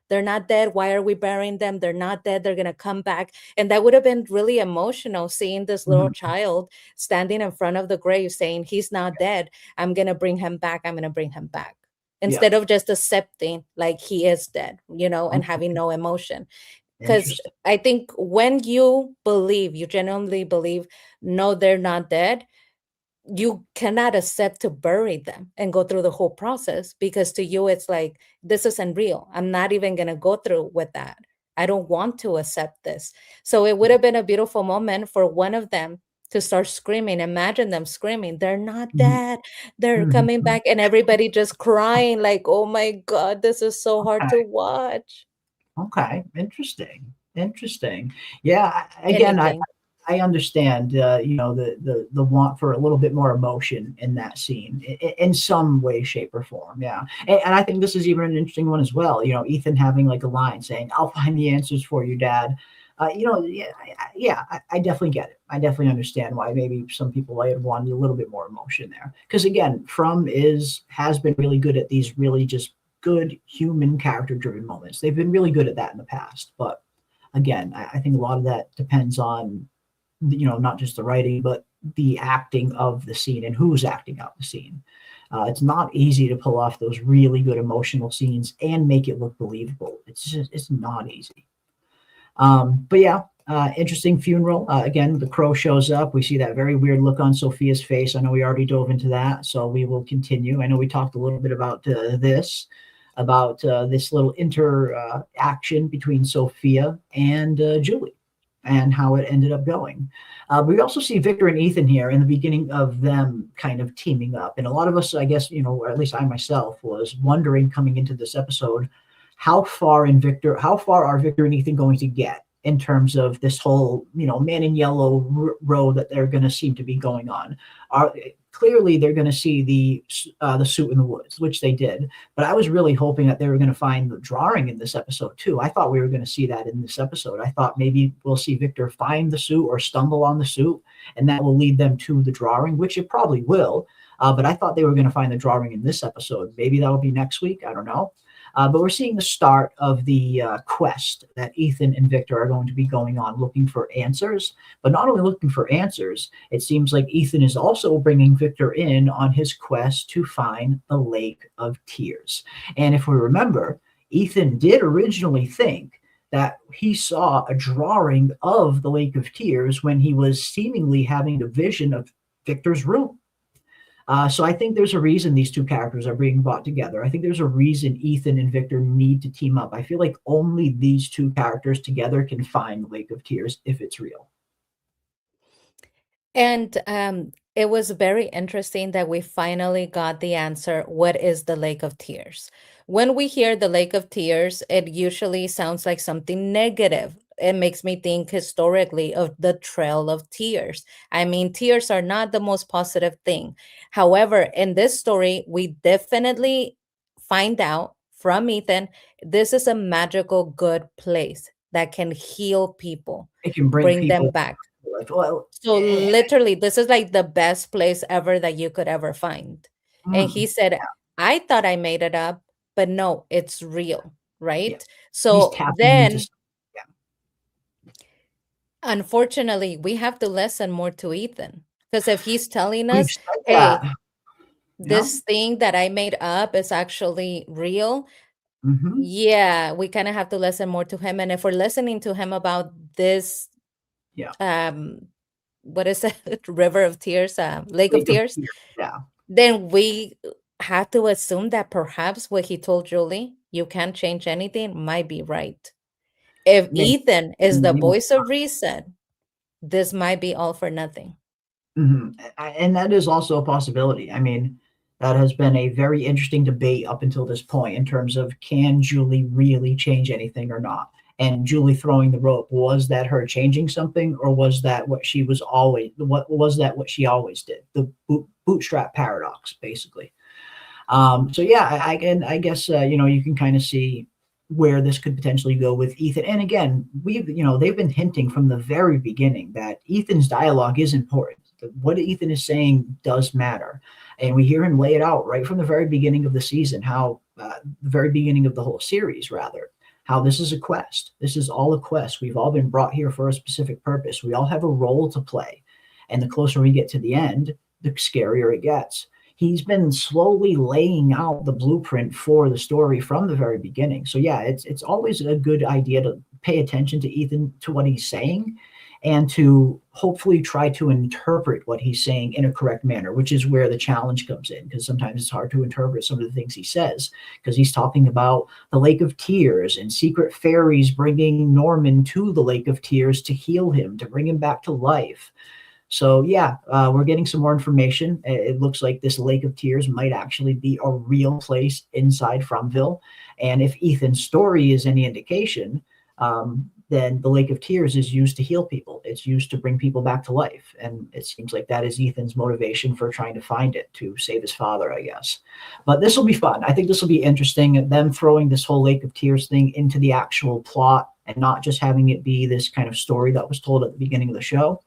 They're not dead. Why are we burying them? They're not dead. They're going to come back. And that would have been really emotional, seeing this little child standing in front of the grave saying, he's not dead. I'm going to bring him back. I'm going to bring him back. Instead of just accepting like he is dead, and having no emotion. Because I think when you genuinely believe, no, they're not dead, you cannot accept to bury them and go through the whole process, because to you, it's like, this isn't real. I'm not even going to go through with that. I don't want to accept this. So it would have been a beautiful moment for one of them to start screaming. Imagine them screaming, they're not dead. They're coming back. And everybody just crying like, oh my God, this is so hard to watch. Okay. Interesting. Yeah. Again, I understand, the want for a little bit more emotion in that scene in some way, shape, or form. Yeah. And I think this is even an interesting one as well. Ethan having like a line saying, I'll find the answers for you, Dad. I definitely get it. I definitely understand why maybe some people might have wanted a little bit more emotion there. Because again, has been really good at these really just good human character driven moments. They've been really good at that in the past. But again, I think a lot of that depends on, not just the writing, but the acting of the scene and who's acting out the scene. It's not easy to pull off those really good emotional scenes and make it look believable. It's not easy. But yeah, interesting funeral. Again, the crow shows up. We see that very weird look on Sophia's face. I know we already dove into that, so we will continue. I know we talked a little bit about this little interaction between Sophia and Julie, and how it ended up going. We also see Victor and Ethan here in the beginning of them kind of teaming up. And a lot of us, I guess, or at least I myself, was wondering coming into this episode, how far are Victor and Ethan going to get in terms of this whole, man in yellow road that they're going to seem to be going on? Clearly they're going to see the suit in the woods, which they did. But I was really hoping that they were going to find the drawing in this episode too. I thought we were going to see that in this episode. I thought maybe we'll see Victor find the suit or stumble on the suit, and that will lead them to the drawing, which it probably will. But I thought they were going to find the drawing in this episode. Maybe that'll be next week. I don't know. But we're seeing the start of the quest that Ethan and Victor are going to be going on, looking for answers. But not only looking for answers, it seems like Ethan is also bringing Victor in on his quest to find the Lake of Tears. And if we remember, Ethan did originally think that he saw a drawing of the Lake of Tears when he was seemingly having a vision of Victor's room. So I think there's a reason these two characters are being brought together. I think there's a reason Ethan and Victor need to team up. I feel like only these two characters together can find the Lake of Tears if it's real. And it was very interesting that we finally got the answer. What is the Lake of Tears? When we hear the Lake of Tears, it usually sounds like something negative. It makes me think historically of the Trail of Tears. I mean, tears are not the most positive thing. However, in this story, we definitely find out from Ethan, this is a magical good place that can heal people, It can bring them people back. like, well, So literally, this is like the best place ever that you could ever find. And he said, I thought I made it up, but no, it's real, right? Yeah. He's So tapping into then, unfortunately, we have to listen more to Ethan. Because if he's telling We've us, said hey, that. this thing that I made up is actually real, Mhm. yeah, we kind of have to listen more to him. And if we're listening to him about this, what is it? River of Tears, Lake of Tears, Yeah. then we have to assume that perhaps what he told Julie, you can't change anything, might be right. If Maybe. Ethan is the Maybe. voice of reason, this might be all for nothing. And that is also a possibility. I mean, that has been a very interesting debate up until this point in terms of, can Julie really change anything or not? And Julie throwing the rope, was that her changing something, or was that what she was always, what she always did? The bootstrap paradox, basically. So yeah, I guess you can kind of see where this could potentially go with Ethan. And again, they've been hinting from the very beginning that Ethan's dialogue is important. What Ethan is saying does matter. And we hear him lay it out right from the very beginning of the season, how the very beginning of the whole series, rather, how this is a quest. This is all a quest. We've all been brought here for a specific purpose. We all have a role to play. And the closer we get to the end, the scarier it gets. He's been slowly laying out the blueprint for the story from the very beginning. So yeah, it's always a good idea to pay attention to Ethan, to what he's saying, and to hopefully try to interpret what he's saying in a correct manner, which is where the challenge comes in, because sometimes it's hard to interpret some of the things he says, because he's talking about the Lake of Tears and secret fairies bringing Norman to the Lake of Tears to heal him, to bring him back to life. So yeah, we're getting some more information. It looks like this Lake of Tears might actually be a real place inside Fromville. And if Ethan's story is any indication, then the Lake of Tears is used to heal people. It's used to bring people back to life. And it seems like that is Ethan's motivation for trying to find it, to save his father, I guess. But this will be fun. I think this will be interesting, them throwing this whole Lake of Tears thing into the actual plot and not just having it be this kind of story that was told at the beginning of the show.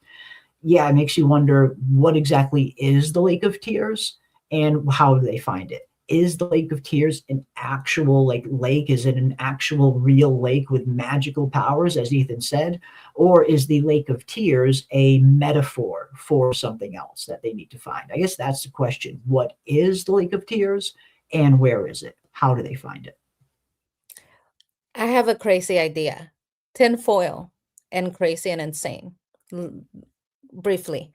Yeah, it makes you wonder, what exactly is the Lake of Tears and how do they find it? Is the Lake of Tears an actual lake? Is it an actual real lake with magical powers, as Ethan said? Or is the Lake of Tears a metaphor for something else that they need to find? I guess that's the question. What is the Lake of Tears and where is it? How do they find it? I have a crazy idea. Tinfoil and crazy and insane. Briefly,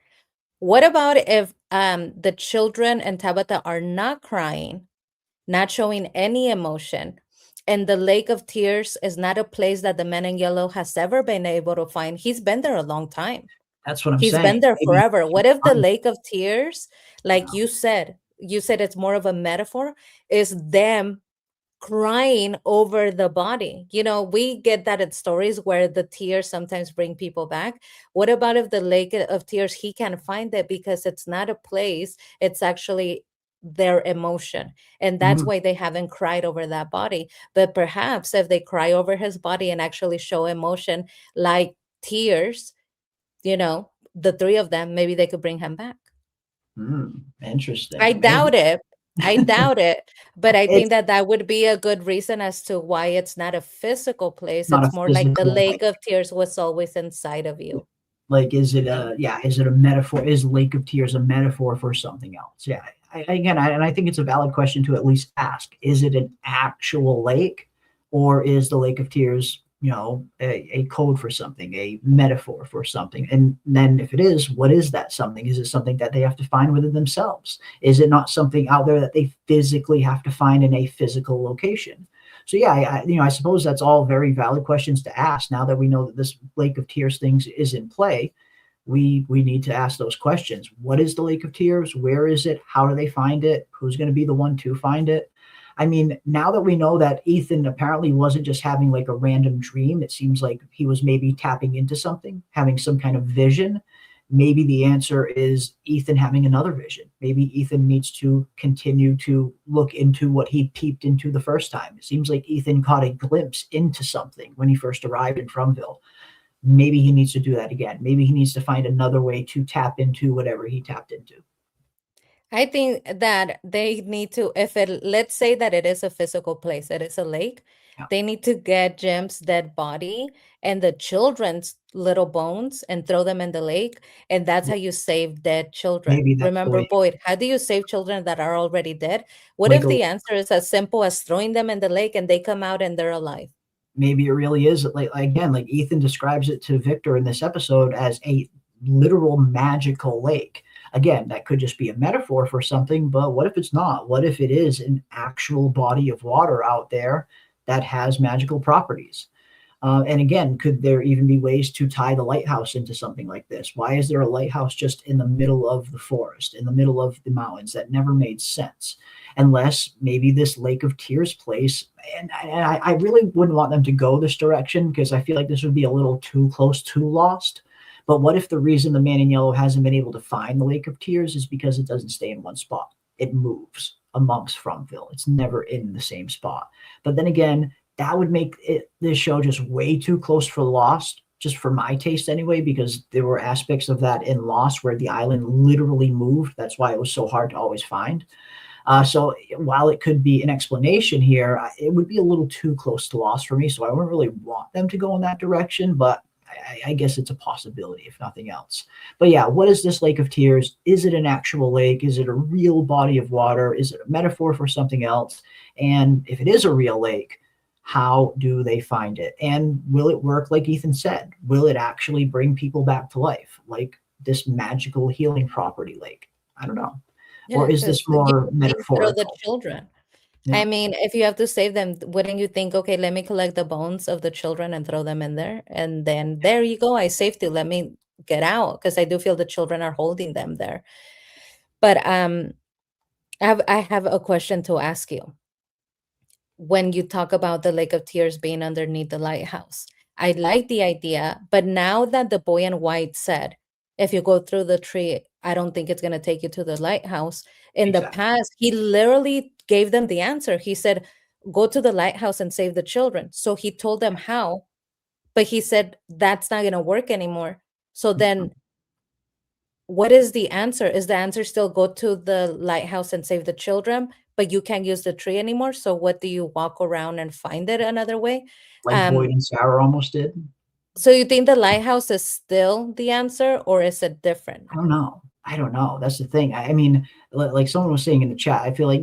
what about if the children and Tabitha are not crying, not showing any emotion, and the Lake of Tears is not a place that the Man in Yellow has ever been able to find? He's been there a long time. That's what I'm He's saying. been there Maybe forever. What if the Lake of Tears, like you said it's more of a metaphor, is them crying over the body? We get that in stories where the tears sometimes bring people back. What about if the Lake of Tears, he can't find it because it's not a place, it's actually their emotion, and that's why they haven't cried over that body? But perhaps if they cry over his body and actually show emotion like tears, the three of them, maybe they could bring him back. Interesting. I doubt it. But I think that would be a good reason as to why it's not a physical place. It's more like the Lake of Tears was always inside of you. Like, is it a metaphor? Is Lake of Tears a metaphor for something else? Yeah. I think it's a valid question to at least ask. Is it an actual lake, or is the Lake of Tears, a code for something, a metaphor for something? And then if it is, what is that something? Is it something that they have to find within themselves? Is it not something out there that they physically have to find in a physical location? So yeah, I suppose that's all very valid questions to ask. Now that we know that this Lake of Tears thing is in play, we need to ask those questions. What is the Lake of Tears? Where is it? How do they find it? Who's going to be the one to find it? I mean, now that we know that Ethan apparently wasn't just having like a random dream, it seems like he was maybe tapping into something, having some kind of vision. maybe the answer is Ethan having another vision. Maybe Ethan needs to continue to look into what he peeped into the first time. It seems like Ethan caught a glimpse into something when he first arrived in Fromville. Maybe he needs to do that again. Maybe he needs to find another way to tap into whatever he tapped into. I think that they need to, if it, let's say that it is a physical place, it is a lake, Yeah. they need to get Jim's dead body and the children's little bones and throw them in the lake. And that's how you save dead children. Maybe that's the Remember, way. Boyd, how do you save children that are already dead? What Like if the answer is as simple as throwing them in the lake and they come out and they're alive? Maybe it really is, like again, like Ethan describes it to Victor in this episode as a literal magical lake. Again, that could just be a metaphor for something, but what if it's not? What if it is an actual body of water out there that has magical properties? And again, could there even be ways to tie the lighthouse into something like this? Why is there a lighthouse just in the middle of the forest, in the middle of the mountains? That never made sense. Unless maybe this Lake of Tears place, and I really wouldn't want them to go this direction because I feel like this would be a little too close to Lost. But what if the reason the Man in Yellow hasn't been able to find the Lake of Tears is because it doesn't stay in one spot? It moves amongst Fromville. It's never in the same spot. But then again, that would make this show just way too close for Lost, just for my taste anyway, because there were aspects of that in Lost where the island literally moved. That's why it was so hard to always find. So while it could be an explanation here, it would be a little too close to Lost for me. So I wouldn't really want them to go in that direction, but I guess it's a possibility, if nothing else. But yeah, what is this Lake of Tears? Is it an actual lake? Is it a real body of water? Is it a metaphor for something else? And if it is a real lake, how do they find it? And will it work like Ethan said? Will it actually bring people back to life, like this magical healing property lake? I don't know. Yeah, or is this more metaphorical? The children. Yeah. I mean, if you have to save them, wouldn't you think, okay, let me collect the bones of the children and throw them in there? And then there you go. I saved you. Let me get out, because I do feel the children are holding them there. But I have a question to ask you. When you talk about the Lake of Tears being underneath the lighthouse, I like the idea, but now that the boy in white said, if you go through the tree, I don't think it's going to take you to the lighthouse. In the past, he literally gave them the answer. He said, go to the lighthouse and save the children. So he told them how, but he said, that's not going to work anymore. So then what is the answer? Is the answer still go to the lighthouse and save the children, but you can't use the tree anymore? So what do you walk around and find it another way? Like Boyd and Sarah almost did? So you think the lighthouse is still the answer, or is it different? I don't know. That's the thing. I mean, like someone was saying in the chat, I feel like,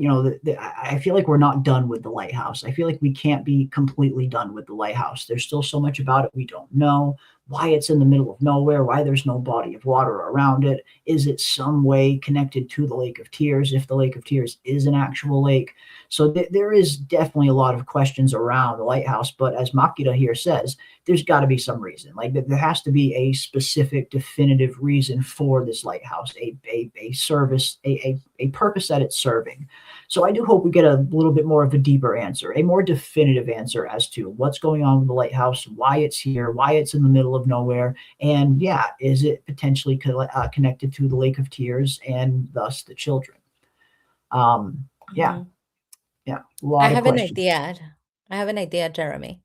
I feel like we're not done with the lighthouse. I feel like we can't be completely done with the lighthouse. There's still so much about it we don't know. Why it's in the middle of nowhere, why there's no body of water around it. Is it some way connected to the Lake of Tears, if the Lake of Tears is an actual lake? So there is definitely a lot of questions around the lighthouse, but as Makita here says, there's got to be some reason. Like there has to be a specific, definitive reason for this lighthouse, a service, a purpose that it's serving. So I do hope we get a little bit more of a deeper answer, a more definitive answer as to what's going on with the lighthouse, why it's here, why it's in the middle of nowhere, and is it potentially connected to the Lake of Tears and thus the children? I have an idea, Jeremy.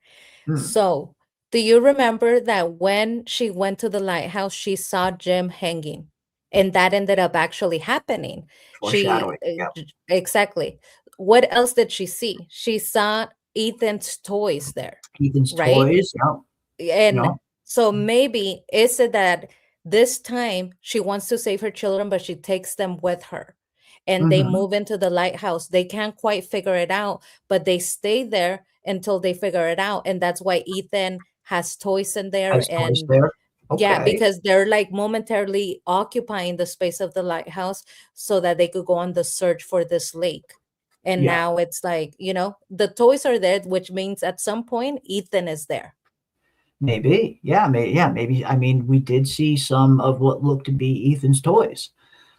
So do you remember that when she went to the lighthouse, she saw Jim hanging, and that ended up actually happening? Foreshadowing. Exactly. What else did she see? She saw Ethan's toys there. Ethan's right? toys, And so maybe is it that this time she wants to save her children, but she takes them with her, and they move into the lighthouse. They can't quite figure it out, but they stay there until they figure it out. And that's why Ethan has toys in there. Yeah, because they're like momentarily occupying the space of the lighthouse so that they could go on the search for this lake. And now it's like, the toys are there, which means at some point Ethan is there. Maybe. Maybe. I mean, we did see some of what looked to be Ethan's toys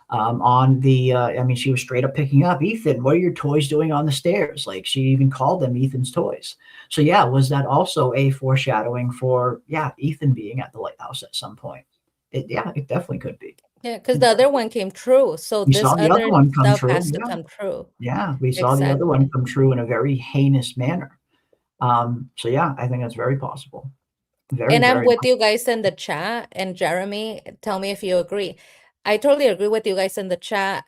on the, she was straight up picking up, Ethan, what are your toys doing on the stairs? Like she even called them Ethan's toys. So was that also a foreshadowing for, Ethan being at the lighthouse at some point? It definitely could be. Yeah, because the other one came true. So We this saw the other other one come stuff true. has to Yeah. come true. Yeah, we saw the other one come true in a very heinous manner. So yeah, I think that's very possible. Very, And I'm very with you guys in the chat. And Jeremy, tell me if you agree. I totally agree with you guys in the chat.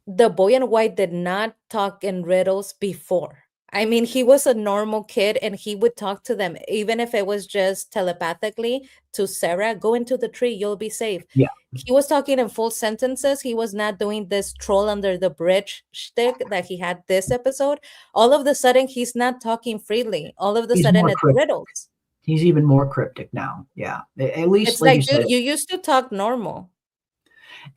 The boy in white did not talk in riddles before. I mean, he was a normal kid and he would talk to them, even if it was just telepathically to Sarah, go into the tree, you'll be safe. Yeah. He was talking in full sentences. He was not doing this troll under the bridge shtick that he had this episode. All of the sudden, he's not talking freely. All of the He's sudden, more it's cryptic. riddles. He's even more cryptic now. Yeah. At least It's like you like, said. dude, you used to talk normal.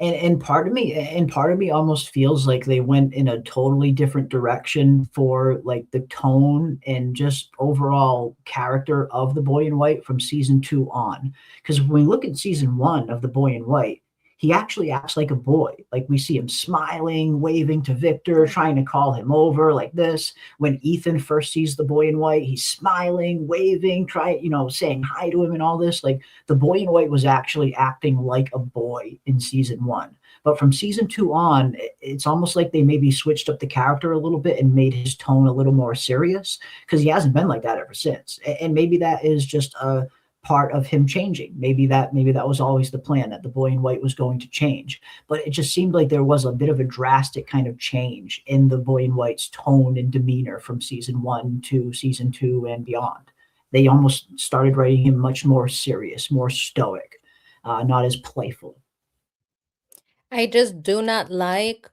And part of me almost feels like they went in a totally different direction for like the tone and just overall character of the boy in white from season 2 on. Because when we look at season 1 of the boy in white, he actually acts like a boy. Like we see him smiling, waving to Victor, trying to call him over like this. When Ethan first sees the boy in white, he's smiling, waving, saying hi to him and all this. Like the boy in white was actually acting like a boy in season 1. But from season 2 on, it's almost like they maybe switched up the character a little bit and made his tone a little more serious, because he hasn't been like that ever since. And maybe that is just a part of him changing. Maybe that was always the plan, that the boy in white was going to change. But it just seemed like there was a bit of a drastic kind of change in the boy in white's tone and demeanor from season 1 to season 2 and beyond. They almost started writing him much more serious, more stoic, not as playful. I just do not like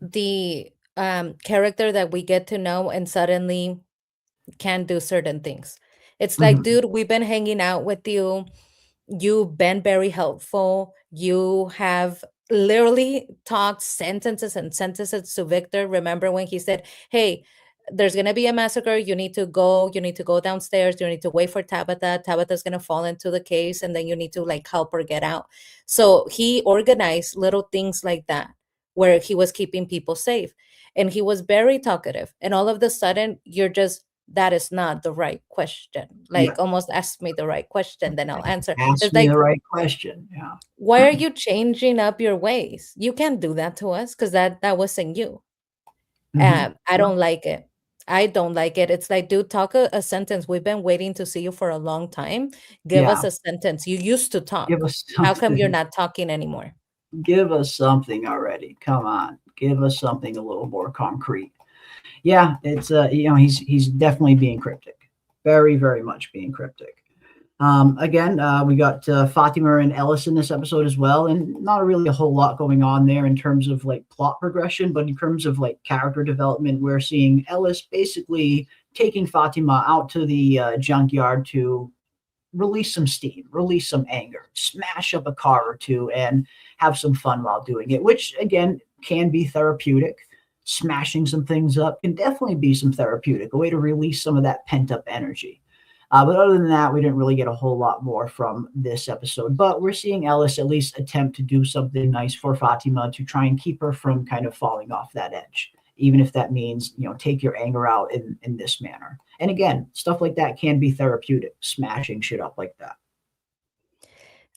the character that we get to know and suddenly can't do certain things. It's like, dude, we've been hanging out with you. You've been very helpful. You have literally talked sentences and sentences to Victor. Remember when he said, hey, there's going to be a massacre. You need to go downstairs. You need to wait for Tabitha. Tabitha's going to fall into the case and then you need to like help her get out. So he organized little things like that where he was keeping people safe. And he was very talkative. And all of a sudden you're just, that is not the right question. Like almost ask me the right question, then I'll answer. Ask me the right question. Yeah. Why are you changing up your ways? You can't do that to us because that wasn't you. I don't like it. I don't like it. It's like, dude, talk a sentence. We've been waiting to see you for a long time. Give us a sentence. You used to talk. Give us How come you're something. not talking anymore? Give us something already. Come on. Give us something a little more concrete. Yeah, it's he's definitely being cryptic, very, very much being cryptic. Again, we got Fatima and Ellis in this episode as well, and not really a whole lot going on there in terms of like plot progression, but in terms of like character development, we're seeing Ellis basically taking Fatima out to the junkyard to release some steam, release some anger, smash up a car or two, and have some fun while doing it, which again can be therapeutic. Smashing some things up can definitely be some therapeutic, a way to release some of that pent-up energy. But other than that, we didn't really get a whole lot more from this episode. But we're seeing Ellis at least attempt to do something nice for Fatima to try and keep her from kind of falling off that edge, even if that means, take your anger out in this manner. And again, stuff like that can be therapeutic, smashing shit up like that.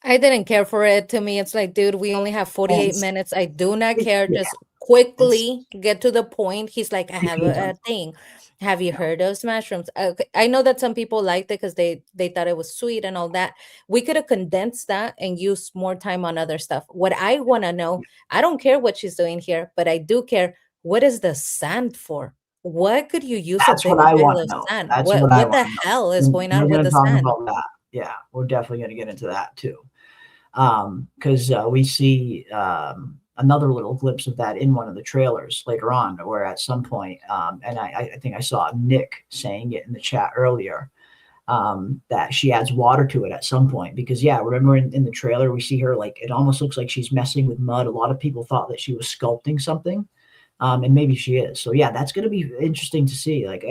I didn't care for it. To me, it's like, dude, we only have 48 minutes. I do not care. Just quickly get to the point. He's like, I have a thing. Have you heard of mushrooms? I know that some people liked it because they thought it was sweet and all that. We could have condensed that and used more time on other stuff. What I want to know, I don't care what she's doing here, but I do care. What is the sand for? What could you use? That's what I want to know. Sand? That's what the know. hell is going on with the talk sand? About that. Yeah, we're definitely going to get into that too. Because we see another little glimpse of that in one of the trailers later on, where at some point, and I think I saw Nick saying it in the chat earlier, that she adds water to it at some point. Because remember in the trailer, we see her like, it almost looks like she's messing with mud. A lot of people thought that she was sculpting something, and maybe she is. So that's going to be interesting to see. Like,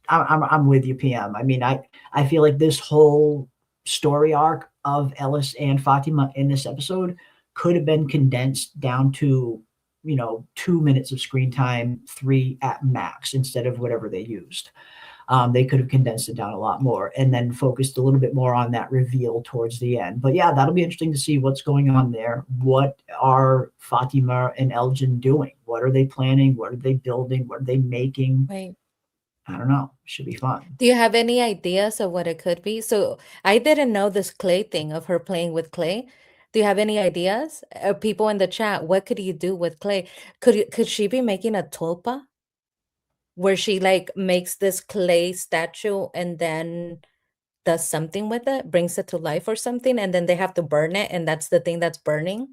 I'm with you, PM. I mean, I feel like this whole story arc of Ellis and Fatima in this episode could have been condensed down to 2 minutes of screen time, 3 at max, instead of whatever they used. They could have condensed it down a lot more and then focused a little bit more on that reveal towards the end. But yeah, that'll be interesting to see what's going on there. What are Fatima and Elgin doing? What are they planning? What are they building? What are they making? Right. I don't know. Should be fun. Do you have any ideas of what it could be? So I didn't know this clay thing of her playing with clay. Do you have any ideas? People in the chat, what could you do with clay? Could she be making a tulpa where she like makes this clay statue and then does something with it, brings it to life or something, and then they have to burn it, and that's the thing that's burning?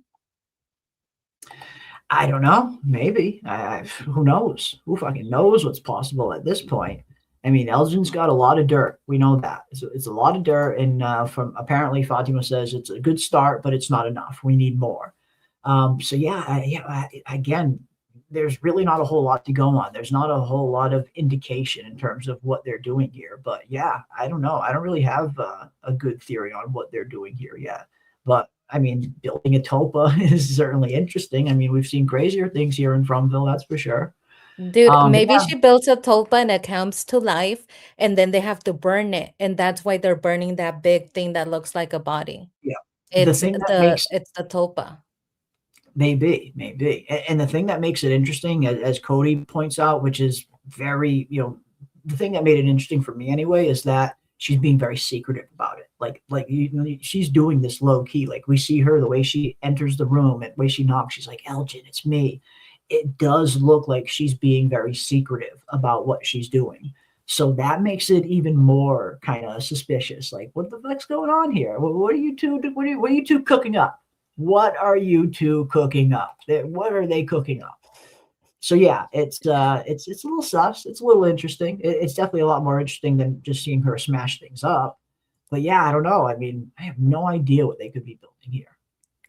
I don't know. Maybe. Who knows? Who fucking knows what's possible at this point? I mean, Elgin's got a lot of dirt. We know that. It's a lot of dirt. And from apparently Fatima says it's a good start, but it's not enough. We need more. So yeah, again, there's really not a whole lot to go on. There's not a whole lot of indication in terms of what they're doing here. But yeah, I don't know. I don't really have a good theory on what they're doing here yet. But I mean, building a tulpa is certainly interesting. I mean, we've seen crazier things here in Fromville, that's for sure. Dude, maybe Yeah, she builds a tulpa and it comes to life, and then they have to burn it, and that's why they're burning that big thing that looks like a body. yeah. The It's thing that the makes it's the tulpa. maybe. And the thing that makes it interesting, as Cody points out, which is very, the thing that made it interesting for me anyway, is that she's being very secretive about it. Like she's doing this low key. Like we see her, the way she enters the room and the way she knocks, she's like, Elgin, it's me. It does look like she's being very secretive about what she's doing. So that makes it even more kind of suspicious. Like, what the fuck's going on here? What are you two? What are you two cooking up? What are you two cooking up? What are they cooking up? So yeah, it's a little sus. It's a little interesting. It's definitely a lot more interesting than just seeing her smash things up. But yeah, I don't know. I mean, I have no idea what they could be building here.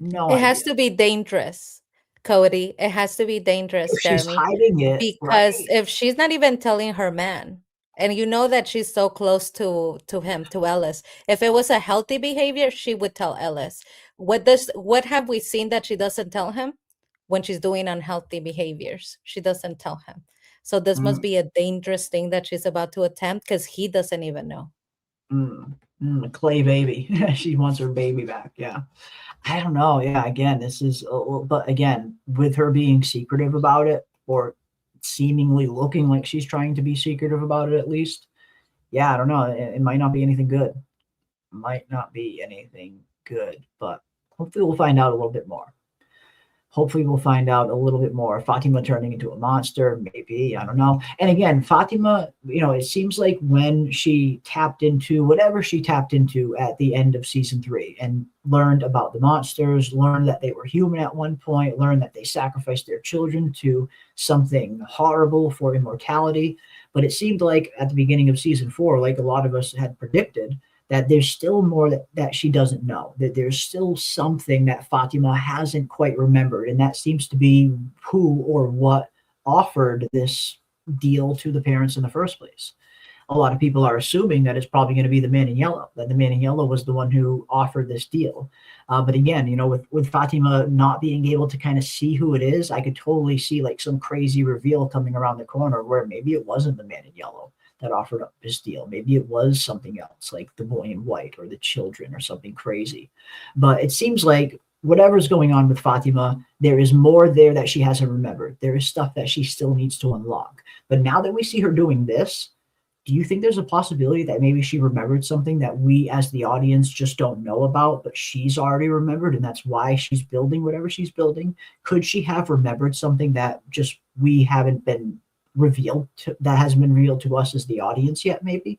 No It has idea. to be dangerous, Cody. It has to be dangerous, If she's Jeremy. hiding it, right? Because if she's not even telling her man, and you know that she's so close to him, to Ellis, if it was a healthy behavior, she would tell Ellis. What have we seen that she doesn't tell him? When she's doing unhealthy behaviors, she doesn't tell him. So this must be a dangerous thing that she's about to attempt, because he doesn't even know. Clay baby. She wants her baby back. Yeah. I don't know. Yeah. Again, but again, with her being secretive about it, or seemingly looking like she's trying to be secretive about it, at least. Yeah. I don't know. It might not be anything good. Might not be anything good, but hopefully we'll find out a little bit more. Hopefully we'll find out a little bit more. Fatima turning into a monster, maybe, I don't know. And again, Fatima, it seems like when she tapped into whatever she tapped into at the end of season 3 and learned about the monsters, learned that they were human at one point, learned that they sacrificed their children to something horrible for immortality. But it seemed like at the beginning of season 4, like a lot of us had predicted, that there's still more that she doesn't know, that there's still something that Fatima hasn't quite remembered. And that seems to be who or what offered this deal to the parents in the first place. A lot of people are assuming that it's probably going to be the man in yellow, that the man in yellow was the one who offered this deal. But again, with Fatima not being able to kind of see who it is, I could totally see like some crazy reveal coming around the corner where maybe it wasn't the man in yellow that offered up this deal. Maybe it was something else, like the boy in white or the children or something crazy. But it seems like whatever's going on with Fatima, there is more there that she hasn't remembered. There is stuff that she still needs to unlock. But now that we see her doing this, do you think there's a possibility that maybe she remembered something that we as the audience just don't know about, but she's already remembered, and that's why she's building whatever she's building? Could she have remembered something that just we haven't been revealed to, that hasn't been revealed to us as the audience yet, maybe?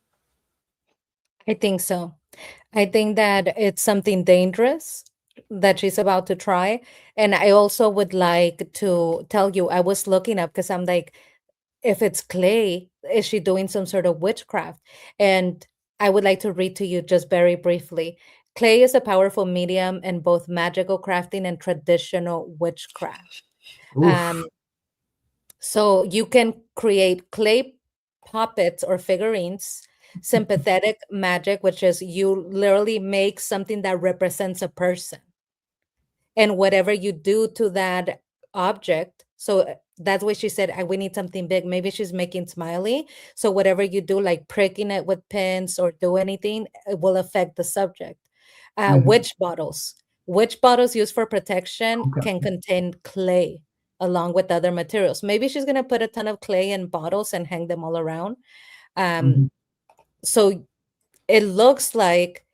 I think so. I think that it's something dangerous that she's about to try. And I also would like to tell you, I was looking up because I'm like, if it's clay, is she doing some sort of witchcraft? And I would like to read to you just very briefly. Clay is a powerful medium in both magical crafting and traditional witchcraft. Oof. So you can create clay puppets or figurines, sympathetic magic, which is you literally make something that represents a person. And whatever you do to that object, so that's why she said, we need something big. Maybe she's making Smiley. So whatever you do, like pricking it with pins or do anything, it will affect the subject. Witch bottles. Witch bottles used for protection Okay. can contain clay along with other materials. Maybe she's going to put a ton of clay in bottles and hang them all around. So it looks like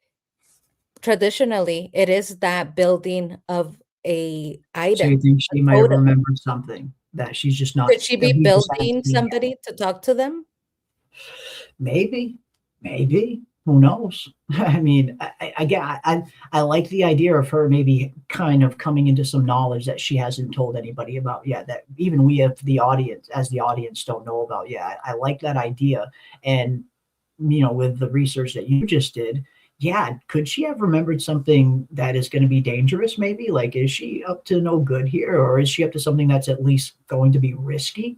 traditionally it is that building of a So you item, think a she might have totem. remembered something that she's just not. Could she that be we just haven't building seen yet? somebody to talk to them? Maybe. Who knows? I mean, I like the idea of her maybe kind of coming into some knowledge that she hasn't told anybody about yet, that even we as the audience don't know about yet. I like that idea. And, with the research that you just did, yeah, could she have remembered something that is going to be dangerous maybe? Like, is she up to no good here, or is she up to something that's at least going to be risky?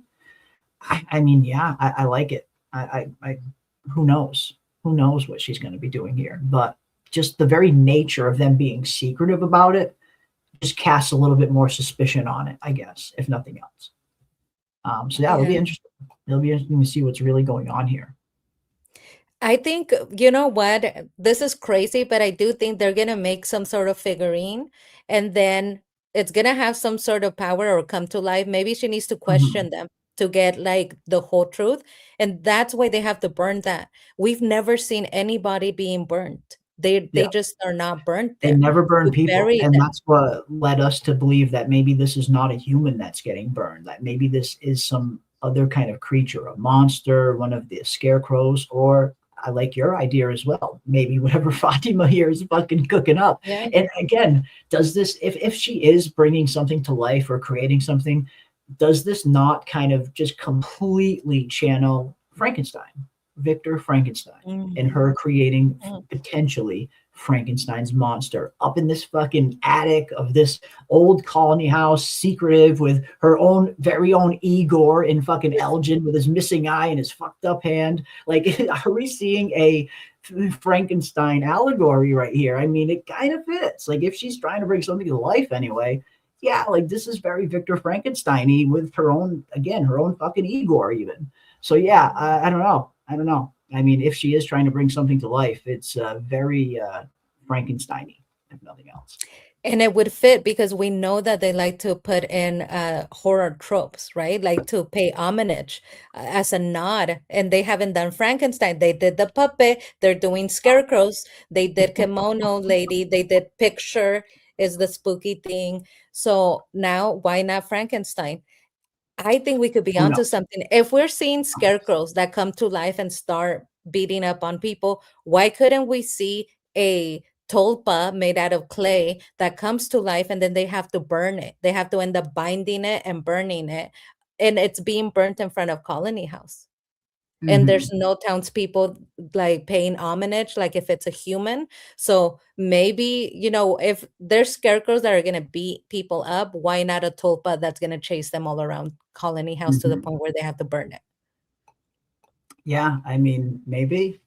I mean, yeah, I like it. Who knows? Who knows what she's going to be doing here? But just the very nature of them being secretive about it just casts a little bit more suspicion on it, I guess, if nothing else. So yeah, it'll be interesting. It'll be interesting to see what's really going on here. I think, you know what? This is crazy, but I do think they're going to make some sort of figurine and then it's going to have some sort of power or come to life. Maybe she needs to question them to get like the whole truth. And that's why they have to burn that. We've never seen anybody being burnt. They just are not burnt They there. never burn We people. bury And them. that's what led us to believe that maybe this is not a human that's getting burned, that maybe this is some other kind of creature, a monster, one of the scarecrows, or I like your idea as well. Maybe whatever Fatima here is fucking cooking up. Yeah. And again, does this, if she is bringing something to life or creating something, does this not kind of just completely channel Frankenstein, Victor Frankenstein, and her creating potentially Frankenstein's monster up in this fucking attic of this old colony house, secretive, with her own very own Igor in fucking Elgin with his missing eye and his fucked up hand? Like, are we seeing a Frankenstein allegory right here? I mean, it kind of fits. Like, if she's trying to bring something to life anyway, yeah, like this is very Victor Frankenstein-y with her own fucking Igor even. So yeah, I don't know. I mean, if she is trying to bring something to life, it's very Frankenstein-y, if nothing else. And it would fit because we know that they like to put in horror tropes, right? Like to pay homage as a nod. And they haven't done Frankenstein. They did the puppet. They're doing scarecrows. They did kimono lady. They did picture is the spooky thing. So now why not Frankenstein? I think we could be onto something. If we're seeing scarecrows that come to life and start beating up on people, why couldn't we see a tulpa made out of clay that comes to life and then they have to burn it? They have to end up binding it and burning it. And it's being burnt in front of Colony House. And there's no townspeople like paying homage, like if it's a human. So maybe, if there's scarecrows that are going to beat people up, why not a tulpa that's going to chase them all around Colony House to the point where they have to burn it? Yeah, I mean, maybe.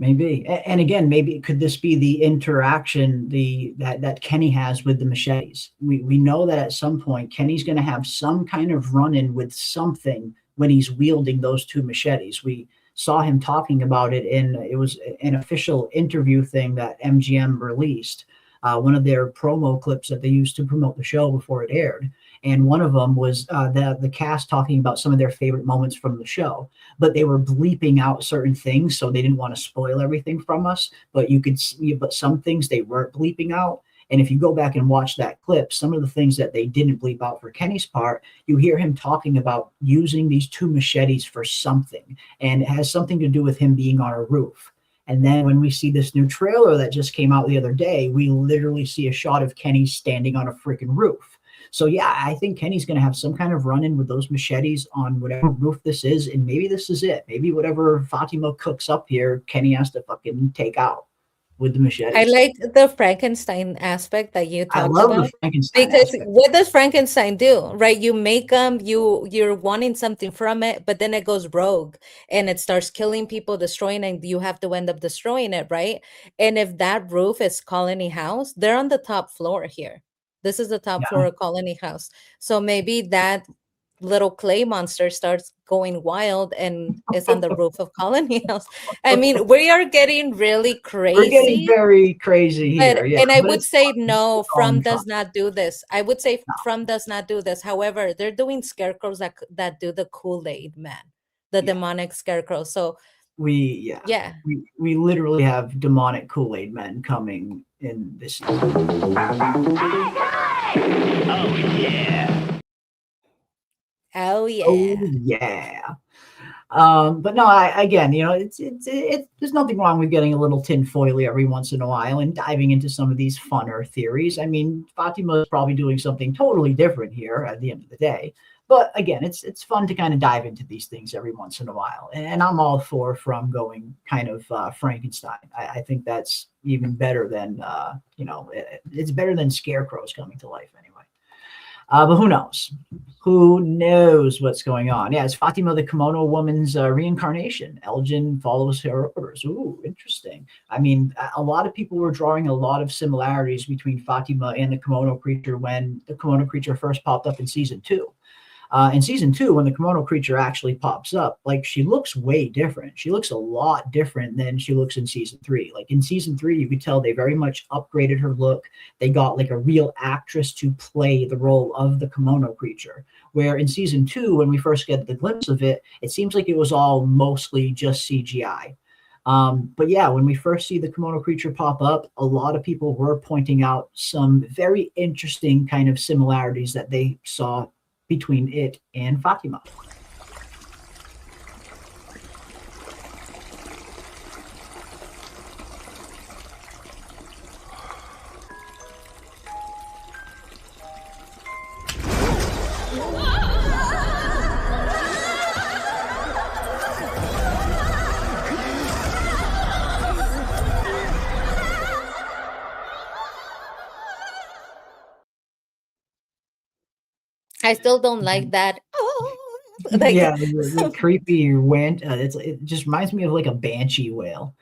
And again, maybe could this be the interaction that Kenny has with the machetes? We know that at some point Kenny's going to have some kind of run-in with something when he's wielding those two machetes. We saw him talking about it it was an official interview thing that MGM released, one of their promo clips that they used to promote the show before it aired. And one of them was the cast talking about some of their favorite moments from the show, but they were bleeping out certain things, so they didn't want to spoil everything from us. But you could see, but some things they weren't bleeping out. And if you go back and watch that clip, some of the things that they didn't bleep out for Kenny's part, you hear him talking about using these two machetes for something, and it has something to do with him being on a roof. And then when we see this new trailer that just came out the other day, we literally see a shot of Kenny standing on a freaking roof. So yeah, I think Kenny's going to have some kind of run-in with those machetes on whatever roof this is, and maybe this is it. Maybe whatever Fatima cooks up here, Kenny has to fucking take out with the machetes. I like the Frankenstein aspect that you talked love about. the Frankenstein Because aspect. what does Frankenstein do, right? You make them, you're wanting something from it, but then it goes rogue and it starts killing people, destroying, and you have to end up destroying it, right? And if that roof is Colony House, they're on the top floor here. This is the top floor of Colony House. So maybe that little clay monster starts going wild and is on the roof of Colony House. I mean, we are getting really We're getting crazy. very crazy here, yeah. And I But would it's say fun. no, It's all From in fun. does not do this. I would say No. From does not do this. However, they're doing scarecrows that do the Kool-Aid man, the Yeah. demonic scarecrow. So We literally have demonic Kool-Aid men coming in this season. oh yeah. Oh yeah. But no, again, there's nothing wrong with getting a little tinfoily every once in a while and diving into some of these funner theories. I mean, Fatima is probably doing something totally different here at the end of the day. But again, it's fun to kind of dive into these things every once in a while. And I'm all from going kind of Frankenstein. I think that's even better than, it's better than scarecrows coming to life anyway. But who knows? Who knows what's going on? Yeah, it's Fatima the Kimono woman's reincarnation. Elgin follows her orders. Ooh, interesting. I mean, a lot of people were drawing a lot of similarities between Fatima and the kimono creature when the kimono creature first popped up in season 2. In season 2, when the kimono creature actually pops up, like, she looks way different. She looks a lot different than she looks in season 3. Like, in season 3, you could tell they very much upgraded her look. They got like a real actress to play the role of the kimono creature. Where in season 2, when we first get the glimpse of it, it seems like it was all mostly just CGI. But yeah, when we first see the kimono creature pop up, a lot of people were pointing out some very interesting kind of similarities that they saw between it and Fatima. I still don't like that. Like, Yeah, the creepy went. It just reminds me of like a banshee wail.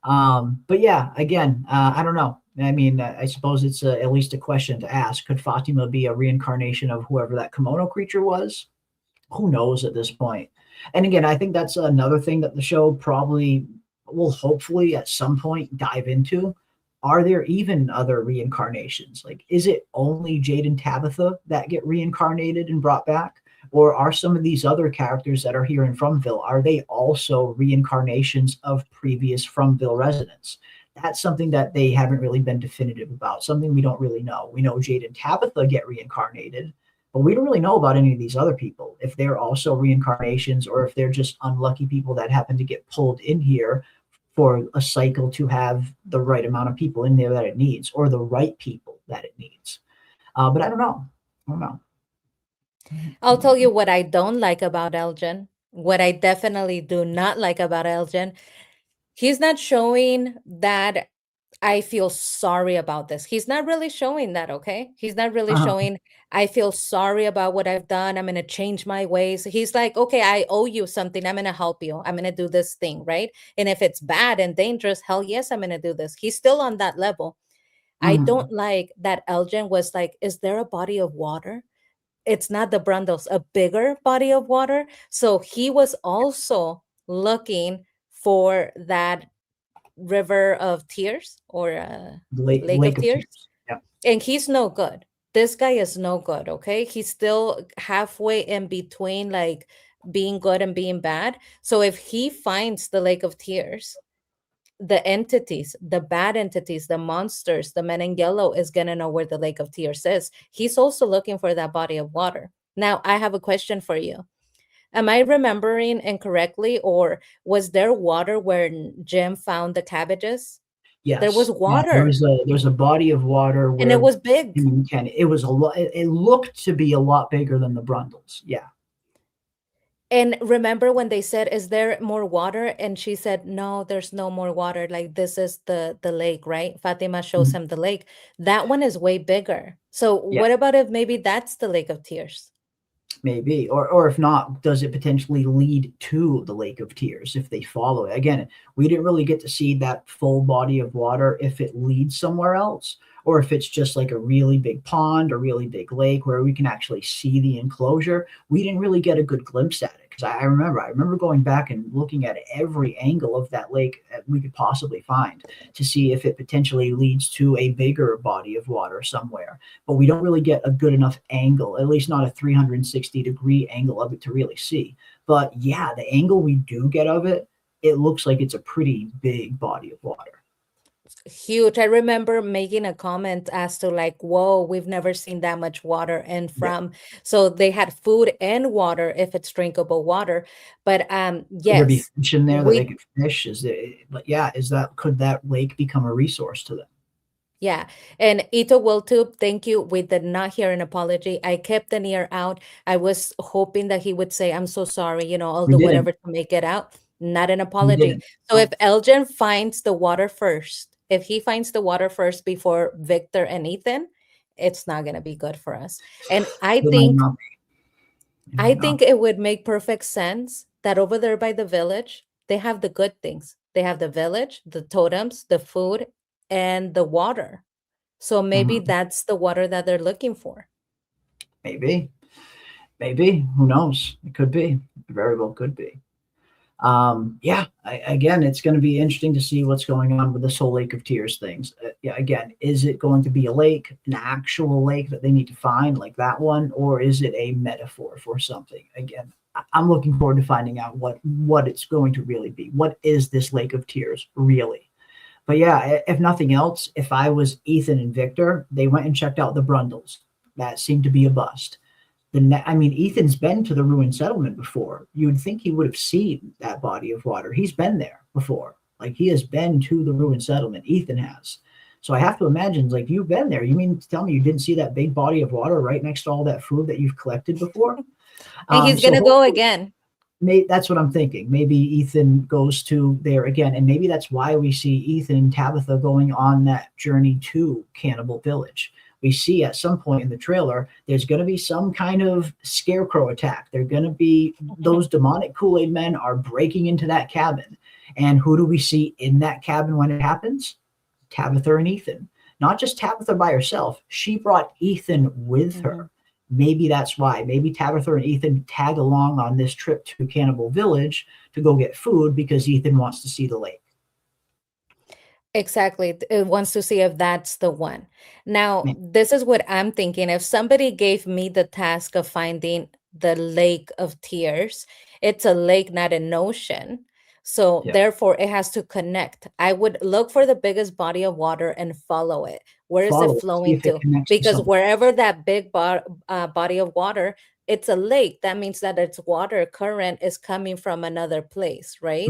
But yeah, again, I don't know. I mean, I suppose it's at least a question to ask. Could Fatima be a reincarnation of whoever that kimono creature was? Who knows at this point? And again, I think that's another thing that the show probably will hopefully at some point dive into. Are there even other reincarnations? Like, is it only Jade and Tabitha that get reincarnated and brought back? Or are some of these other characters that are here in Fromville, are they also reincarnations of previous Fromville residents? That's something that they haven't really been definitive about, something we don't really know. We know Jade and Tabitha get reincarnated, but we don't really know about any of these other people, if they're also reincarnations or if they're just unlucky people that happen to get pulled in here for a cycle to have the right amount of people in there that it needs, or the right people that it needs. But I don't know. I'll tell you what I don't like about Elgin. What I definitely do not like about Elgin. He's not showing that I feel sorry about this. He's not really showing that, okay? He's not really showing, I feel sorry about what I've done. I'm going to change my ways. He's like, okay, I owe you something. I'm going to help you. I'm going to do this thing, right? And if it's bad and dangerous, hell yes, I'm going to do this. He's still on that level. I don't like that Elgin was like, is there a body of water? It's not the Brundles, a bigger body of water. So he was also looking for that river of tears or lake of tears. Yeah. And he's no good. This guy is no good, okay? He's still halfway in between, like, being good and being bad. So if he finds the lake of tears, the entities, the bad entities, the monsters, the men in yellow is going to know where the lake of tears is. He's also looking for that body of water. Now, I have a question for you. Am I remembering incorrectly, or was there water where Jim found the cabbages? Yes, there was water. Yeah, there's a body of water where, and it was big. It was a lot. It looked to be a lot bigger than the Brundles. Yeah. And remember when they said, "Is there more water?" And she said, "No, there's no more water. Like, this is the lake, right?" Fatima shows him the lake. That one is way bigger. So what about if maybe that's the lake of tears? Maybe, or if not, does it potentially lead to the lake of tears if they follow it? Again, we didn't really get to see that full body of water if it leads somewhere else, or if it's just like a really big pond or really big lake where we can actually see the enclosure. We didn't really get a good glimpse at it because I remember going back and looking at every angle of that lake that we could possibly find to see if it potentially leads to a bigger body of water somewhere. But we don't really get a good enough angle, at least not a 360-degree angle of it to really see. But yeah, the angle we do get of it, it looks like it's a pretty big body of water. Huge. I remember making a comment as to like, whoa, we've never seen that much water. And from so they had food and water if it's drinkable water. But Could there be yes, fish in there that they we could fish? Could that lake become a resource to them? yeah. And Ito Wiltube, thank you. We did not hear an apology. I kept an ear out. I was hoping that he would say, I'm so sorry, you know, I'll We do didn't. whatever to make it out. Not an We apology. didn't. So if Elgin finds the water first, if he finds the water first before Victor and Ethan, it's not going to be good for us. And I It might think not be. It I might not think be. it would make perfect sense that over there by the village, they have the good things. They have the village, the totems, the food, and the water. So maybe Mhm. that's the water that they're looking for. Maybe. Who knows? It could be. It very well could be. Again, it's going to be interesting to see what's going on with this whole Lake of Tears things. Again, is it going to be a lake, an actual lake that they need to find like that one, or is it a metaphor for something? Again, I'm looking forward to finding out what it's going to really be. What is this Lake of Tears really? But yeah, if nothing else, if I was Ethan and Victor, they went and checked out the Brundles. That seemed to be a bust. Ethan's been to the ruined settlement before. You would think he would have seen that body of water. He's been there before. Like, he has been to the ruined settlement. Ethan has. So I have to imagine, like, you've been there. You mean to tell me you didn't see that big body of water right next to all that food that you've collected before? And he's So going to go hopefully, again. that's what I'm thinking. Maybe Ethan goes to there again, and maybe that's why we see Ethan and Tabitha going on that journey to Cannibal Village. We see at some point in the trailer, there's going to be some kind of scarecrow attack. They're going to be those demonic Kool-Aid men are breaking into that cabin. And who do we see in that cabin when it happens? Tabitha and Ethan. Not just Tabitha by herself. She brought Ethan with her. Maybe that's why. Maybe Tabitha and Ethan tag along on this trip to Cannibal Village to go get food because Ethan wants to see the lake. Exactly. It wants to see if that's the one. Now, this is what I'm thinking. If somebody gave me the task of finding the Lake of Tears, it's a lake, not an ocean. So therefore, it has to connect. I would look for the biggest body of water and follow it. Where is it flowing to? Because wherever that big body of water, it's a lake. That means that its water current is coming from another place, right?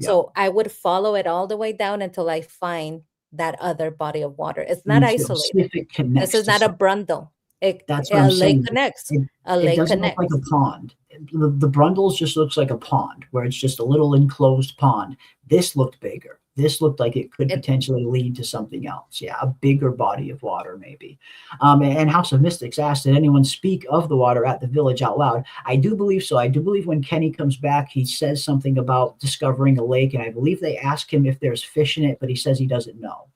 So I would follow it all the way down until I find that other body of water. It's not isolated. This is not a Brundle. That's what I'm saying. Lake connects. It doesn't look like a pond. The Brundles just looks like a pond where it's just a little enclosed pond. This looked bigger. This looked like it could potentially lead to something else. Yeah, a bigger body of water maybe. And House of Mystics asked, did anyone speak of the water at the village out loud? I do believe so. I do believe when Kenny comes back, he says something about discovering a lake. And I believe they ask him if there's fish in it, but he says he doesn't know.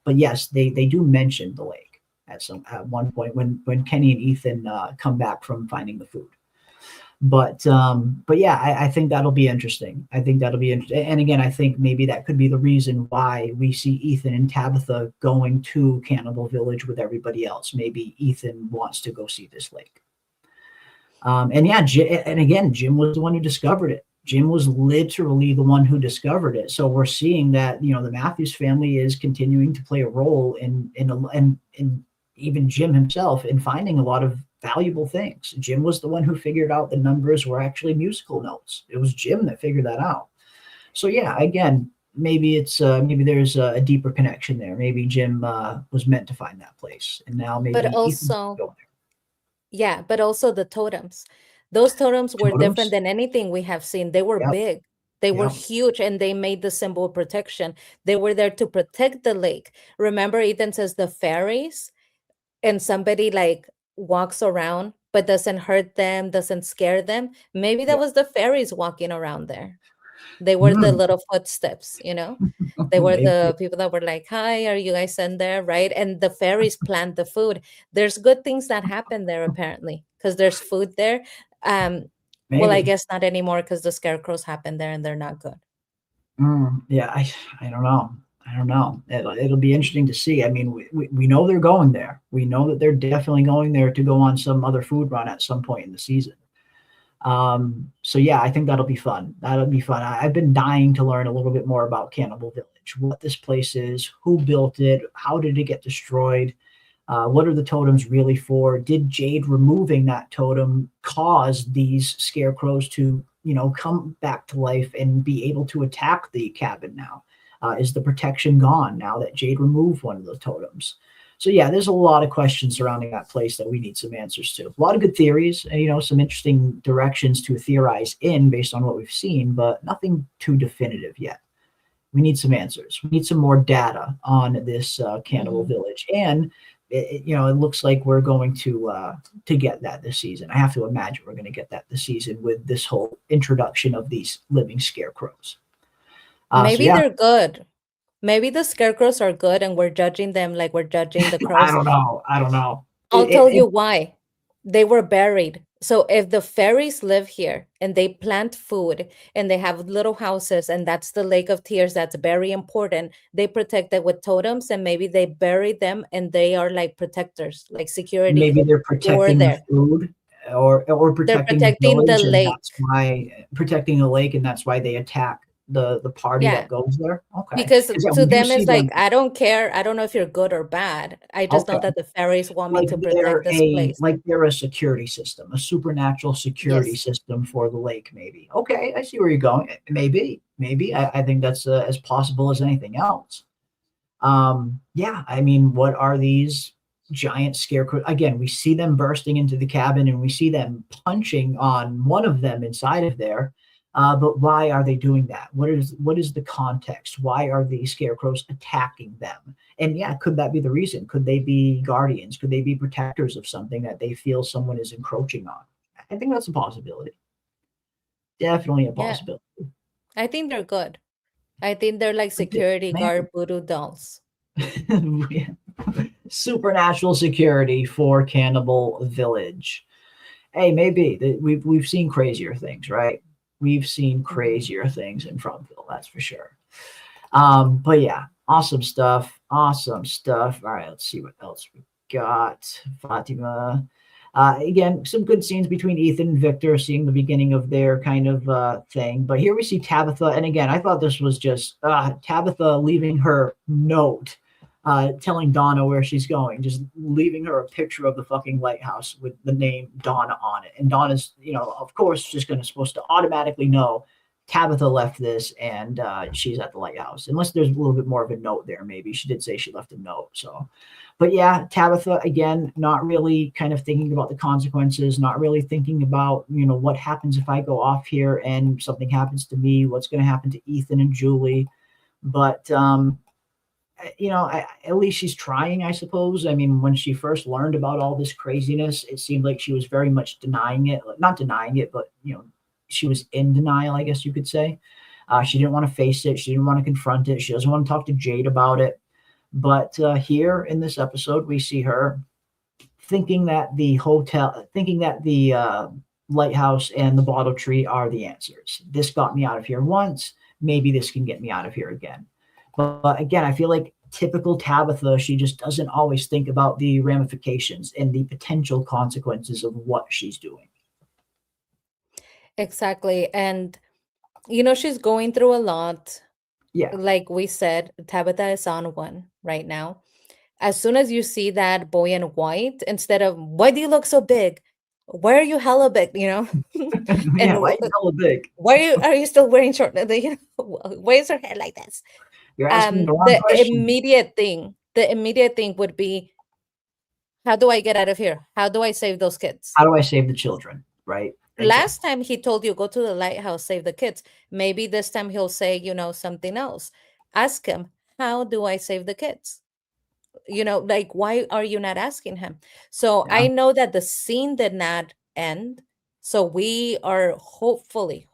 But yes, they do mention the lake at one point when Kenny and Ethan come back from finding the food. But yeah, I think that'll be interesting. And again, I think maybe that could be the reason why we see Ethan and Tabitha going to Cannibal Village with everybody else. Maybe Ethan wants to go see this lake. And again, Jim was the one who discovered it. Jim was literally the one who discovered it. So we're seeing that, the Matthews family is continuing to play a role in even Jim himself in finding a lot of valuable things. Jim was the one who figured out the numbers were actually musical notes. It was Jim that figured that out. So yeah, again, maybe there's a deeper connection there. Maybe Jim was meant to find that place, and now maybe. But also, but also the totems. Those totems were different than anything we have seen. They were big. They were huge, and they made the symbol of protection. They were there to protect the lake. Remember, Ethan says the fairies, and somebody like walks around but doesn't hurt them, doesn't scare them. Maybe that was the fairies walking around there. They were the Hmm. little footsteps, They were Maybe. the people that were like, "Hi, are you guys in there?" Right? And the fairies plant the food. There's good things that happen there apparently because there's food there. Well, I Maybe. guess not anymore because the scarecrows happen there and they're not good. Yeah, I don't know. I don't know. It'll be interesting to see. I mean, we know they're going there. We know that they're definitely going there to go on some other food run at some point in the season. So yeah, I think that'll be fun. That'll be fun. I've been dying to learn a little bit more about Cannibal Village, what this place is, who built it, how did it get destroyed, what are the totems really for? Did Jade removing that totem cause these scarecrows to, come back to life and be able to attack the cabin now? Is the protection gone now that Jade removed one of the totems? So yeah, there's a lot of questions surrounding that place that we need some answers to. A lot of good theories, and some interesting directions to theorize in based on what we've seen, but nothing too definitive yet. We need some answers. We need some more data on this Cannibal Village, and it looks like we're going to get that this season. I have to imagine we're going to get that this season with this whole introduction of these living scarecrows. Maybe they're good. Maybe the scarecrows are good and we're judging them like we're judging the crows. I don't know. I'll tell you why. They were buried. So if the fairies live here and they plant food and they have little houses and that's the Lake of Tears, that's very important. They protect it with totems and maybe they bury them and they are like protectors, like security. Maybe they're protecting the food or protecting the village, the and lake. that's why protecting the lake, and that's why they attack the party that goes there. Okay. Because to them it's like, them, I don't care. I don't know if you're good or bad. I just know that the fairies want me to protect this place. Like they're a security system, a supernatural security system for the lake, maybe. Okay, I see where you're going. Maybe. I think that's as possible as anything else. Yeah, I mean, what are these giant scarecrows? Again, we see them bursting into the cabin and we see them punching on one of them inside of there. But why are they doing that? What is the context? Why are these scarecrows attacking them? And yeah, could that be the reason? Could they be guardians? Could they be protectors of something that they feel someone is encroaching on? I think that's a possibility. Definitely a possibility. I think they're good. I think they're like security guard voodoo dolls. Supernatural security for Cannibal Village. Hey, maybe we've seen crazier things, right? We've seen crazier things in Frontville, that's for sure. But yeah, awesome stuff. All right, let's see what else we got. Fatima. Again, some good scenes between Ethan and Victor, seeing the beginning of their kind of thing. But here we see Tabitha, and again, I thought this was just Tabitha leaving her note, telling Donna where she's going, just leaving her a picture of the fucking lighthouse with the name Donna on it. And Donna's, of course, just supposed to automatically know Tabitha left this and she's at the lighthouse, unless there's a little bit more of a note there. Maybe she did say she left a note. So, but yeah, Tabitha, again, not really kind of thinking about the consequences, not really thinking about, what happens if I go off here and something happens to me, what's going to happen to Ethan and Julie. But, at least she's trying, I suppose. I mean, when she first learned about all this craziness, it seemed like she was very much denying it. Not denying it, but, she was in denial, I guess you could say. She didn't want to face it. She didn't want to confront it. She doesn't want to talk to Jade about it. But here in this episode, we see her thinking that the lighthouse and the bottle tree are the answers. This got me out of here once. Maybe this can get me out of here again. But again, I feel like typical Tabitha, she just doesn't always think about the ramifications and the potential consequences of what she's doing. Exactly. And, she's going through a lot. Yeah. Like we said, Tabitha is on one right now. As soon as you see that boy in white, instead of, why do you look so big? Why are you hella big, And why are you hella big? Why are you still wearing short? Why is her hair like this? You're asking the wrong question. The immediate thing would be, how do I get out of here? How do I save those kids? How do I save the children? Right. Last time he told you, go to the lighthouse, save the kids. Maybe this time he'll say, something else. Ask him, how do I save the kids? Why are you not asking him? So I know that the scene did not end. So we are hopefully,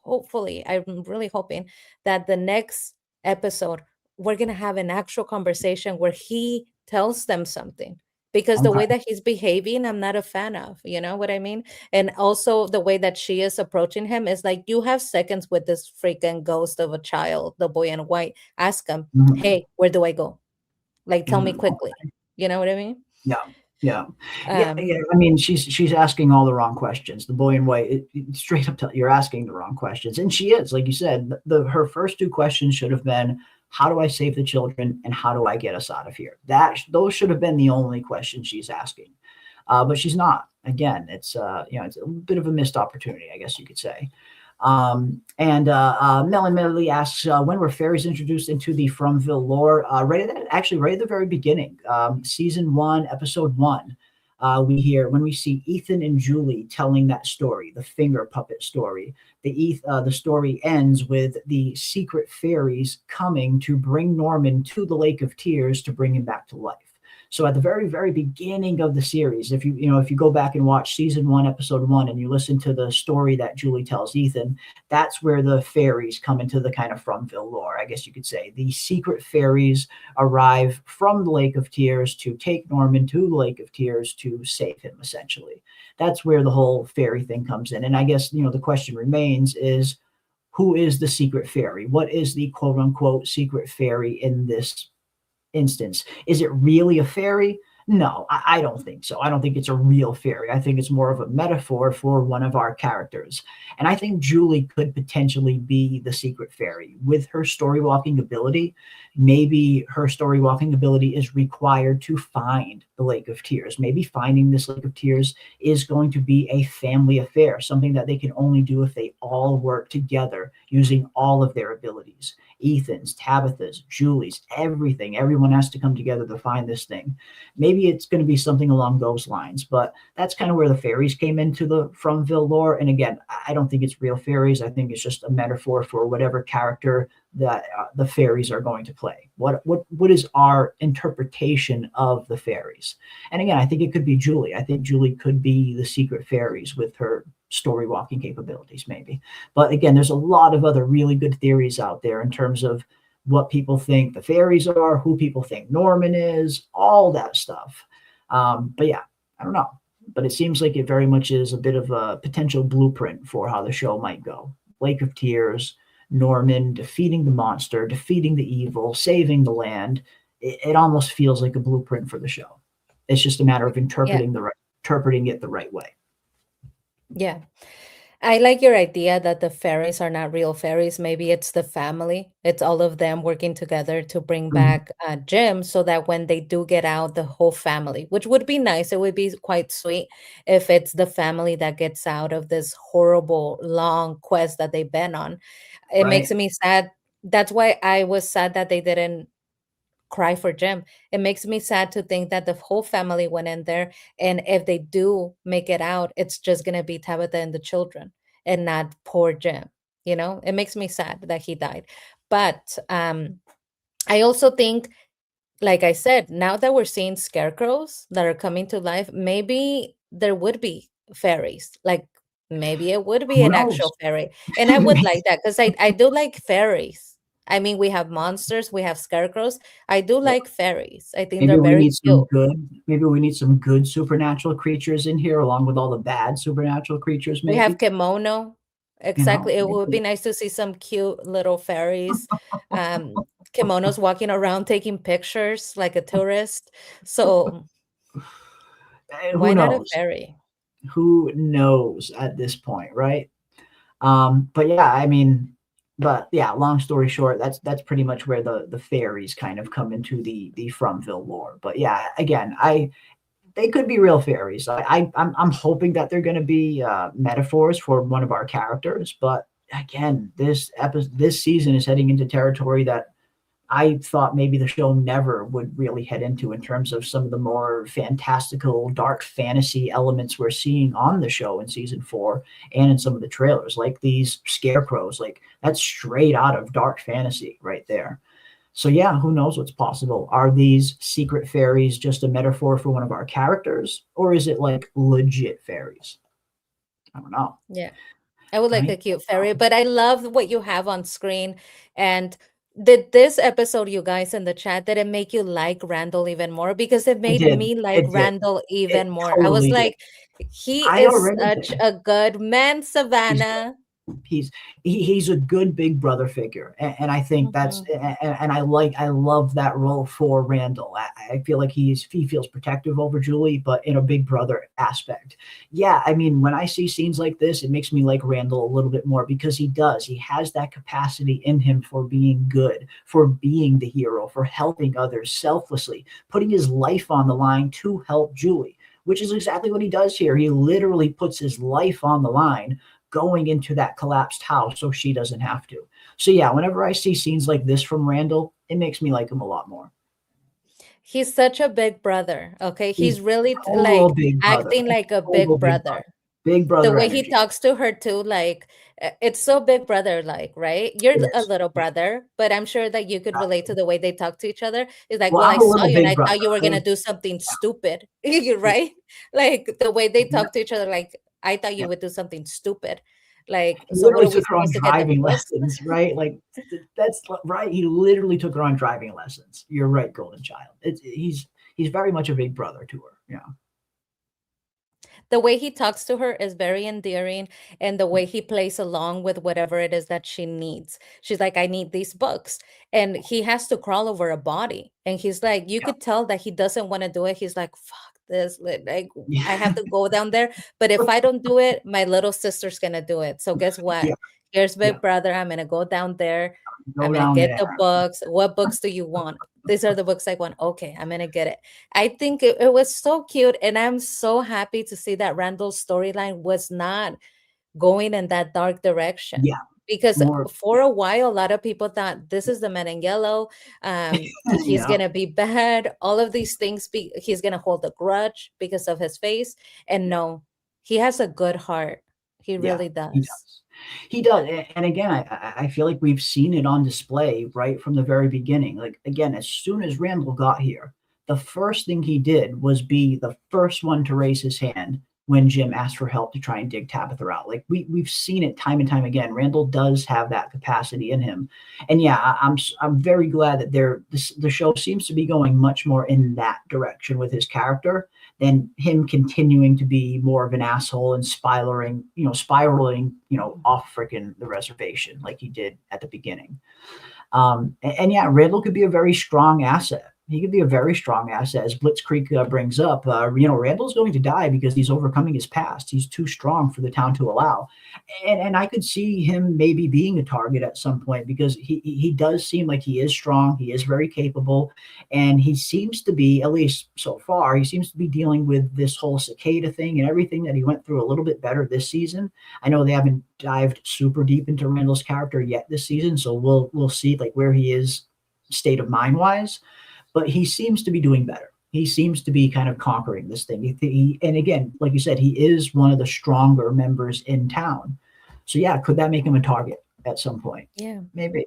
I'm really hoping that the next episode, we're going to have an actual conversation where he tells them something. Because the way that he's behaving, I'm not a fan of, you know what I mean? And also the way that she is approaching him is like, you have seconds with this freaking ghost of a child, the boy in white. Ask him, hey, where do I go? Like, tell me quickly. You know what I mean? Yeah. I mean, she's asking all the wrong questions. The boy in white, straight up, you're asking the wrong questions, and she is, like you said. Her first two questions should have been, how do I save the children, and how do I get us out of here? Those should have been the only questions she's asking, but she's not. Again, it's it's a bit of a missed opportunity, I guess you could say. Merrily asks, when were fairies introduced into the Fromville lore? Right at the very beginning, season 1, episode 1. When we see Ethan and Julie telling that story, the finger puppet story. The story ends with the secret fairies coming to bring Norman to the Lake of Tears to bring him back to life. So at the very, very beginning of the series, if you go back and watch season 1, episode 1, and you listen to the story that Julie tells Ethan, that's where the fairies come into the kind of Fromville lore, I guess you could say. The secret fairies arrive from the Lake of Tears to take Norman to the Lake of Tears to save him, essentially. That's where the whole fairy thing comes in. And I guess, the question remains is, who is the secret fairy? What is the quote-unquote secret fairy in this instance? Is it really a fairy? No, I don't think so. I don't think it's a real fairy. I think it's more of a metaphor for one of our characters. And I think Julie could potentially be the secret fairy. With her story walking ability, maybe her story walking ability is required to find the Lake of Tears. Maybe finding this Lake of Tears is going to be a family affair, something that they can only do if they all work together using all of their abilities. Ethan's, Tabitha's, Julie's, everything. Everyone has to come together to find this thing. Maybe it's going to be something along those lines, but that's kind of where the fairies came into the Fromville lore. And again, I don't think it's real fairies. I think it's just a metaphor for whatever character that the fairies are going to play. What is our interpretation of the fairies? And again, I think it could be Julie. I think Julie could be the secret fairies with her story walking capabilities, maybe. But again, there's a lot of other really good theories out there in terms of what people think the fairies are, who people think Norman is, all that stuff. But yeah, I don't know. But it seems like it very much is a bit of a potential blueprint for how the show might go. Lake of Tears, Norman defeating the monster, defeating the evil, saving the land. It almost feels like a blueprint for the show. It's just a matter of interpreting it the right way. Yeah. I like your idea that the fairies are not real fairies. Maybe it's the family. It's all of them working together to bring back Jim so that when they do get out, the whole family, which would be nice. It would be quite sweet if it's the family that gets out of this horrible, long quest that they've been on. It makes me sad. That's why I was sad that they didn't cry for Jim. It makes me sad to think that the whole family went in there, and if they do make it out, it's just gonna be Tabitha and the children and not poor Jim. It makes me sad that he died. But I also think, like I said, now that we're seeing scarecrows that are coming to life, maybe there would be fairies. Like maybe it would be an actual fairy. And I would like that because I do like fairies. I mean, we have monsters, we have scarecrows. I do like fairies. I think they're very cute. Maybe we need some good supernatural creatures in here, along with all the bad supernatural creatures. Maybe we have kimono. Exactly. It would be nice to see some cute little fairies, kimonos walking around taking pictures like a tourist. So why not a fairy? Who knows at this point, right? But yeah, I mean. But yeah, long story short, that's pretty much where the fairies kind of come into the Fromville lore. But yeah, again, they could be real fairies. I'm hoping that they're going to be metaphors for one of our characters. But again, this season is heading into territory that I thought maybe the show never would really head into in terms of some of the more fantastical, dark fantasy elements we're seeing on the show in season 4 and in some of the trailers, like these scarecrows. Like that's straight out of dark fantasy right there. So yeah, who knows what's possible? Are these secret fairies just a metaphor for one of our characters, or is it like legit fairies? I don't know. Yeah. I would like Right? a cute fairy, but I love what you have on screen. And did this episode, you guys in the chat, did it make you like Randall even more? Because it It made did. me like It did. Randall It even more. I was totally did. like, he I is already such did. a good man, He's good. Savannah. He's a good big brother figure, and I think that's and I love that role for Randall. I feel like he feels protective over Julie, but in a big brother aspect. Yeah, I mean, when I see scenes like this, it makes me like Randall a little bit more because he has that capacity in him for being good, for being the hero, for helping others selflessly, putting his life on the line to help Julie, which is exactly what he does here. He literally puts his life on the line going into that collapsed house so she doesn't have to. So yeah, whenever I see scenes like this from Randall, it makes me like him a lot more. He's such a big brother. Okay. He's He's really total like big brother. acting like a Total big brother. Big The brother way he energy. talks to her too, like it's so big brother like, right? You're It a is. little brother, but I'm sure that you could relate to the way they talk to each other. It's like, Well, well, I'm I a saw little you and big I brother. thought you were gonna do something stupid. You're right. Like the way they Yeah, talk to each other, like I thought you yeah. would do something stupid. Like, He so what literally are we took her on supposed to get the driving books? lessons, right? Like that's right. He literally took her on driving lessons. You're right, Golden Child. He's very much a big brother to her. Yeah. The way he talks to her is very endearing, and the way he plays along with whatever it is that she needs. She's like, I need these books. And he has to crawl over a body. And he's like, you Yeah. could tell that he doesn't want to do it. He's like, fuck this. Like, I have Yeah. to go down there. But if I don't do it, my little sister's going to do it. So guess what? Yeah. Here's Yeah. big brother. I'm going to go down there. I'm Go going to down get the there. books. What books do you want? These are the books I want. Okay, I'm going to get it. I think it was so cute. And I'm so happy to see that Randall's storyline was not going in that dark direction. Yeah. Because More. for a while, a lot of people thought this is the man in yellow. He's Yeah. going to be bad. All of these things, he's going to hold a grudge because of his face. And no, he has a good heart. He really does. He does. He does. And again, I feel like we've seen it on display right from the very beginning. Like, again, as soon as Randall got here, the first thing he did was be the first one to raise his hand when Jim asked for help to try and dig Tabitha out. Like we've seen it time and time again. Randall does have that capacity in him. And yeah, I'm very glad that the show seems to be going much more in that direction with his character than him continuing to be more of an asshole and spiraling, off freaking the reservation like he did at the beginning. And yeah, Randall could be a very strong asset. He could be a very strong asset, as Blitzkrieg brings up. Randall's going to die because he's overcoming his past. He's too strong for the town to allow. And I could see him maybe being a target at some point because he does seem like he is strong. He is very capable. And he seems to be, at least so far, he seems to be dealing with this whole cicada thing and everything that he went through a little bit better this season. I know they haven't dived super deep into Randall's character yet this season, so we'll see like where he is state of mind wise. But he seems to be doing better. He seems to be kind of conquering this thing. And again, like you said, he is one of the stronger members in town. So yeah, could that make him a target at some point? Yeah. Maybe.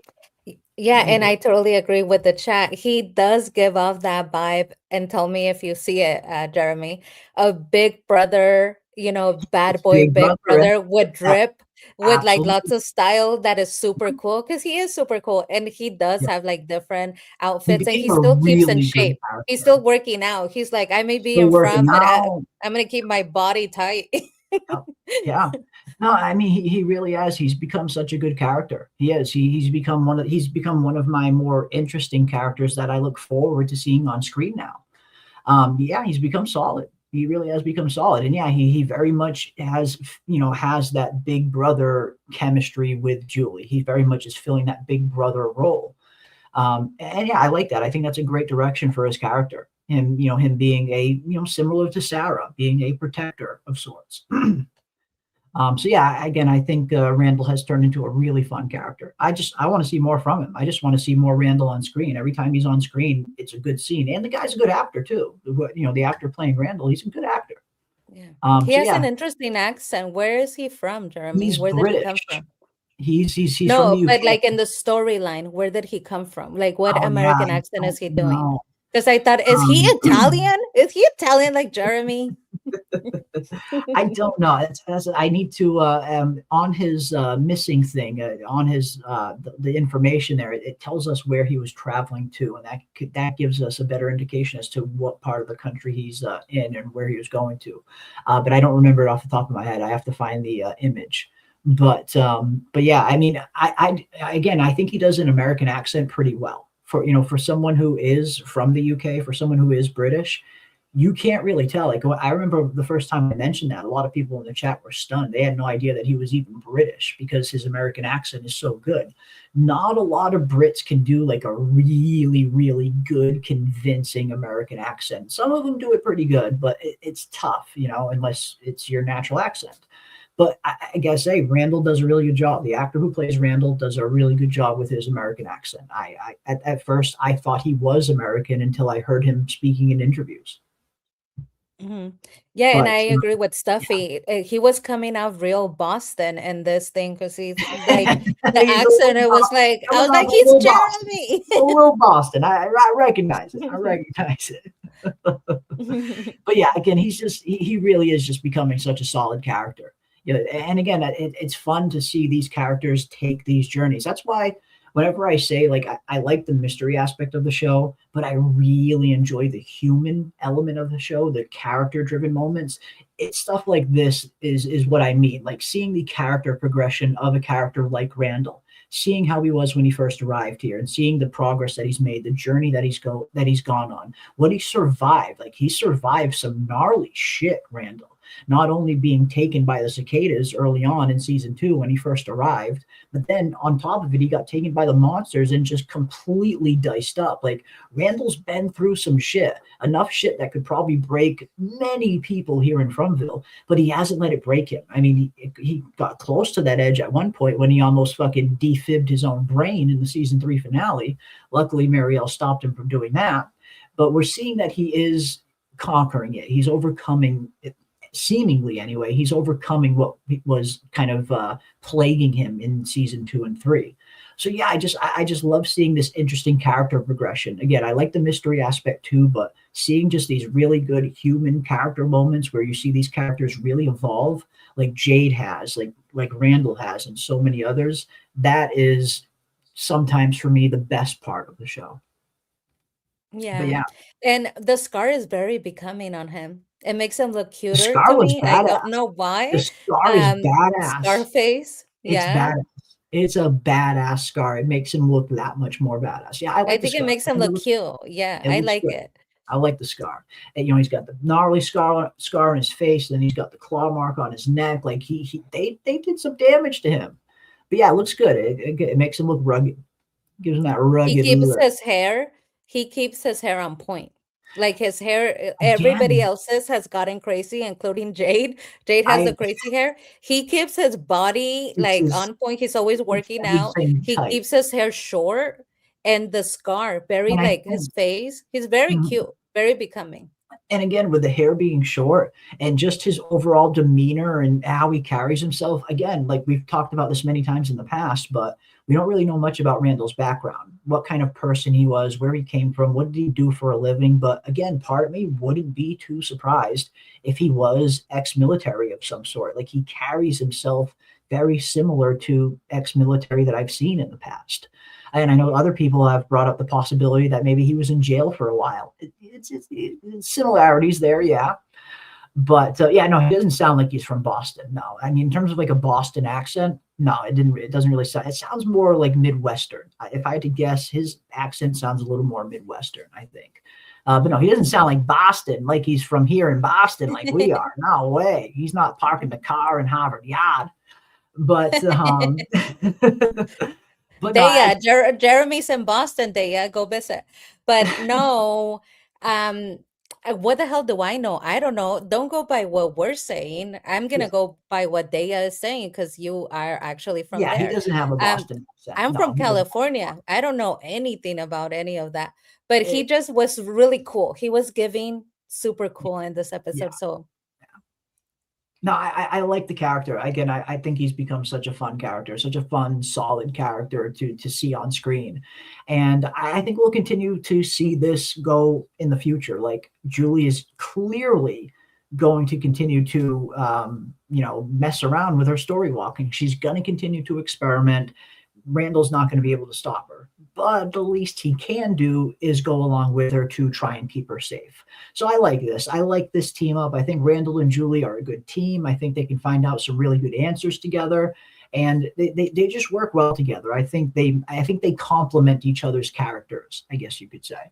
Yeah, and I totally agree with the chat. He does give off that vibe, and tell me if you see it, Jeremy. A big brother, bad boy, Big big brother, brother with drip, with like absolutely. lots of style that is super cool because he is super cool, and he does Yeah. have like different He outfits, and he became a still keeps in really good shape. character. He's still working out. He's like, I may be Still in working front, but out. I'm gonna keep my body tight. Yeah. No, I mean he really has. He's become such a good character. He is. He's become one of my more interesting characters that I look forward to seeing on screen now. Yeah, he's become solid. He really has become solid. And yeah, he very much has that big brother chemistry with Julie. He very much is filling that big brother role. And yeah, I like that. I think that's a great direction for his character. Him being similar to Sarah, being a protector of sorts. So yeah, again, I think Randall has turned into a really fun character. I want to see more from him. I just want to see more Randall on screen. Every time he's on screen, it's a good scene. And the guy's a good actor too. The actor playing Randall, he's a good actor. Yeah. He has an interesting accent. Where is he from, Jeremy? He's Where British. did he come from? He's from No, the UK. but like in the storyline, where did he come from? Like what American accent is he doing? Because I thought, is he Um, Italian? Is he Italian like Jeremy? I don't know. I need to on his missing thing on his the information there. It tells us where he was traveling to, and that gives us a better indication as to what part of the country he's in and where he was going to. But I don't remember it off the top of my head. I have to find the image. But yeah, I mean, again, I think he does an American accent pretty well. For someone who is from the UK, for someone who is British, you can't really tell. Like, I remember the first time I mentioned that, a lot of people in the chat were stunned. They had no idea that he was even British because his American accent is so good. Not a lot of Brits can do like a really, really good, convincing American accent. Some of them do it pretty good, but it's tough, unless it's your natural accent. But I gotta say, Randall does a really good job. The actor who plays Randall does a really good job with his American accent. At first, I thought he was American until I heard him speaking in interviews. Yeah, and But I agree with Stuffy. He was coming out real Boston in this thing because he's like the He's a accent. It little was like I was coming like, off a he's little Jeremy. a little Boston. I recognize it. I recognize it. But yeah, again, he really is just becoming such a solid character. And again, it's fun to see these characters take these journeys. That's why whenever I say, like, I like the mystery aspect of the show, but I really enjoy the human element of the show, the character-driven moments. It's stuff like this is what I mean. Like seeing the character progression of a character like Randall, seeing how he was when he first arrived here, and seeing the progress that he's made, the journey that he's gone on, what he survived. Like, he survived some gnarly shit, Randall. Not only being taken by the cicadas early on in season 2 when he first arrived, but then on top of it, he got taken by the monsters and just completely diced up. Like, Randall's been through some shit, enough shit that could probably break many people here in Fromville, but he hasn't let it break him. I mean, he got close to that edge at one point when he almost fucking defibbed his own brain in the season 3 finale. Luckily, Marielle stopped him from doing that. But we're seeing that he is conquering it. He's overcoming it. Seemingly anyway, he's overcoming what was kind of plaguing him in season 2 and 3. So yeah, I just love seeing this interesting character progression. Again, I like the mystery aspect too, but seeing just these really good human character moments where you see these characters really evolve, like Jade has, like Randall has, and so many others, that is sometimes for me the best part of the show. Yeah. Yeah, And the scar is very becoming on him. It makes him look the cuter scar to looks me. I don't badass. know The why. scar is badass. Scarface. It's Yeah. badass. It's a badass scar. It makes him look that much more badass. Yeah, I I like the think it scar. makes him look cute. Yeah, It I looks like good. it. I like the scar. And, he's got the gnarly scar on his face, and he's got the claw mark on his neck. Like they did some damage to him. But yeah, it looks good. It makes him look rugged. Gives him that rugged He keeps look. his hair on point. Like his hair, everybody else's has gotten crazy, including Jade. Jade has the crazy hair. He keeps his body like on point. He's always working out. He tight. keeps his hair short, and the scar very And like his face. He's very cute, very becoming. And again, with the hair being short and just his overall demeanor and how he carries himself, again, like we've talked about this many times in the past, but we don't really know much about Randall's background, what kind of person he was, where he came from, what did he do for a living. But again, part of me wouldn't be too surprised if he was ex-military of some sort. Like, he carries himself very similar to ex-military that I've seen in the past. And I know other people have brought up the possibility that maybe he was in jail for a while. It's similarities there, yeah. But yeah, no, he doesn't sound like he's from Boston. No, I mean, in terms of like a Boston accent, no, it doesn't really sound. It sounds more like Midwestern. If I had to guess, his accent sounds a little more Midwestern, I think. But no, he doesn't sound like Boston, like he's from here in Boston, like we are. No way. He's not parking the car in Harvard Yard. But but Daya, Jeremy's in Boston. Daya, go visit. But no, what the hell do I know? I don't know. Don't go by what we're saying. I'm gonna go by what Daya is saying because you are actually from there. He doesn't have a Boston accent. I'm from California. I don't know anything about any of that. But he just was really cool. He was giving super cool in this episode. So No, I like the character. Again, I think he's become such a fun character, such a fun, solid character to see on screen. And I think we'll continue to see this go in the future. Like, Julie is clearly going to continue to, mess around with her story walking. She's going to continue to experiment. Randall's not going to be able to stop her. But the least he can do is go along with her to try and keep her safe. So I like this. I like this team up. I think Randall and Julie are a good team. I think they can find out some really good answers together. And they just work well together. I think they complement each other's characters, I guess you could say.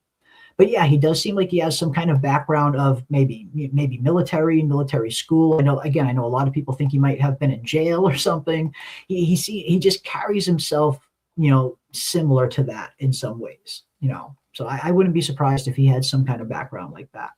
But yeah, he does seem like he has some kind of background of maybe military school. I know a lot of people think he might have been in jail or something. He just carries himself, similar to that in some ways, So I wouldn't be surprised if he had some kind of background like that.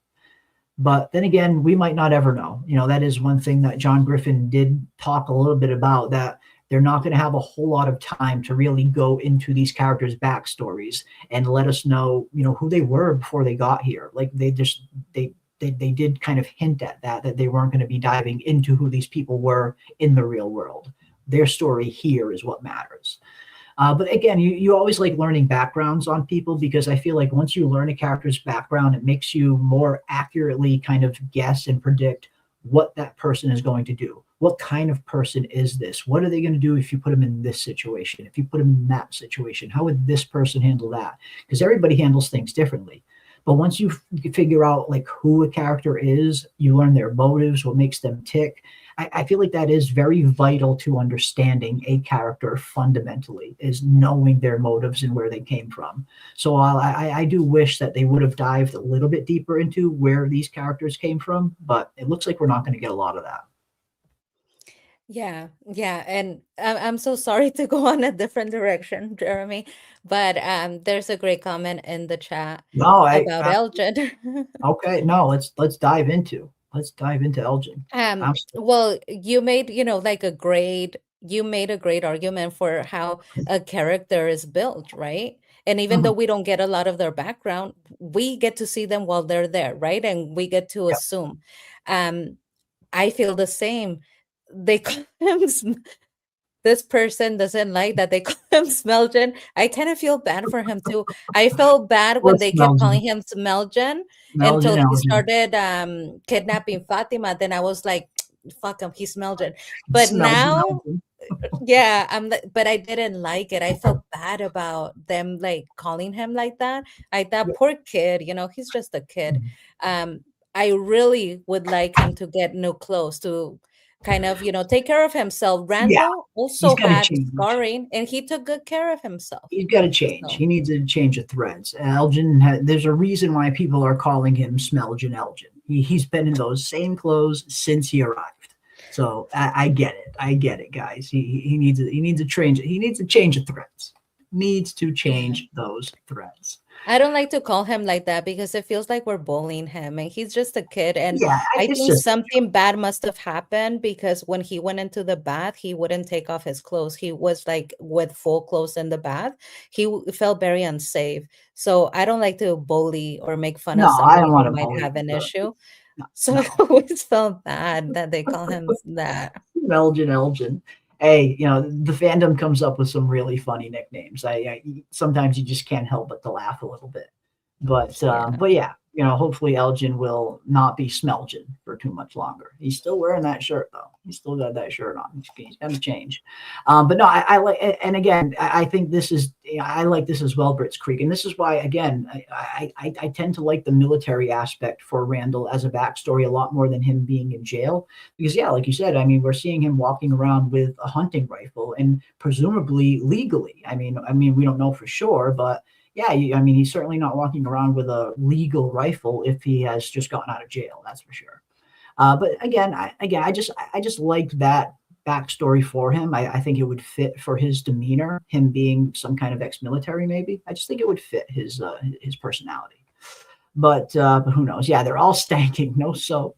But then again, we might not ever know. That is one thing that John Griffin did talk a little bit about, that they're not going to have a whole lot of time to really go into these characters' backstories and let us know, who they were before they got here. Like, they did kind of hint at that they weren't going to be diving into who these people were in the real world. Their story here is what matters. But again, you always like learning backgrounds on people, because I feel like once you learn a character's background, it makes you more accurately kind of guess and predict what that person is going to do. What kind of person is this? What are they going to do if you put them in this situation? If you put them in that situation, how would this person handle that? Because everybody handles things differently. But once you figure out like who a character is, you learn their motives, what makes them tick. I feel like that is very vital to understanding a character fundamentally, is knowing their motives and where they came from. So I do wish that they would have dived a little bit deeper into where these characters came from, but it looks like we're not going to get a lot of that. Yeah, yeah, and I'm so sorry to go on a different direction, Jeremy, but there's a great comment in the chat No, about Elgin. Okay, no, let's dive into Elgin. Well, you made, like you made a great argument for how a character is built, right? And even though we don't get a lot of their background, we get to see them while they're there, right? And we get to assume. I feel the same. They call him this person doesn't like that they call him Smelgen. I kind of feel bad for him too. I felt bad when they kept calling him Smelgen until he started kidnapping Fatima. Then I was like, fuck him, he's Smelgen. But now, yeah, but I didn't like it. I felt bad about them like calling him like that. Like that poor kid, he's just a kid. I really would like him to get no clothes to kind of, take care of himself. Randall also had scarring, and he took good care of himself. He's got to change. So he needs to change the threads. Elgin, there's a reason why people are calling him Smelgen Elgin. He's been in those same clothes since he arrived. So I get it. I get it, guys. He needs to change. He needs to change the threads. Needs to change those threads. I don't like to call him like that because it feels like we're bullying him, and he's just a kid. And I think something bad must have happened, because when he went into the bath, he wouldn't take off his clothes. He was like with full clothes in the bath. He felt very unsafe. So I don't like to bully or make fun of someone who might have an issue. So I always felt bad that they call him that. Elgin. Hey, the fandom comes up with some really funny nicknames. I sometimes you just can't help but to laugh a little bit. But yeah, hopefully Elgin will not be Smelgen for too much longer. He's still wearing that shirt though. He's still got that shirt on. He's got to change. But no, I like, and again, I think this is, I like this as well, Britt's Creek. And this is why, again, I tend to like the military aspect for Randall as a backstory a lot more than him being in jail. Because yeah, like you said, I mean, we're seeing him walking around with a hunting rifle and presumably legally. I mean, we don't know for sure, but yeah, he's certainly not walking around with a legal rifle if he has just gotten out of jail. That's for sure. But again, I just liked that backstory for him. I think it would fit for his demeanor, him being some kind of ex-military, maybe. I just think it would fit his personality. But who knows? Yeah, they're all stanking, no soap.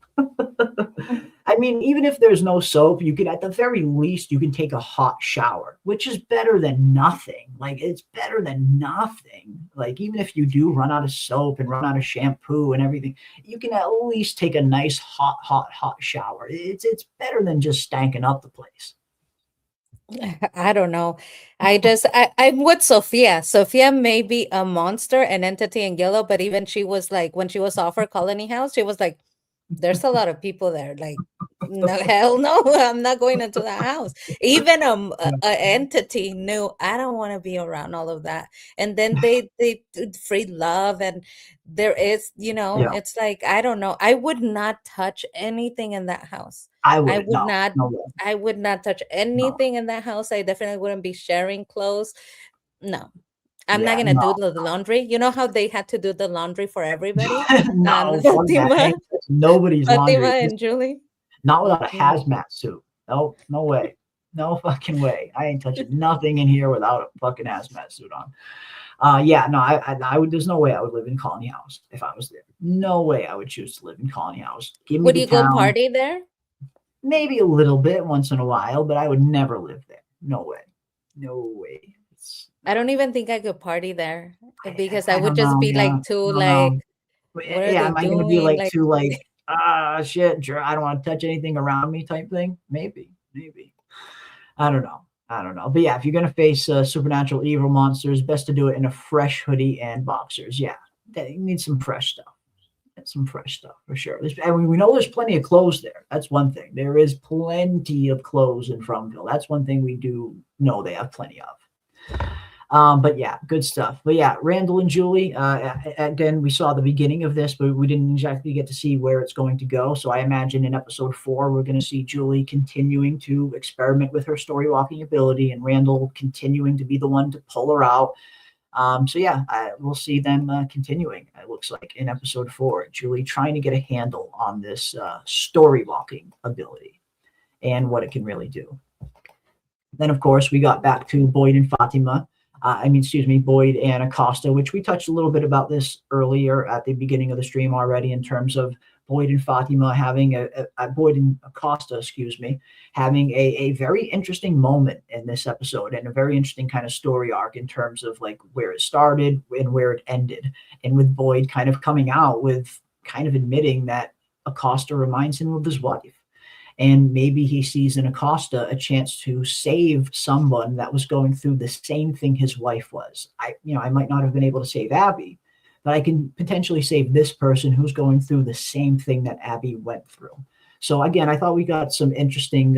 I mean, even if there's no soap, you could, at the very least, you can take a hot shower, which is better than nothing. Like, it's better than nothing. Like, even if you do run out of soap and run out of shampoo and everything, you can at least take a nice hot shower. It's better than just stanking up the place. I don't know. I'm with Sophia. Sophia may be a monster, an entity in yellow, but even she was like, when she was offered colony house, she was like, there's a lot of people there. Like, no, hell no, I'm not going into that house. Even a entity knew I don't want to be around all of that. And then they did free love, and there is, Yeah. it's like, I don't know. I would not touch anything in that house. I I would would no, not. no way. I would not touch No. anything in that house. I definitely wouldn't be sharing clothes. No, I'm not Yeah, gonna do no. the laundry. You know how they had to do the laundry for everybody? No, fuck that. I Fatima, ain't touching nobody's Fatima laundry. and Julie. Not without a Mm-mm. hazmat suit. No, no way. No fucking way. I ain't touching nothing in here without a fucking hazmat suit on. Yeah, no, I would. There's no way I would live in Colony House if I was there. No way I would choose to live in Colony House. Give me Would the you go town. party there? Maybe a little bit once in a while, but I would never live there. No way. No way. I don't even think I could party there because I I would don't just know. be Yeah, like too I don't know. like, what are Yeah, they am I going to be doing? like Like, too like shit? I don't want to touch anything around me type thing. Maybe. I don't know. But yeah, if you're going to face supernatural evil monsters, best to do it in a fresh hoodie and boxers. Yeah, you need some fresh stuff. Some fresh stuff for sure. And we know there's plenty of clothes there. That's one thing. There is plenty of clothes in Fromville. That's one thing we do know they have plenty of. But yeah, good stuff. But yeah, Randall and Julie, again, we saw the beginning of this, but we didn't exactly get to see where it's going to go. So I imagine in episode 4, we're going to see Julie continuing to experiment with her story walking ability and Randall continuing to be the one to pull her out. So yeah, we'll see them continuing, it looks like, in episode 4. Julie trying to get a handle on this story walking ability and what it can really do. Then, of course, we got back to Boyd and Fatima. Boyd and Aosta, which we touched a little bit about this earlier at the beginning of the stream already, in terms of Boyd and Fatima having Boyd and Aosta, having a very interesting moment in this episode and a very interesting kind of story arc in terms of like where it started and where it ended. And with Boyd kind of coming out with kind of admitting that Aosta reminds him of his wife. And maybe he sees in Aosta a chance to save someone that was going through the same thing his wife was. I might not have been able to save Abby, but I can potentially save this person who's going through the same thing that Abby went through. So again, I thought we got some interesting,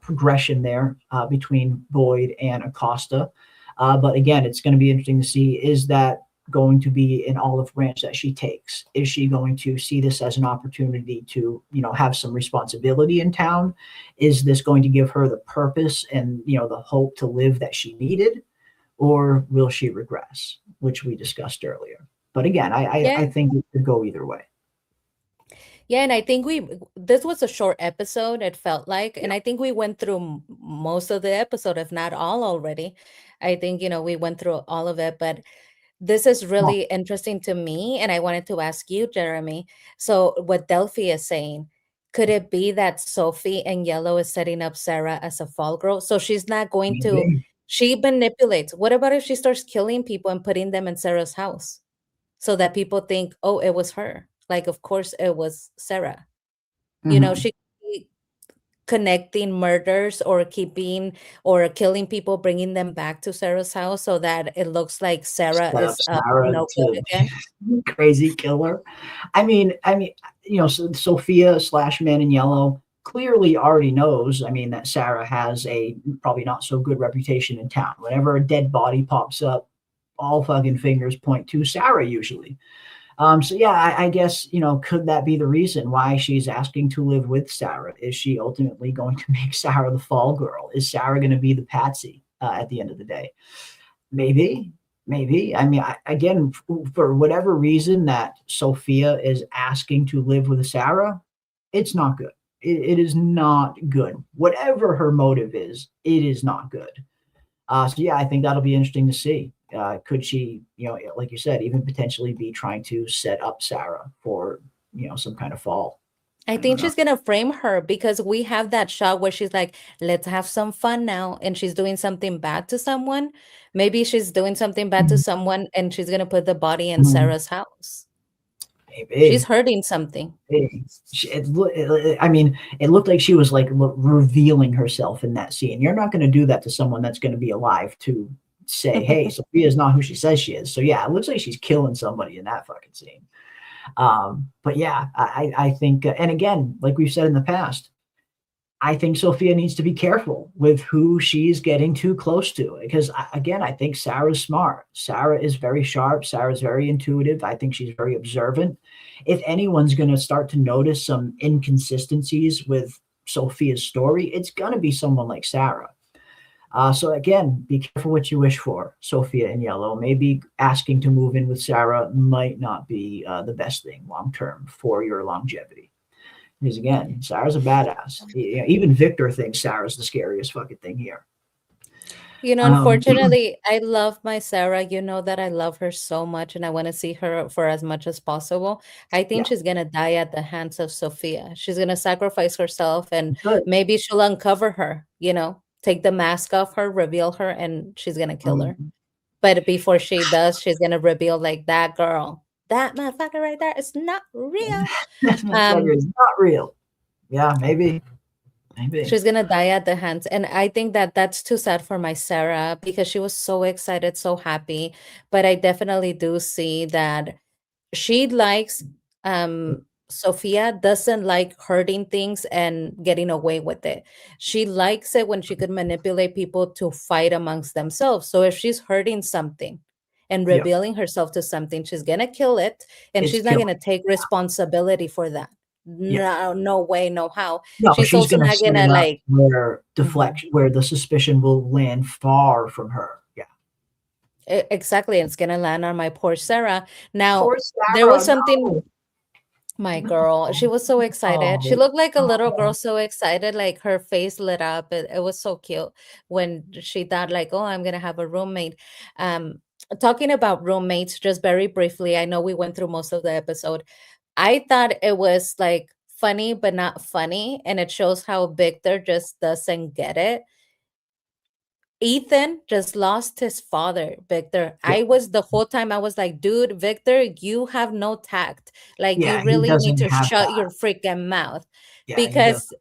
progression there between Boyd and Aosta. But again, it's going to be interesting to see, is that going to be an olive branch that she takes? Is she going to see this as an opportunity to, have some responsibility in town? Is this going to give her the purpose and, the hope to live that she needed? Or will she regress, which we discussed earlier? But again, I think it could go either way. Yeah, and I think this was a short episode, it felt like, and I think we went through most of the episode, if not all already. I think, we went through all of it, but this is really interesting to me, and I wanted to ask you, Jeremy. So what Delphi is saying, could it be that Sophie and Yellow is setting up Sarah as a fall girl? So she's not going to, she manipulates. What about if she starts killing people and putting them in Sarah's house so that people think, oh, it was her? Like, of course it was Sarah. She connecting murders or killing people, bringing them back to Sarah's house so that it looks like Sarah is good again. Crazy killer. Sophia / Man in Yellow clearly already knows, that Sarah has a probably not so good reputation in town. Whenever a dead body pops up, all fucking fingers point to Sarah usually. So yeah, I guess, could that be the reason why she's asking to live with Sarah? Is she ultimately going to make Sarah the fall girl? Is Sarah going to be the patsy at the end of the day? Maybe. Again, for whatever reason that Sophia is asking to live with Sarah, it's not good. It is not good. Whatever her motive is, it is not good. So yeah, I think that'll be interesting to see. Could she, like you said, even potentially be trying to set up Sarah for, some kind of fall? I don't think know. she's gonna frame her because we have that shot where she's like, let's have some fun now, and she's doing something bad to someone. Maybe she's doing something bad to someone and she's gonna put the body in Mhm. Sarah's house. She's Maybe. hurting something. I mean, it looked like she was like revealing herself in that scene. You're not going to do that to someone that's going to be alive to say, "Hey, Sophia's not who she says she is." So yeah, it looks like she's killing somebody in that fucking scene. But yeah, I think, and again, like we've said in the past, I think Sophia needs to be careful with who she's getting too close to because, again, I think Sarah's smart. Sarah is very sharp. Sarah's very intuitive. I think she's very observant. If anyone's going to start to notice some inconsistencies with Sophia's story, it's going to be someone like Sarah. So again, be careful what you wish for, Sophia in yellow. Maybe asking to move in with Sarah might not be the best thing long term for your longevity. Because again, Sarah's a badass. Even Victor thinks Sarah's the scariest fucking thing here. Unfortunately, I love my Sarah. You know that I love her so much and I want to see her for as much as possible. I think Yeah, she's going to die at the hands of Sophia. She's going to sacrifice herself and good. maybe she'll uncover her, take the mask off her, reveal her, and she's going to kill her. Um, But before she does, she's going to reveal like that girl, that motherfucker right there is not real. this motherfucker Um, is not real. Yeah, maybe. Maybe. She's gonna die at the hands, and I think that that's too sad for my Sarah because she was so excited, so happy. But I definitely do see that she likes Sophia doesn't like hurting things and getting away with it. She likes it when she could manipulate people to fight amongst themselves. So if she's hurting something and Yeah, revealing herself to something, she's gonna kill it, and it's she's not killing. gonna take responsibility for that. Yeah. No, no way, no how. No, She's she's also gonna not set gonna it up like where Mhm. deflection, where the suspicion will land far from her. Yeah. Exactly. It's gonna land on my poor Sarah. Poor Now, there was Sarah. something, No. my girl, she No. was so excited. She Oh. looked like a little girl, Oh. so excited, like her face lit up. It was so cute when she thought, like, oh, I'm gonna have a roommate. Um, Talking about roommates, just very briefly, I know we went through most of the episode. I thought it was like funny, but not funny, and it shows how Victor just doesn't get it. Ethan just lost his father, Victor. Yeah. I was the whole time I was like, dude, Victor, you have no tact. Like, you Yeah, he really need doesn't to have shut that. your freaking mouth Yeah, he does. because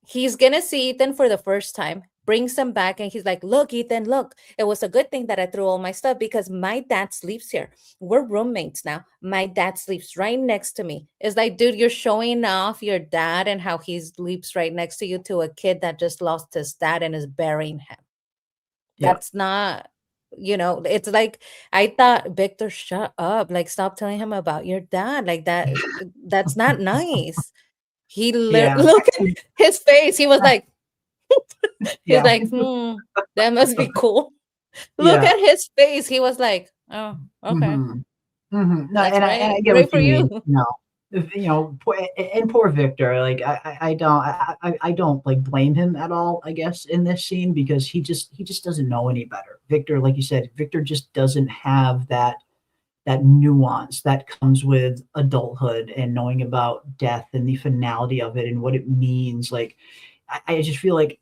he's gonna see Ethan for the first time, brings him back, and he's like, look, Ethan, look, it was a good thing that I threw all my stuff because my dad sleeps here. We're roommates now. My dad sleeps right next to me. It's like, dude, you're showing off your dad and how he sleeps right next to you to a kid that just lost his dad and is burying him. Yeah. That's not, it's like I thought, Victor, shut up. Like, stop telling him about your dad. Like that's not nice. He Yeah. look at his face. He was like, he's Yeah. like, that must be cool. Look Yeah. at his face. He was like, oh, okay. Mhm. Mhm. No, That's and I great. get Great what for you mean. you. No, and poor Victor. Like I don't like blame him at all. I guess in this scene because he just doesn't know any better. Victor, like you said, Victor just doesn't have that nuance that comes with adulthood and knowing about death and the finality of it and what it means. Like I just feel like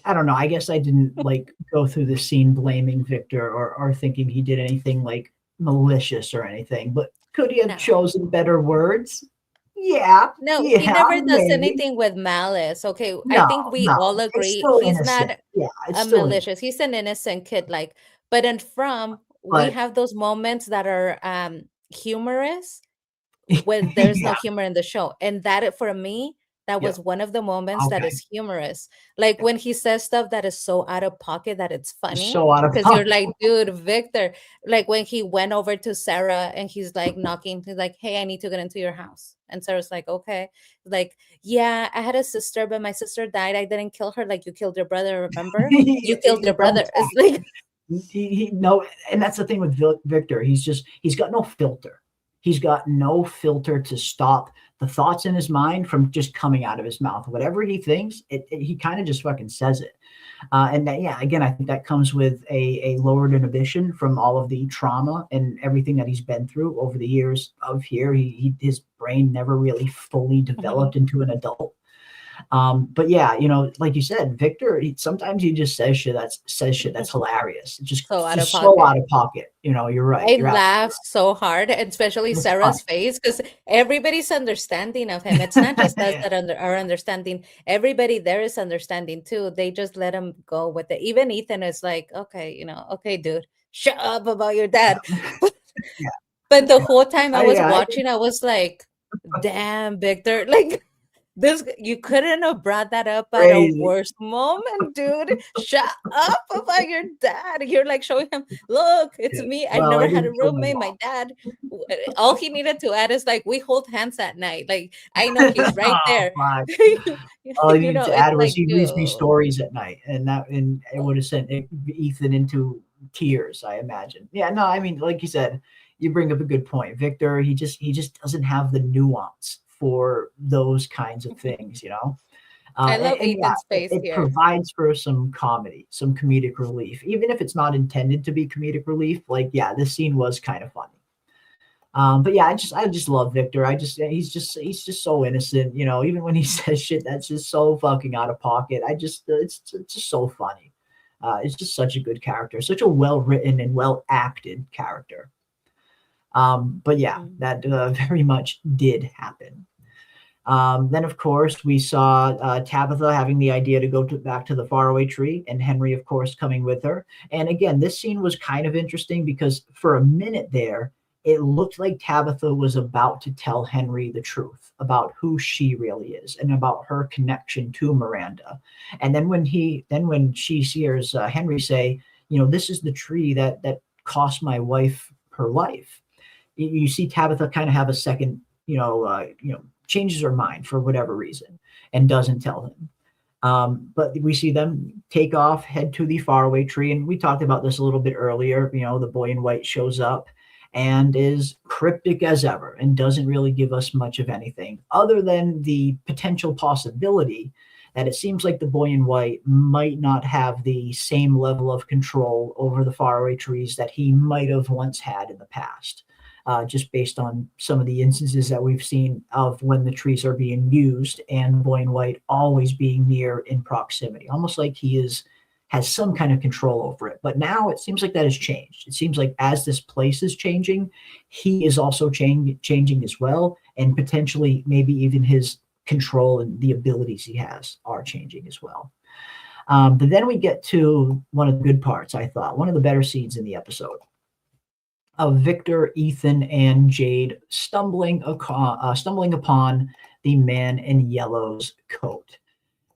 I don't know. I guess I didn't like go through this scene blaming Victor or thinking he did anything like malicious or anything. But could he have No. chosen better words? Yeah, No, he yeah, never does maybe. anything with malice. Okay, I think No, we no, all it's agree still he's innocent. not Yeah, it's a still innocent. malicious. He's an innocent kid, like, but in From, we But have those moments that are humorous when there's no yeah, humor in the show. And that for me, that yeah, was one of the moments that okay, is humorous. Like yeah. when he says stuff that is so out of pocket that it's It's funny. so out of Because you're pocket. like, dude, Victor, like when he went over to Sarah and he's like knocking, he's like, hey, I need to get into your house. And Sarah's like, okay. Like, yeah, I had a sister, but my sister died. I didn't kill her like you killed your brother, remember? You killed your No brother. It's tact. like, No, and that's the thing with Victor. He's got no filter. He's got no filter to stop the thoughts in his mind from just coming out of his mouth. Whatever he thinks, he kind of just fucking says it. And that, yeah, again, I think that comes with a lowered inhibition from all of the trauma and everything that he's been through over the years of here. His brain never really fully developed into an adult. But yeah, like you said, Victor, sometimes he just says shit that's hilarious. Just So out of so pocket. out of pocket. You're right. I You're laughed so hard, and especially It's Sarah's funny. face, because everybody's understanding of him. It's not just us that are understanding. Everybody there is understanding too. They just let him go with it. Even Ethan is like, okay, okay, dude, shut up about your dad. Yeah. But the whole time I was Yeah, watching, I was like, damn, Victor, like this, you couldn't have brought that up at a crazy. worse moment, dude. Shut up about your dad. You're like showing him, look, it's Yeah. me. I've Well, I never had a didn't kill my roommate. My mom. dad, all he needed to add is like, we hold hands at night. Like, I know he's right Oh, there. fuck. All he needed to It's add was like, he reads me dude. stories at night, and it would have sent Ethan into tears, I imagine. Yeah, no, I mean, like you said, you bring up a good point. Victor, he just doesn't have the nuance for those kinds of things. I And, love and yeah, Ethan's face it here. provides for some comedy, some comedic relief, even if it's not intended to be comedic relief. Like, yeah, this scene was kind of funny. But yeah, I just love Victor. He's just so innocent, even when he says shit that's just so fucking out of pocket. It's just so funny. It's just such a good character, such a well written and well acted character. But yeah, that very much did happen. Then, of course, we saw Tabitha having the idea to go back to the faraway tree, and Henry, of course, coming with her. And again, this scene was kind of interesting because for a minute there, it looked like Tabitha was about to tell Henry the truth about who she really is and about her connection to Miranda. And then when she hears Henry say, this is the tree that cost my wife her life. You see Tabitha kind of have a second, changes her mind for whatever reason and doesn't tell him. But we see them take off, head to the faraway tree, and we talked about this a little bit earlier. The boy in white shows up and is cryptic as ever and doesn't really give us much of anything other than the potential possibility that it seems like the boy in white might not have the same level of control over the faraway trees that he might have once had in the past. Just based on some of the instances that we've seen of when the trees are being used and the boy in white always being near in proximity, almost like he has some kind of control over it. But now it seems like that has changed. It seems like as this place is changing, he is also changing as well, and potentially maybe even his control and the abilities he has are changing as well. But then we get to one of the good parts, I thought, one of the better scenes in the episode of Victor, Ethan, and Jade stumbling upon the man in yellow's coat.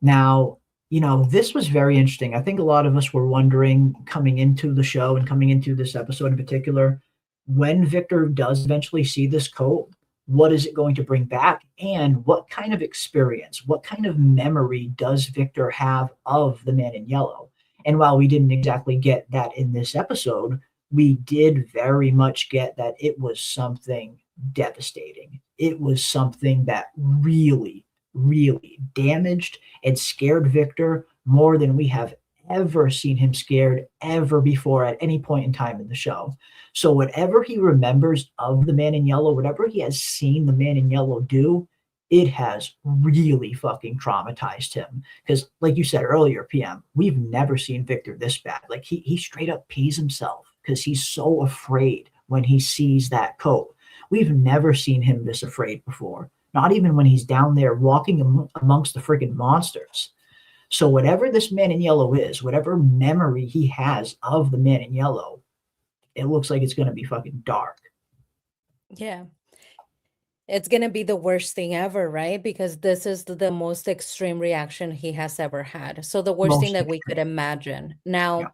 Now, this was very interesting. I think a lot of us were wondering coming into the show and coming into this episode in particular, when Victor does eventually see this coat, what is it going to bring back? And what kind of experience, what kind of memory does Victor have of the man in yellow? And while we didn't exactly get that in this episode, we did very much get that it was something devastating. It was something that really, really damaged and scared Victor more than we have ever seen him scared ever before at any point in time in the show. So whatever he remembers of the man in yellow, whatever he has seen the man in yellow do, it has really fucking traumatized him. Because like you said earlier, PM, we've never seen Victor this bad. Like he straight up pees himself because he's so afraid when he sees that coat. We've never seen him this afraid before. Not even when he's down there walking amongst the friggin' monsters. So whatever this man in yellow is, whatever memory he has of the man in yellow, it looks like it's going to be fucking dark. Yeah. It's going to be the worst thing ever, right? Because this is the most extreme reaction he has ever had. So the worst thing that we could imagine. Now, Yeah.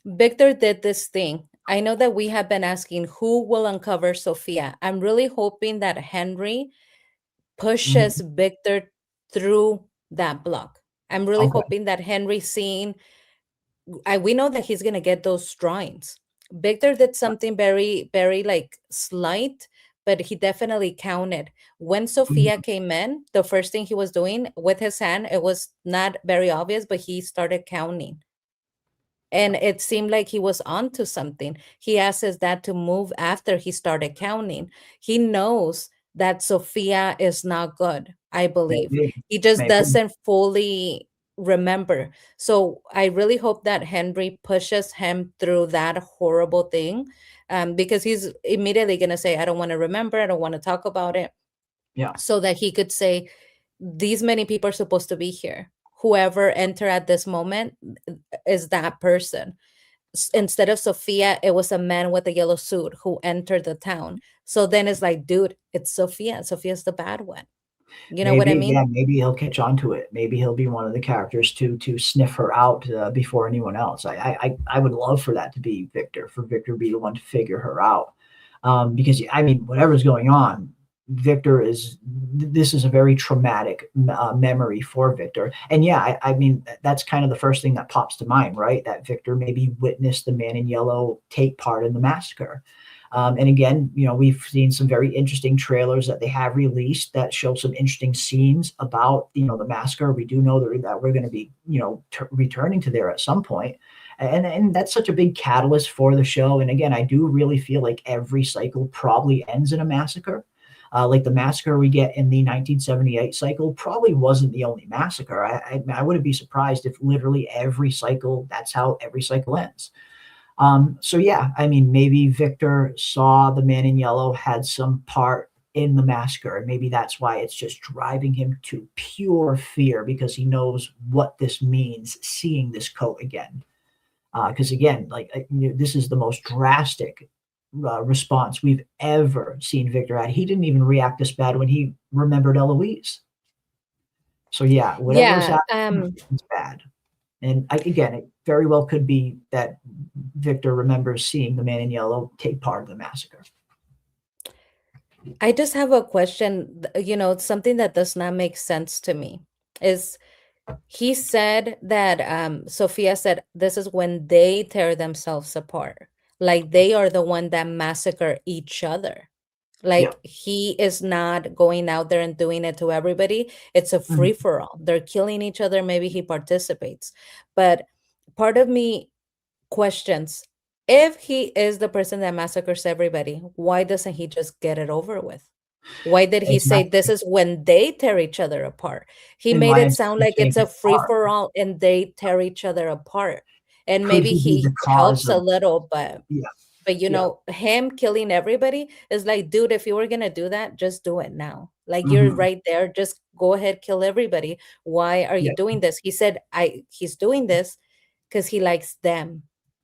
Victor did this thing. I know that we have been asking who will uncover Sophia. I'm really hoping that Henry pushes Victor through that block. I'm really Okay. hoping that Henry seeing, we know that he's going to get those drawings. Victor did something very, very like slight, but he definitely counted. When Sophia came in, the first thing he was doing with his hand, it was not very obvious, but he started counting. And it seemed like he was onto something. He asked his dad to move after he started counting. He knows that Sophia is not good, I believe. Maybe. He just Maybe. doesn't fully remember. So I really hope that Henry pushes him through that horrible thing, because he's immediately going to say, I don't want to remember. I don't want to talk about it. Yeah. So that he could say, these many people are supposed to be here. Whoever enter at this moment is that person. Instead of Sophia, it was a man with a yellow suit who entered the town. So then it's like, dude, it's Sophia. Sophia's the bad one. You know what I Maybe, mean? yeah, maybe he'll catch on to it. Maybe he'll be one of the characters to sniff her out before anyone else. I would love for that to be Victor, for Victor to be the one to figure her out. Because I mean, whatever's going on, this is a very traumatic memory for Victor. And yeah, I mean, that's kind of the first thing that pops to mind, right? That Victor maybe witnessed the man in yellow take part in the massacre. And again, we've seen some very interesting trailers that they have released that show some interesting scenes about, the massacre. We do know that we're going to be, returning to there at some point. And that's such a big catalyst for the show. And again, I do really feel like every cycle probably ends in a massacre. Like the massacre we get in the 1978 cycle probably wasn't the only massacre. I wouldn't be surprised if literally every cycle, that's how every cycle ends. So yeah, I mean, maybe Victor saw the man in yellow had some part in the massacre, and maybe that's why it's just driving him to pure fear, because he knows what this means, seeing this coat again. Because again, this is the most drastic response we've ever seen Victor at. He didn't even react this bad when he remembered Eloise. So yeah, whatever's happening is bad. And again, it very well could be that Victor remembers seeing the man in yellow take part of the massacre. I just have a question, something that does not make sense to me is he said that Sophia said this is when they tear themselves apart. Like they are the one that massacre each other. Like he is not going out there and doing it to everybody. It's a free for all. They're killing each other. Maybe he participates. But part of me questions, if he is the person that massacres everybody, why doesn't he just get it over with? Why did he say this is when they tear each other apart? He made it sound like it's a free for all and they tear each other apart. And maybe he helps a little, but him killing everybody is like, dude, if you were gonna do that, just do it now. Like you're right there, just go ahead, kill everybody. Why are you doing this? He said he's doing this because he likes them.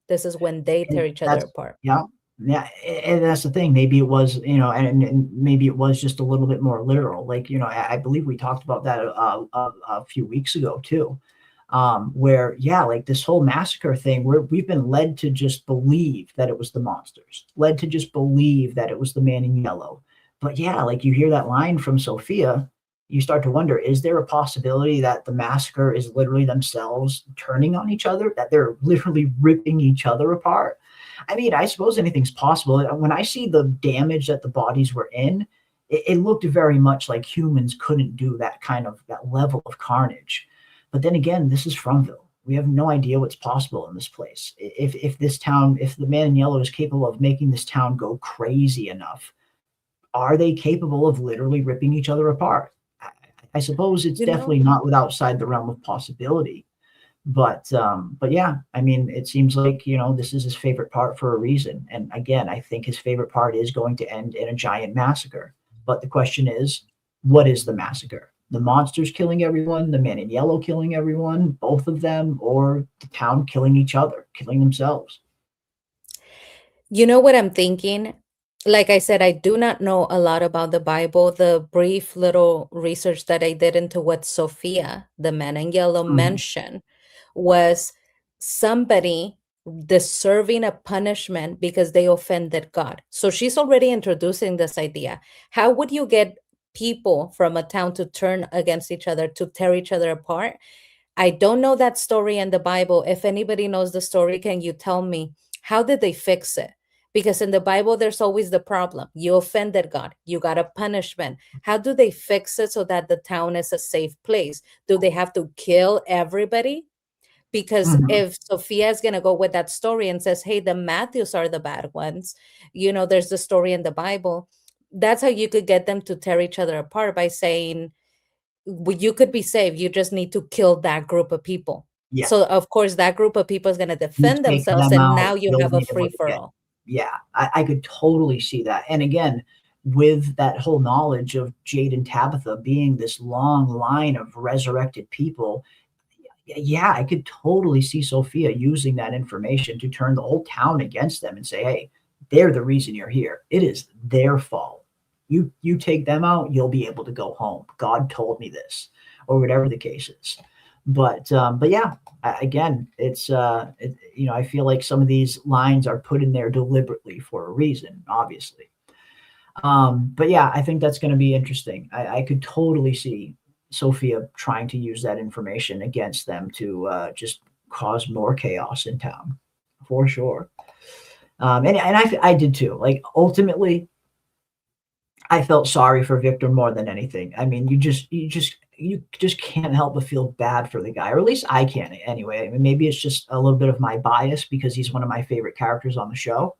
This is when they tear each other apart. Yeah, and that's the thing. Maybe it was, and maybe it was just a little bit more literal. Like, I believe we talked about that a few weeks ago too, where like this whole massacre thing, where we've been led to just believe that it was the monsters, led to just believe that it was the man in yellow. But like you hear that line from Sophia, you start to wonder, is there a possibility that the massacre is literally themselves turning on each other, that they're literally ripping each other apart? I mean, I suppose anything's possible. When I see the damage that the bodies were in, it looked very much like humans couldn't do that level of carnage. But then again, this is Fromville. We have no idea what's possible in this place. If the man in yellow is capable of making this town go crazy enough, are they capable of literally ripping each other apart? I suppose it's definitely not outside the realm of possibility. But yeah, I mean, it seems like, this is his favorite part for a reason. And again, I think his favorite part is going to end in a giant massacre. But the question is, what is the massacre? The monsters killing everyone, the man in yellow killing everyone, both of them, or the town killing each other, killing themselves? You know what I'm thinking? Like I said, I do not know a lot about the Bible. The brief little research that I did into what Sophia, the man in yellow, mentioned was somebody deserving a punishment because they offended God. So she's already introducing this idea. How would you get people from a town to turn against each other, to tear each other apart? I don't know that story in the Bible. If anybody knows the story, can you tell me, how did they fix it? Because in the Bible, there's always the problem. You offended God. You got a punishment. How do they fix it so that the town is a safe place? Do they have to kill everybody? Because if Sophia is going to go with that story and says, hey, the Matthews are the bad ones, there's the story in the Bible. That's how you could get them to tear each other apart, by saying, well, you could be saved. You just need to kill that group of people. Yeah. So, of course, that group of people is going to You defend take themselves, them and out, now you you'll have a be able to free for get- all. Yeah, I could totally see that. And again, with that whole knowledge of Jade and Tabitha being this long line of resurrected people, yeah, I could totally see Sophia using that information to turn the whole town against them and say, hey, they're the reason you're here. It is their fault. You take them out, you'll be able to go home. God told me this, or whatever the case is. But yeah, again, it's I feel like some of these lines are put in there deliberately for a reason, obviously. But yeah, I think that's going to be interesting. I could totally see Sophia trying to use that information against them to just cause more chaos in town, for sure. And I did too. Like, ultimately, I felt sorry for Victor more than anything. I mean, you just can't help but feel bad for the guy, or at least I can anyway. I mean, maybe it's just a little bit of my bias because he's one of my favorite characters on the show.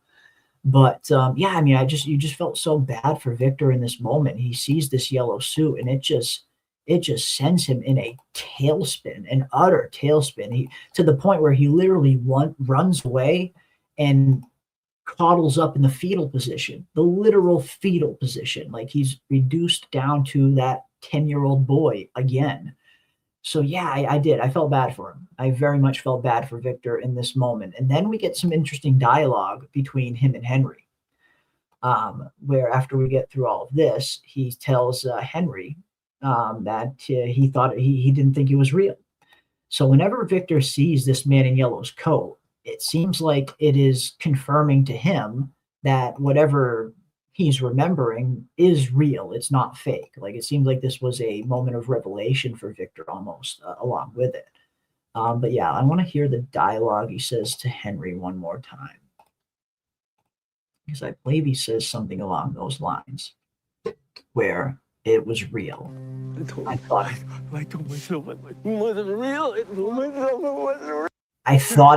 But yeah, I mean, you just felt so bad for Victor in this moment. He sees this yellow suit, and it just sends him in a tailspin, an utter tailspin. To the point where he literally runs away and coddles up in the fetal position, the literal fetal position. Like, he's reduced down to that 10-year-old boy again. So yeah, I did. I felt bad for him. I very much felt bad for Victor in this moment. And then we get some interesting dialogue between him and Henry, where after we get through all of this, he tells Henry that he thought he didn't think he was real. So whenever Victor sees this man in yellow's coat, it seems like it is confirming to him that whatever he's remembering is real. It's not fake. Like, it seems like this was a moment of revelation for Victor almost along with it. But yeah, I want to hear the dialogue he says to Henry one more time, because I believe he says something along those lines where it was real. I thought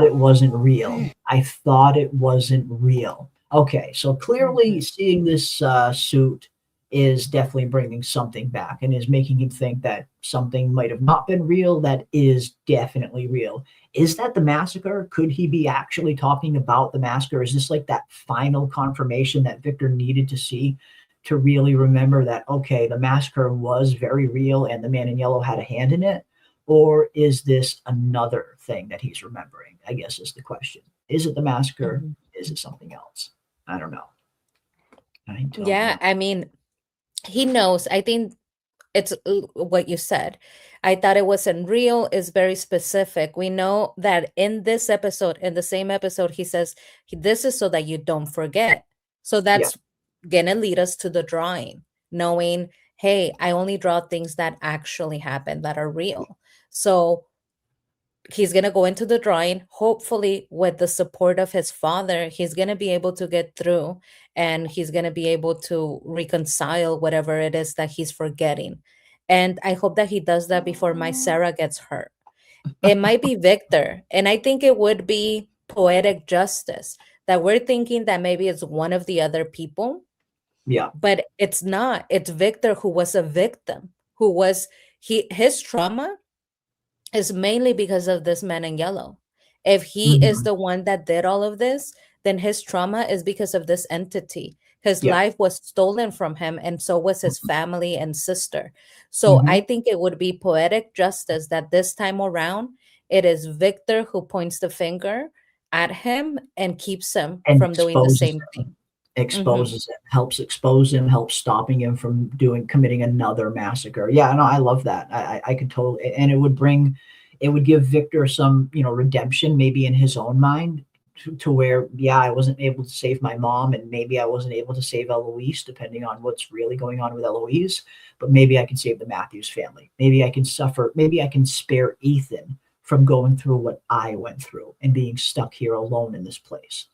it wasn't real. I thought it wasn't real. Okay, so clearly seeing this suit is definitely bringing something back and is making him think that something might have not been real that is definitely real. Is that the massacre? Could he be actually talking about the massacre? Is this like that final confirmation that Victor needed to see to really remember that, okay, the massacre was very real and the man in yellow had a hand in it? Or is this another thing that he's remembering, I guess is the question. Is it the massacre? Is it something else? I don't know. I mean, he knows. I think it's what you said. I thought it wasn't real is very specific. We know that in this episode, in the same episode, he says, this is so that you don't forget. So that's gonna lead us to the drawing, knowing, hey, I only draw things that actually happen, that are real. So he's going to go into the drawing, hopefully with the support of his father. He's going to be able to get through, and he's going to be able to reconcile whatever it is that he's forgetting. And I hope that he does that before my Sarah gets hurt. It might be Victor, and I think it would be poetic justice that we're thinking that maybe it's one of the other people. Yeah. But it's not. It's Victor who was a victim, his trauma is mainly because of this man in yellow. If he is the one that did all of this, then his trauma is because of this entity. His life was stolen from him, and so was his family and sister. So I think it would be poetic justice that this time around, it is Victor who points the finger at him and keeps him from doing the same thing. Exposes him, helps expose him, helps stopping him from committing another massacre. Yeah, no, I love that. I could totally, and it would give Victor some, redemption maybe in his own mind to where, yeah, I wasn't able to save my mom, and maybe I wasn't able to save Eloise, depending on what's really going on with Eloise, but maybe I can save the Matthews family. Maybe I can spare Ethan from going through what I went through and being stuck here alone in this place.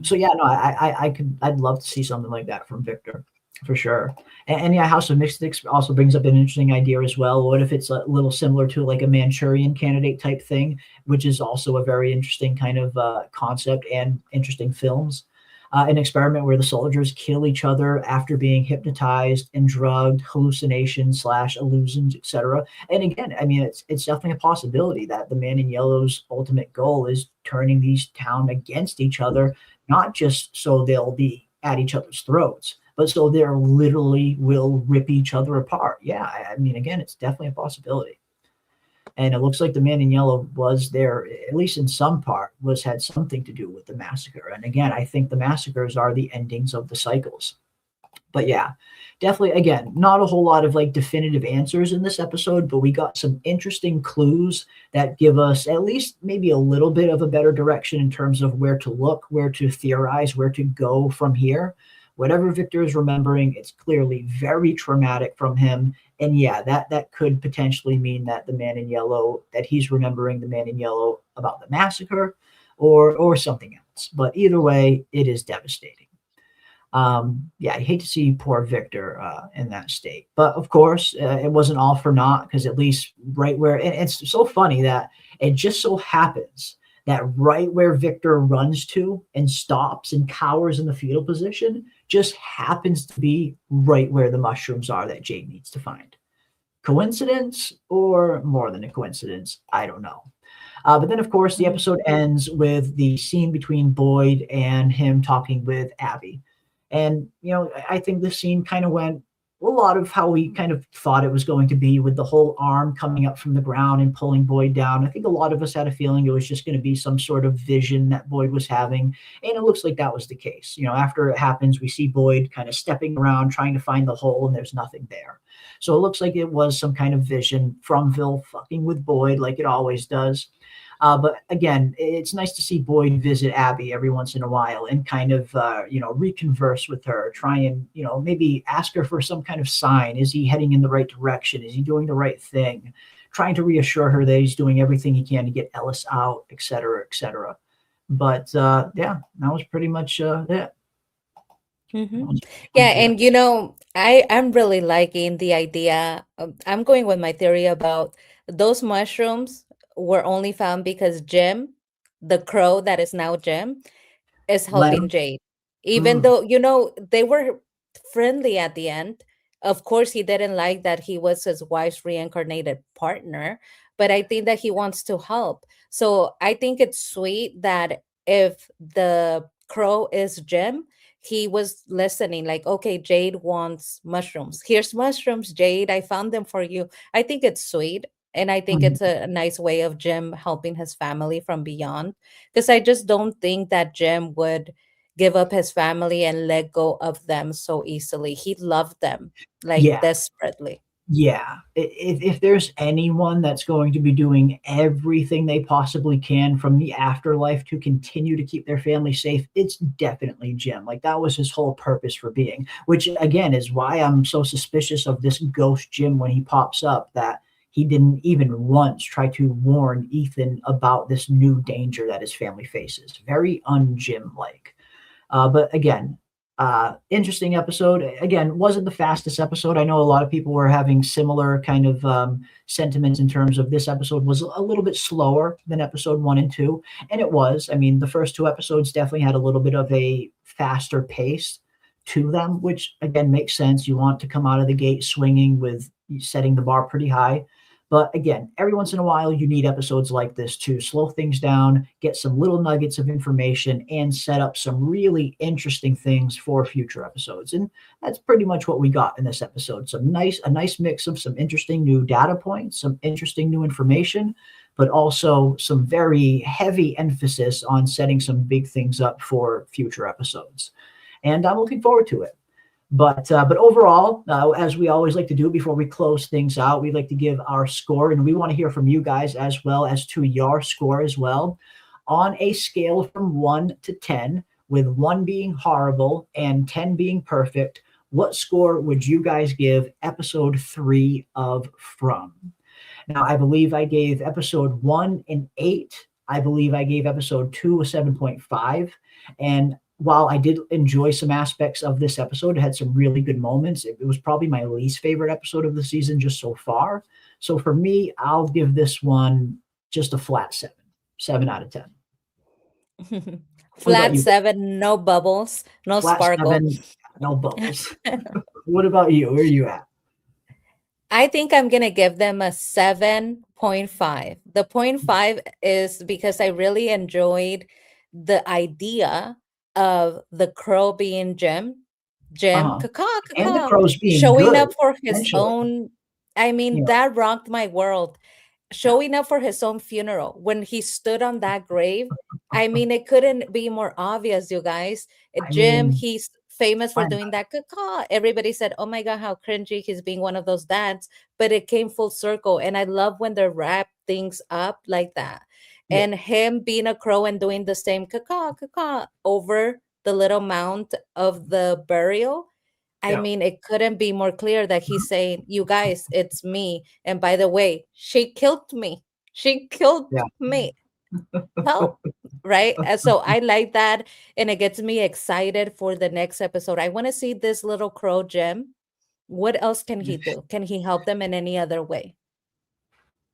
So yeah, no, I'd love to see something like that from Victor, for sure. And yeah, House of Mystics also brings up an interesting idea as well. What if it's a little similar to like a Manchurian Candidate type thing, which is also a very interesting kind of concept and interesting films. An experiment where the soldiers kill each other after being hypnotized and drugged, hallucinations / illusions, etc. And again, I mean, it's definitely a possibility that the Man in Yellow's ultimate goal is turning these town against each other, not just so they'll be at each other's throats, but so they literally will rip each other apart. Yeah, I mean, again, it's definitely a possibility. And it looks like the Man in Yellow was there, at least in some part, had something to do with the massacre. And again, I think the massacres are the endings of the cycles. But yeah, definitely, again, not a whole lot of like definitive answers in this episode, but we got some interesting clues that give us at least maybe a little bit of a better direction in terms of where to look, where to theorize, where to go from here. Whatever Victor is remembering, it's clearly very traumatic from him. And yeah, that could potentially mean that the Man in Yellow, that he's remembering the Man in Yellow about the massacre or something else. But either way, it is devastating. Yeah, I hate to see poor Victor in that state. But of course, it wasn't all for naught, because at least right where, and it's so funny that it just so happens that right where Victor runs to and stops and cowers in the fetal position just happens to be right where the mushrooms are that Jade needs to find. Coincidence or more than a coincidence? I don't know. But then, of course, the episode ends with the scene between Boyd and him talking with Abby. And, you know, I think this scene kind of went a lot of how we kind of thought it was going to be, with the whole arm coming up from the ground and pulling Boyd down. I think a lot of us had a feeling it was just going to be some sort of vision that Boyd was having. And it looks like that was the case. You know, after it happens, we see Boyd kind of stepping around, trying to find the hole, and there's nothing there. So it looks like it was some kind of vision from Vil fucking with Boyd like it always does. But again, it's nice to see Boyd visit Abby every once in a while and kind of, reconverse with her, try and, maybe ask her for some kind of sign. Is he heading in the right direction? Is he doing the right thing? Trying to reassure her that he's doing everything he can to get Ellis out, et cetera, et cetera. But yeah, that was pretty much it. Mm-hmm. Yeah, and I'm really liking the idea. I'm going with my theory about those mushrooms were only found because Jim, the crow that is now Jim, is helping Jade. Even though, they were friendly at the end. Of course, he didn't like that he was his wife's reincarnated partner, but I think that he wants to help. So I think it's sweet that if the crow is Jim, he was listening, like, okay, Jade wants mushrooms. Here's mushrooms, Jade. I found them for you. I think it's sweet. And I think it's a nice way of Jim helping his family from beyond. Because I just don't think that Jim would give up his family and let go of them so easily. He loved them, desperately. Yeah. If there's anyone that's going to be doing everything they possibly can from the afterlife to continue to keep their family safe, it's definitely Jim. Like, that was his whole purpose for being, which again is why I'm so suspicious of this ghost Jim when he pops up, that he didn't even once try to warn Ethan about this new danger that his family faces. Very un-Jim like. But again, interesting episode. Again, wasn't the fastest episode. I know a lot of people were having similar kind of sentiments in terms of this episode was a little bit slower than episode 1 and 2. And it was. I mean, the first 2 episodes definitely had a little bit of a faster pace to them, which again makes sense. You want to come out of the gate swinging with setting the bar pretty high. But again, every once in a while, you need episodes like this to slow things down, get some little nuggets of information, and set up some really interesting things for future episodes. And that's pretty much what we got in this episode. A nice mix of some interesting new data points, some interesting new information, but also some very heavy emphasis on setting some big things up for future episodes. And I'm looking forward to it. But overall, as we always like to do before we close things out, we like to give our score, and we want to hear from you guys as well as to your score as well. On a scale from 1 to 10, with 1 being horrible and 10 being perfect, what score would you guys give episode 3 of From? Now, I believe I gave episode 1 an 8 I believe I gave episode 2 a 7.5. And while I did enjoy some aspects of this episode, it had some really good moments. It was probably my least favorite episode of the season just so far. So for me, I'll give this one just a flat 7 out of 10. What about Flat you? 7, no bubbles, no Flat sparkle. 7, no bubbles. What about you? Where are you at? I think I'm going to give them a 7.5. The 0.5 is because I really enjoyed the idea of the crow being Jim, Uh-huh. caw, And the caw, crows being showing good, up for his essentially. own. I mean, You know, that rocked my world. Showing up for his own funeral when he stood on that grave. I mean, it couldn't be more obvious, you guys. I Jim, mean, he's famous for why doing that caw. Everybody said, oh my God, how cringy he's being one of those dads. But it came full circle. And I love when they wrap things up like that. yeah, And him being a crow and doing the same caw over the little mount of the burial. I yeah, mean, it couldn't be more clear that he's saying, you guys, it's me. And by the way, she killed me. She killed yeah. me. Help. Right. And so I like that. And it gets me excited for the next episode. I want to see this little crow Jim. What else can he do? Can he help them in any other way?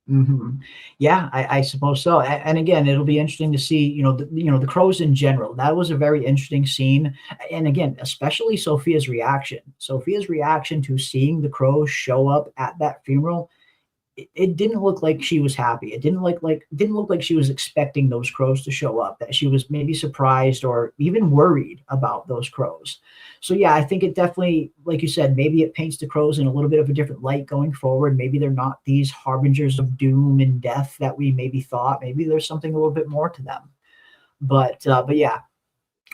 Hmm. Yeah, I suppose so. And again, it'll be interesting to see, the crows in general. That was a very interesting scene. And again, especially Sophia's reaction. Sophia's reaction to seeing the crows show up at that funeral. It didn't look like she was happy. It didn't look like she was expecting those crows to show up, that she was maybe surprised or even worried about those crows. So yeah, I think it definitely, like you said, maybe it paints the crows in a little bit of a different light going forward. Maybe they're not these harbingers of doom and death that we maybe thought. Maybe there's something a little bit more to them. But yeah,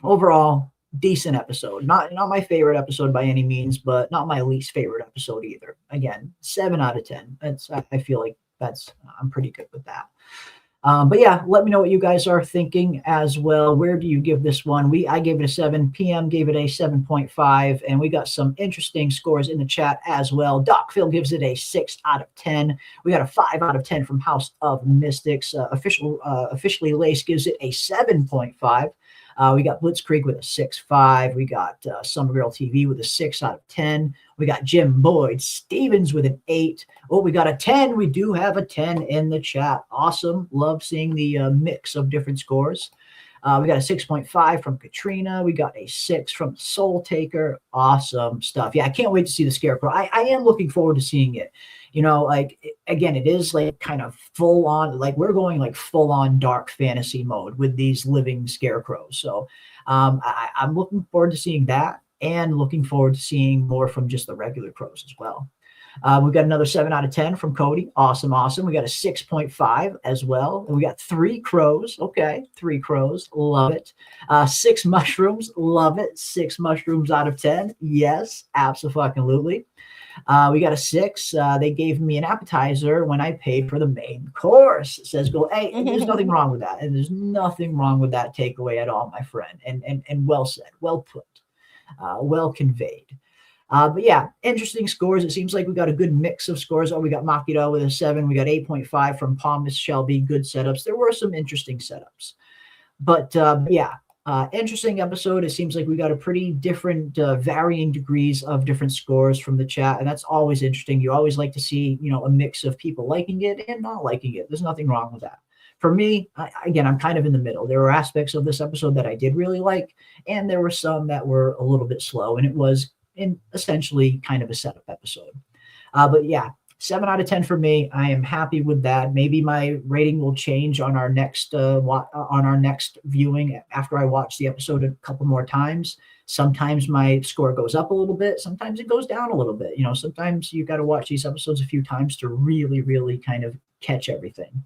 overall, decent episode. Not my favorite episode by any means, but not my least favorite episode either. Again, 7 out of 10. I feel like I'm pretty good with that. But yeah, let me know what you guys are thinking as well. Where do you give this one? I gave it a 7. PM gave it a 7.5, and we got some interesting scores in the chat as well. Doc Phil gives it a 6 out of 10. We got a 5 out of 10 from House of Mystics. Officially Lace gives it a 7.5. We got Blitzkrieg with a 6.5. We got Summer Girl TV with a 6 out of 10. We got Jim Boyd Stevens with an 8. Oh, we got a 10. We do have a 10 in the chat. Awesome. Love seeing the mix of different scores. We got a 6.5 from Katrina. We got a 6 from Soul Taker. Awesome stuff. Yeah, I can't wait to see the Scarecrow. I am looking forward to seeing it. Again, it is like kind of full on, like we're going like full on dark fantasy mode with these living scarecrows. So I'm looking forward to seeing that, and looking forward to seeing more from just the regular crows as well. We've got another 7 out of 10 from Cody. Awesome. We got a 6.5 as well. And we got 3 crows. Okay, 3 crows. Love it. 6 mushrooms. Love it. 6 mushrooms out of 10. Yes, absolutely. We got a 6. They gave me an appetizer when I paid for the main course. It says, go, hey, and there's nothing wrong with that. And there's nothing wrong with that takeaway at all, my friend. And well said, well put, well conveyed. But yeah, interesting scores. It seems like we got a good mix of scores. Oh, we got Makito with a 7. We got 8.5 from Palmas Shelby. Good setups. There were some interesting setups. But yeah, interesting episode. It seems like we got a pretty different, varying degrees of different scores from the chat. And that's always interesting. You always like to see, a mix of people liking it and not liking it. There's nothing wrong with that. For me, again, I'm kind of in the middle. There were aspects of this episode that I did really like, and there were some that were a little bit slow. And it was essentially kind of a setup episode. But yeah, 7 out of 10 for me. I am happy with that. Maybe my rating will change on our next viewing after I watch the episode a couple more times. Sometimes my score goes up a little bit. Sometimes it goes down a little bit. Sometimes you got to watch these episodes a few times to really, really kind of catch everything.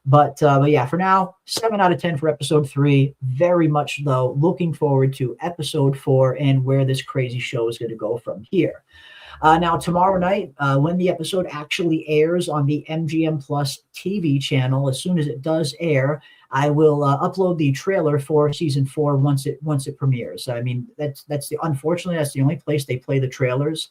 But yeah, for now, 7 out of 10 for episode 3. Very much, though, looking forward to episode 4 and where this crazy show is going to go from here. Now, tomorrow night, when the episode actually airs on the MGM Plus TV channel, as soon as it does air, I will upload the trailer for season 4 once it premieres. I mean, unfortunately, that's the only place they play the trailers.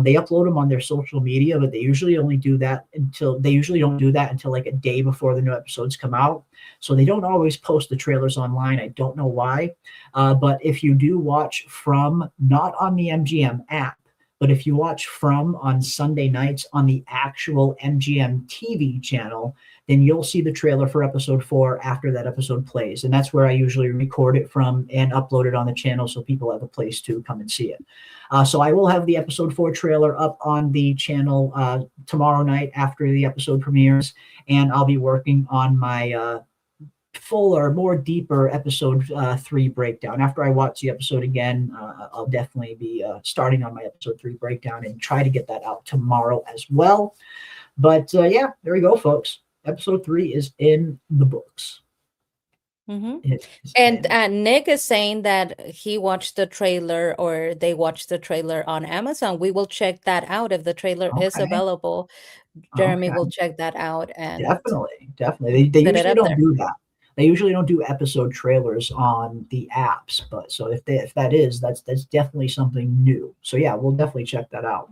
They upload them on their social media, but they usually don't do that until like a day before the new episodes come out. So they don't always post the trailers online. I don't know why. But if you do watch from, not on the MGM app, but if you watch from on Sunday nights on the actual MGM TV channel, then you'll see the trailer for episode 4 after that episode plays. And that's where I usually record it from and upload it on the channel so people have a place to come and see it. So I will have the episode 4 trailer up on the channel tomorrow night after the episode premieres. And I'll be working on my fuller, more deeper episode 3 breakdown. After I watch the episode again, I'll definitely be starting on my episode 3 breakdown and try to get that out tomorrow as well. But yeah, there we go, folks. Episode 3 is in the books. And Nick is saying that he watched the trailer, or they watched the trailer on Amazon. We will check that out if the trailer is available. Jeremy will check that out and definitely. They usually don't do that. They usually don't do episode trailers on the apps, but so if that's definitely something new. So yeah, we'll definitely check that out.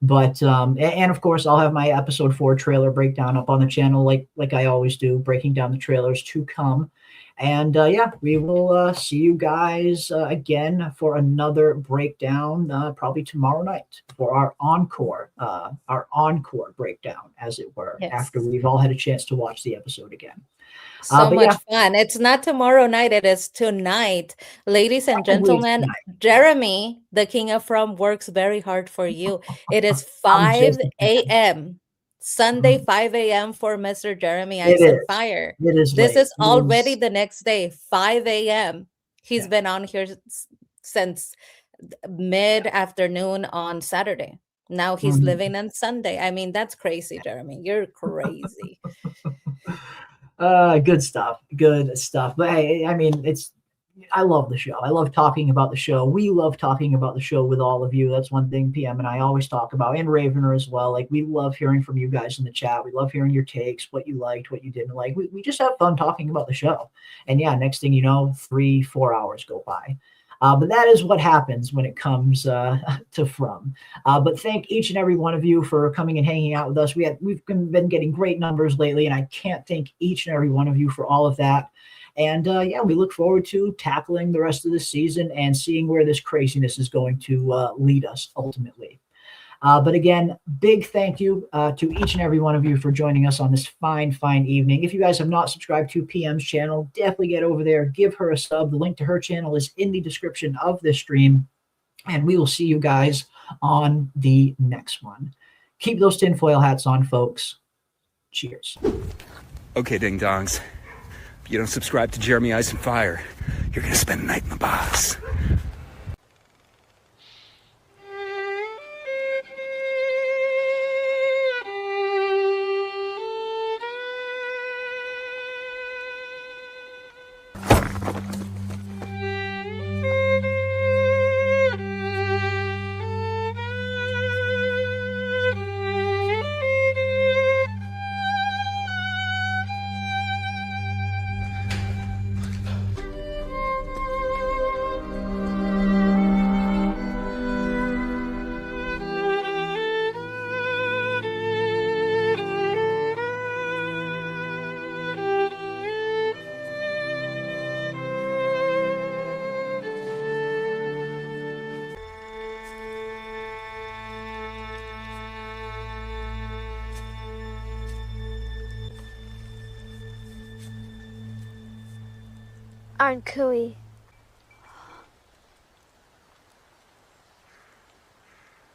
But and of course, I'll have my episode 4 trailer breakdown up on the channel, like I always do, breaking down the trailers to come. And yeah, we will see you guys again for another breakdown, probably tomorrow night for our encore breakdown, as it were, after we've all had a chance to watch the episode again. So much fun. It's not tomorrow night, it is tonight. Ladies and gentlemen, Jeremy, the King of From, works very hard for you. It is 5 a.m. Sunday, 5 a.m. for Mr. Jeremy Ice and Fire. This is already the next day, 5 a.m. He's been on here since mid-afternoon on Saturday. Now he's living on Sunday. I mean, that's crazy, Jeremy. You're crazy. Good stuff. But hey, I mean, I love the show. I love talking about the show. We love talking about the show with all of you. That's one thing PM and I always talk about, and Ravener as well. Like, we love hearing from you guys in the chat. We love hearing your takes, what you liked, what you didn't like. We just have fun talking about the show. And yeah, next thing you know, 3-4 hours go by. But that is what happens when it comes to From. But thank each and every one of you for coming and hanging out with us. We've been getting great numbers lately, and I can't thank each and every one of you for all of that. And yeah, we look forward to tackling the rest of the season and seeing where this craziness is going to lead us ultimately. But again, big thank you to each and every one of you for joining us on this fine evening. If you guys have not subscribed to PM's channel, definitely get over there, give her a sub. The link to her channel is in the description of this stream. And we will see you guys on the next one. Keep those tinfoil hats on, folks. Cheers. Okay, ding-dongs. If you don't subscribe to Jeremy Ice and Fire, you're gonna spend the night in the box. Aren't Cooey